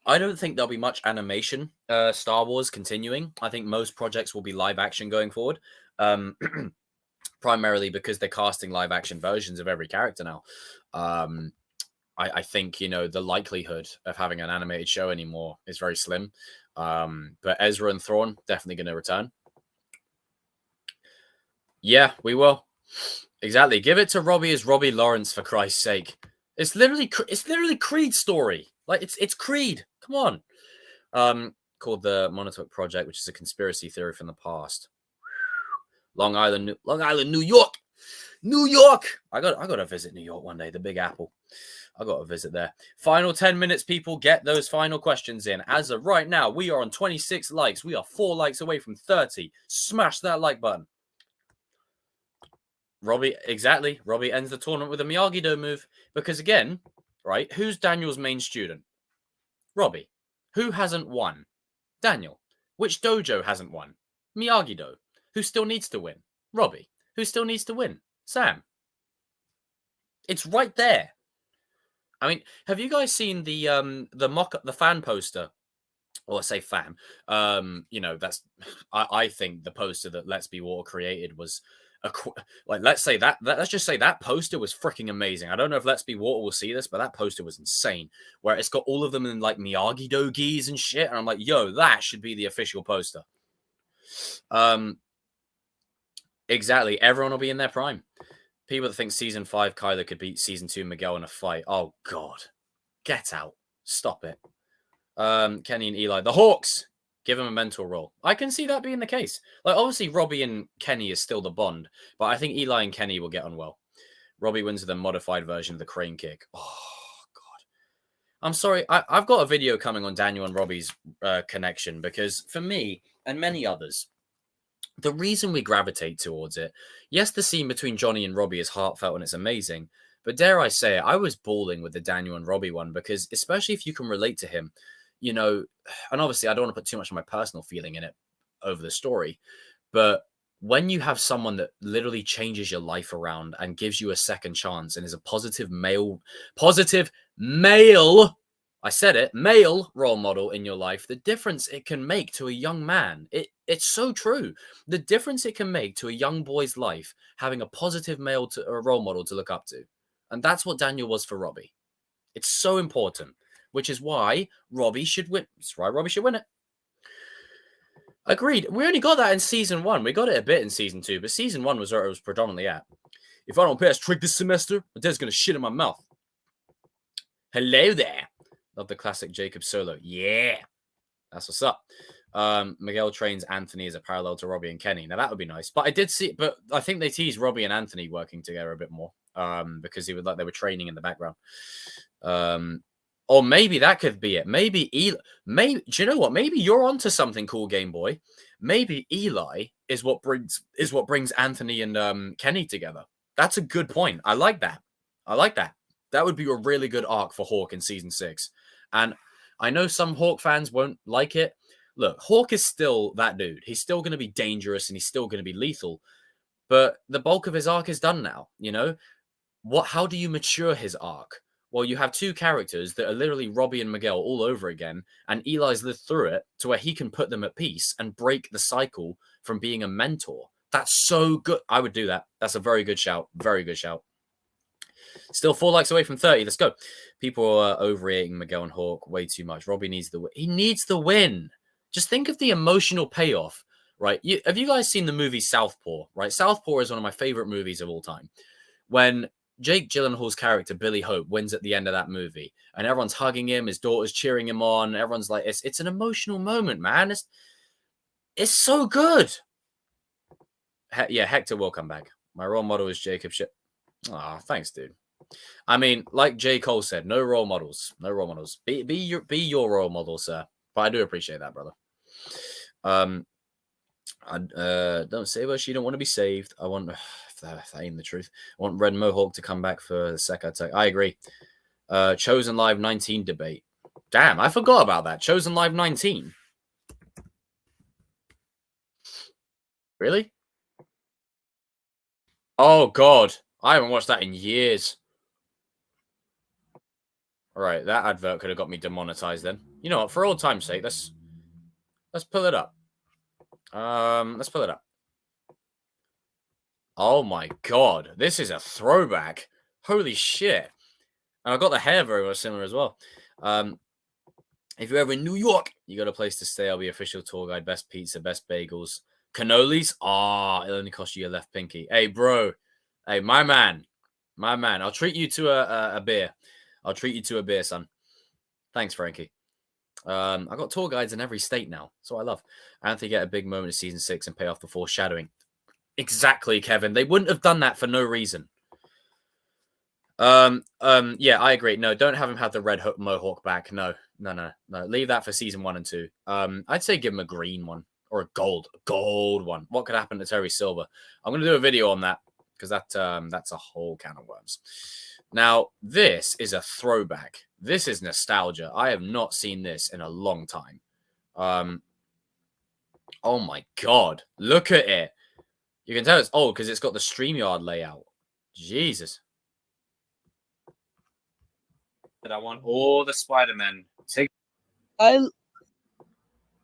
S1: I don't think there'll be much animation Star Wars continuing. I think most projects will be live action going forward. Primarily because they're casting live action versions of every character now. I think, you know, the likelihood of having an animated show anymore is very slim. But Ezra and Thrawn definitely going to return. Yeah, we will. Exactly. Give it to Robbie as Robbie Lawrence, for Christ's sake. It's literally Creed's story. Like it's Creed. Come on. Called the Montauk Project, which is a conspiracy theory from the past. Long Island, New York. New York. I got to visit New York one day, the Big Apple. I got to visit there. Final 10 minutes, people. Get those final questions in. As of right now, we are on 26 likes. We are 4 likes away from 30. Smash that like button. Robbie, exactly. Robbie ends the tournament with a Miyagi-Do move. Because again, right, who's Daniel's main student? Robbie. Who hasn't won? Daniel. Which dojo hasn't won? Miyagi-Do. Who still needs to win? Robbie. Who still needs to win? Sam. It's right there. I mean, have you guys seen the fan poster? Or I say fan. You know, that's I think the poster that Let's Be Water created was let's just say that poster was freaking amazing. I don't know if Let's Be Water will see this, but that poster was insane. Where it's got all of them in like Miyagi-Do gis and shit, and I'm like, yo, that should be the official poster. Exactly. Everyone will be in their prime. People that think season 5 Kyler could beat season 2 Miguel in a fight. Oh God, get out! Stop it. Kenny and Eli, the Hawks. Give him a mentor role. I can see that being the case. Like, obviously, Robbie and Kenny is still the bond, but I think Eli and Kenny will get on well. Robbie wins with a modified version of the crane kick. Oh, God. I'm sorry. I've got a video coming on Daniel and Robbie's connection because for me and many others, the reason we gravitate towards it, yes, the scene between Johnny and Robbie is heartfelt and it's amazing, but dare I say it, I was bawling with the Daniel and Robbie one because especially if you can relate to him, you know, and obviously I don't want to put too much of my personal feeling in it over the story, but when you have someone that literally changes your life around and gives you a second chance and is a positive male, I said it, male role model in your life, the difference it can make to a young man, it's so true. The difference it can make to a young boy's life having a positive male or role model to look up to. And that's what Daniel was for Robbie. It's so important. Which is why Robbie should win. That's why Robbie should win it. Agreed. We only got that in season 1. We got it a bit in season 2, but season 1 was where it was predominantly at. If I don't pass trig this semester, my dad's going to shit in my mouth. Hello there. Love the classic Jacob solo. Yeah. That's what's up. Miguel trains Anthony as a parallel to Robbie and Kenny. Now, that would be nice. But I think they teased Robbie and Anthony working together a bit more because they were training in the background. Or maybe that could be it. Maybe do you know what? Maybe you're onto something cool, Game Boy. Maybe Eli is what brings Anthony and Kenny together. That's a good point. I like that. That would be a really good arc for Hawk in season 6. And I know some Hawk fans won't like it. Look, Hawk is still that dude. He's still going to be dangerous and he's still going to be lethal. But the bulk of his arc is done now, you know? How do you mature his arc? Well, you have 2 characters that are literally Robbie and Miguel all over again, and Eli's lived through it to where he can put them at peace and break the cycle from being a mentor. That's so good. I would do that. That's a very good shout. Very good shout. Still 4 likes away from 30. Let's go. People are overrating Miguel and Hawk way too much. Robbie needs the win. He needs the win. Just think of the emotional payoff, right? Have you guys seen the movie Southpaw, right? Southpaw is one of my favorite movies of all time. When Jake Gyllenhaal's character, Billy Hope, wins at the end of that movie. And everyone's hugging him. His daughter's cheering him on. Everyone's like, it's an emotional moment, man. It's so good. Yeah, Hector will come back. My role model is Jacob Ship. Ah, thanks, dude. I mean, like J. Cole said, no role models. No role models. Be your role model, sir. But I do appreciate that, brother. Don't save her. She don't want to be saved. I want, if that ain't the truth, I want Red Mohawk to come back for the second attack. I agree. Chosen Live 19 debate. Damn, I forgot about that. Chosen Live 19. Really? Oh, God. I haven't watched that in years. All right, that advert could have got me demonetized then. You know what? For old time's sake, let's pull it up. Let's pull it up. Oh my God, this is a throwback. Holy shit. And I got the hair very much similar as well. If you're ever in New York, you got a place to stay. I'll be official tour guide. Best pizza, best bagels. Cannolis? It'll only cost you your left pinky. Hey, bro. Hey, my man. My man. I'll treat you to a beer. I'll treat you to a beer, son. Thanks, Frankie. I got tour guides in every state now. That's what I love. Anthony get a big moment in season 6 and pay off the foreshadowing. Exactly, Kevin. They wouldn't have done that for no reason. Yeah, I agree. No, don't have him have the red mohawk back. No. Leave that for season 1 and 2. I'd say give him a green one or a gold one. What could happen to Terry Silver? I'm going to do a video on that because that's a whole can of worms. Now, this is a throwback. This is nostalgia. I have not seen this in a long time. Oh my God, look at it. You can tell it's old because it's got the StreamYard layout. Jesus. But I want all the Spider-Men.
S4: I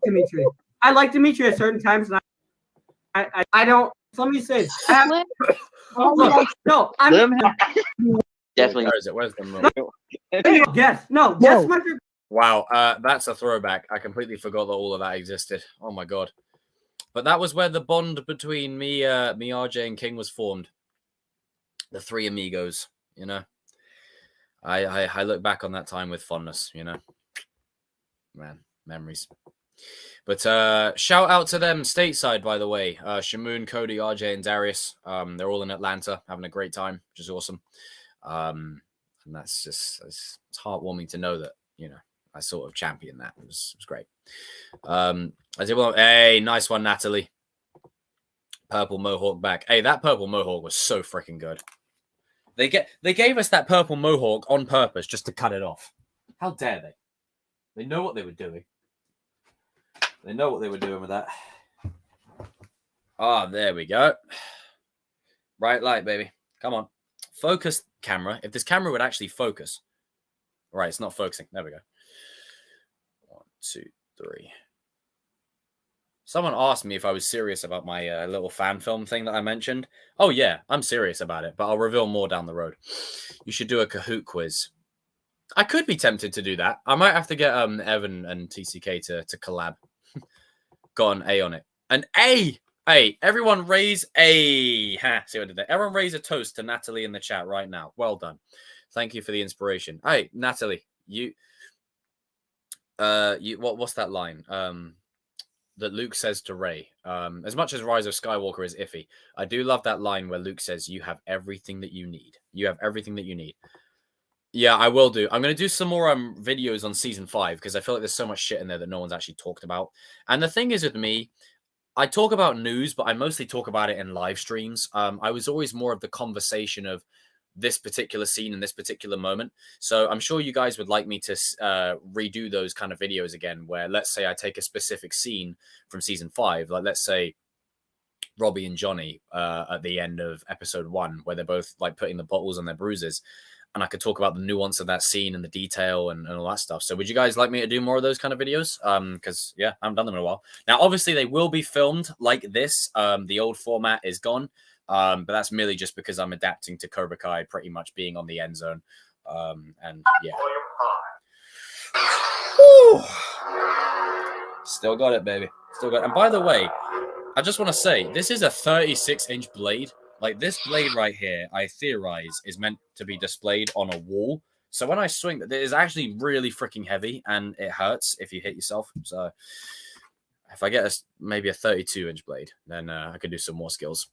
S4: Dimitri. I like Dimitri at certain times. And I don't. Let me say. No, I'm
S2: Definitely.
S1: Where is it? Where's the remote?
S4: Guess. No, guess my.
S1: Wow, that's a throwback. I completely forgot that all of that existed. Oh my God. But that was where the bond between me, RJ, and King was formed. The three amigos, you know. I look back on that time with fondness, you know. Man, memories. But shout out to them stateside, by the way. Shamoon, Cody, RJ, and Darius. They're all in Atlanta, having a great time, which is awesome. And that's just it's heartwarming to know that, you know, I sort of championed that. It was great. I did well. Hey, nice one, Natalie. Purple mohawk back. Hey, that purple mohawk was so freaking good. They gave us that purple mohawk on purpose just to cut it off. How dare they? They know what they were doing. They know what they were doing with that. There we go. Bright light, baby. Come on. Focus camera. If this camera would actually focus. Right, it's not focusing. There we go. 1, 2, 3. Someone asked me if I was serious about my little fan film thing that I mentioned. Oh, yeah, I'm serious about it, but I'll reveal more down the road. You should do a Kahoot quiz. I could be tempted to do that. I might have to get Evan and TCK to collab. Got an A on it. An A! Hey, everyone raise a... See what I did there? Everyone raise a toast to Natalie in the chat right now. Well done. Thank you for the inspiration. Hey, Natalie, what's that line? That Luke says to Rey. As much as Rise of Skywalker is iffy, I do love that line where Luke says, you have everything that you need. You have everything that you need. Yeah, I will do. I'm going to do some more videos on season 5 because I feel like there's so much shit in there that no one's actually talked about. And the thing is with me, I talk about news, but I mostly talk about it in live streams. I was always more of the conversation of this particular scene in this particular moment. So I'm sure you guys would like me to redo those kind of videos again, where let's say I take a specific scene from season 5, like let's say Robbie and Johnny at the end of episode 1, where they're both like putting the bottles on their bruises. And I could talk about the nuance of that scene and the detail and all that stuff. So would you guys like me to do more of those kind of videos? Because, yeah, I haven't done them in a while. Now, obviously, they will be filmed like this. The old format is gone. But that's merely just because I'm adapting to Cobra Kai pretty much being on the end zone. And, yeah. Woo! Still got it, baby. Still got it. And by the way, I just want to say, this is a 36-inch blade. Like, this blade right here, I theorize, is meant to be displayed on a wall. So when I swing, it is actually really freaking heavy, and it hurts if you hit yourself. So if I get maybe a 32-inch blade, then I could do some more skills.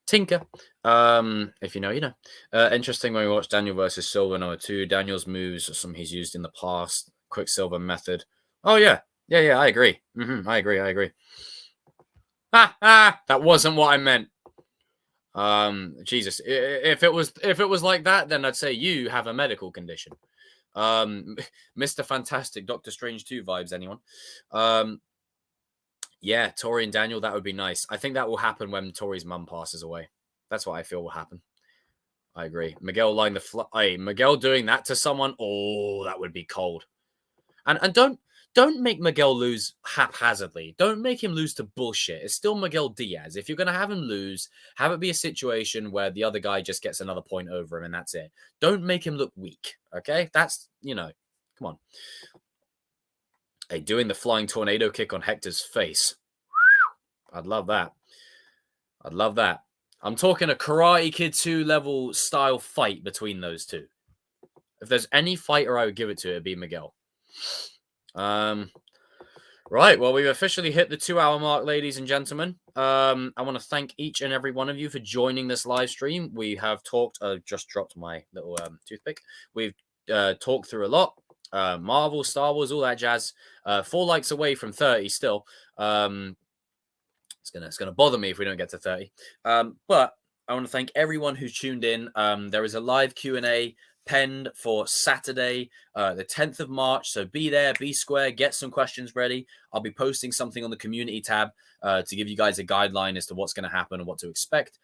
S1: Tinker. If you know, you know. Interesting when we watch Daniel versus Silver number 2. Daniel's moves are some he's used in the past. Quicksilver method. Oh, yeah. Yeah, I agree. I agree. That wasn't what I meant. Jesus, if it was like that, then I'd say you have a medical condition. Mr. Fantastic, Doctor Strange 2 vibes, anyone? Yeah, Tori and Daniel, that would be nice. I think that will happen when Tori's mum passes away. That's what I feel will happen. I agree. Miguel lying Miguel doing that to someone. Oh, that would be cold. And don't make Miguel lose haphazardly. Don't make him lose to bullshit. It's still Miguel Diaz. If you're gonna have him lose, have it be a situation where the other guy just gets another point over him and that's it. Don't make him look weak. Okay, that's come on. Hey, doing the flying tornado kick on Hector's face. I'd love that. I'd love that. I'm talking a Karate Kid 2 level style fight between those two. If there's any fighter I would give it to, it'd be Miguel. Right. Well, we've officially hit the 2-hour mark, ladies and gentlemen. I want to thank each and every one of you for joining this live stream. We have talked. Just dropped my little toothpick. We've talked through a lot. Marvel, Star Wars, all that jazz. 4 likes away from 30 still. It's gonna bother me if we don't get to 30. But I want to thank everyone who tuned in. There is a live Q&A penned for Saturday, the 10th of March. So be there, be square, get some questions ready. I'll be posting something on the community tab to give you guys a guideline as to what's going to happen and what to expect.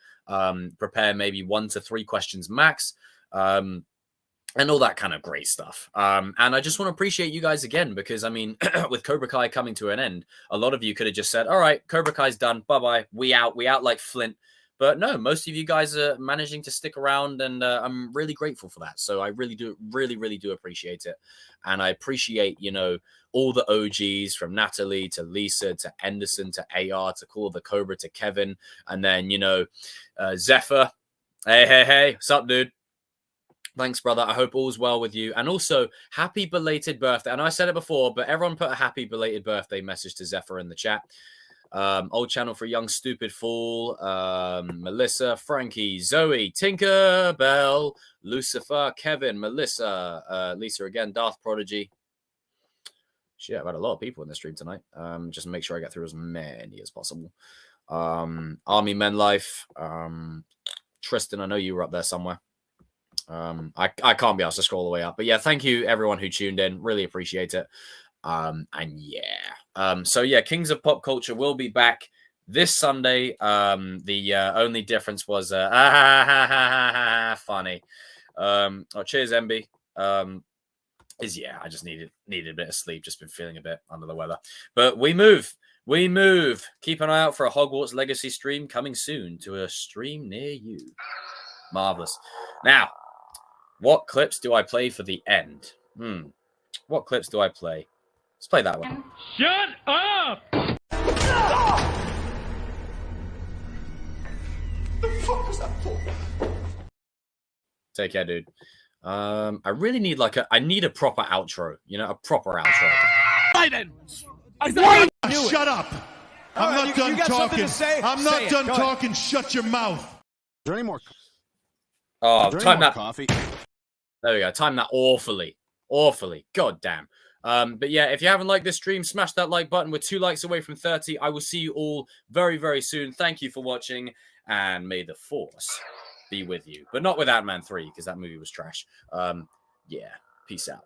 S1: Prepare maybe 1 to 3 questions max. And all that kind of great stuff. And I just want to appreciate you guys again, because I mean, with Cobra Kai coming to an end, a lot of you could have just said, all right, Cobra Kai's done. Bye-bye. We out like Flint. But no, most of you guys are managing to stick around, and I'm really grateful for that. So I really do appreciate it. And I appreciate, all the OGs from Natalie to Lisa to Anderson to AR to Call of the Cobra to Kevin. And then, Zephyr. Hey. What's up, dude? Thanks, brother. I hope all's well with you. And also, happy belated birthday. And I said it before, but everyone put a happy belated birthday message to Zephyr in the chat. Old channel for young stupid fool. Melissa, Frankie, Zoe, Tinker, Bell, Lucifer, Kevin, Melissa, Lisa again, Darth Prodigy. Shit, I've had a lot of people in the stream tonight. Just make sure I get through as many as possible. Army Men Life. Tristan, I know you were up there somewhere. I can't be asked to scroll the way up, but yeah, thank you everyone who tuned in. Really appreciate it. So yeah, Kings of Pop Culture will be back this Sunday. The only difference was funny. Cheers, MB. I just needed a bit of sleep. Just been feeling a bit under the weather, but we move. Keep an eye out for a Hogwarts Legacy stream coming soon to a stream near you. Marvelous. Now, what clips do I play for the end? What clips do I play? Let's play that one.
S5: Shut up!
S3: The fuck was that for?
S1: Take care, dude. I really need I need a proper outro. A proper outro.
S5: Biden!
S6: Shut up! I'm not done talking. I'm not done talking. Shut your mouth.
S7: Is there any more?
S1: Time that
S7: coffee.
S1: There we go. Time that awfully. God damn. But yeah, if you haven't liked this stream, smash that like button. We're 2 likes away from 30. I will see you all very, very soon. Thank you for watching, and may the force be with you. But not with Ant-Man 3, because that movie was trash. Yeah, peace out.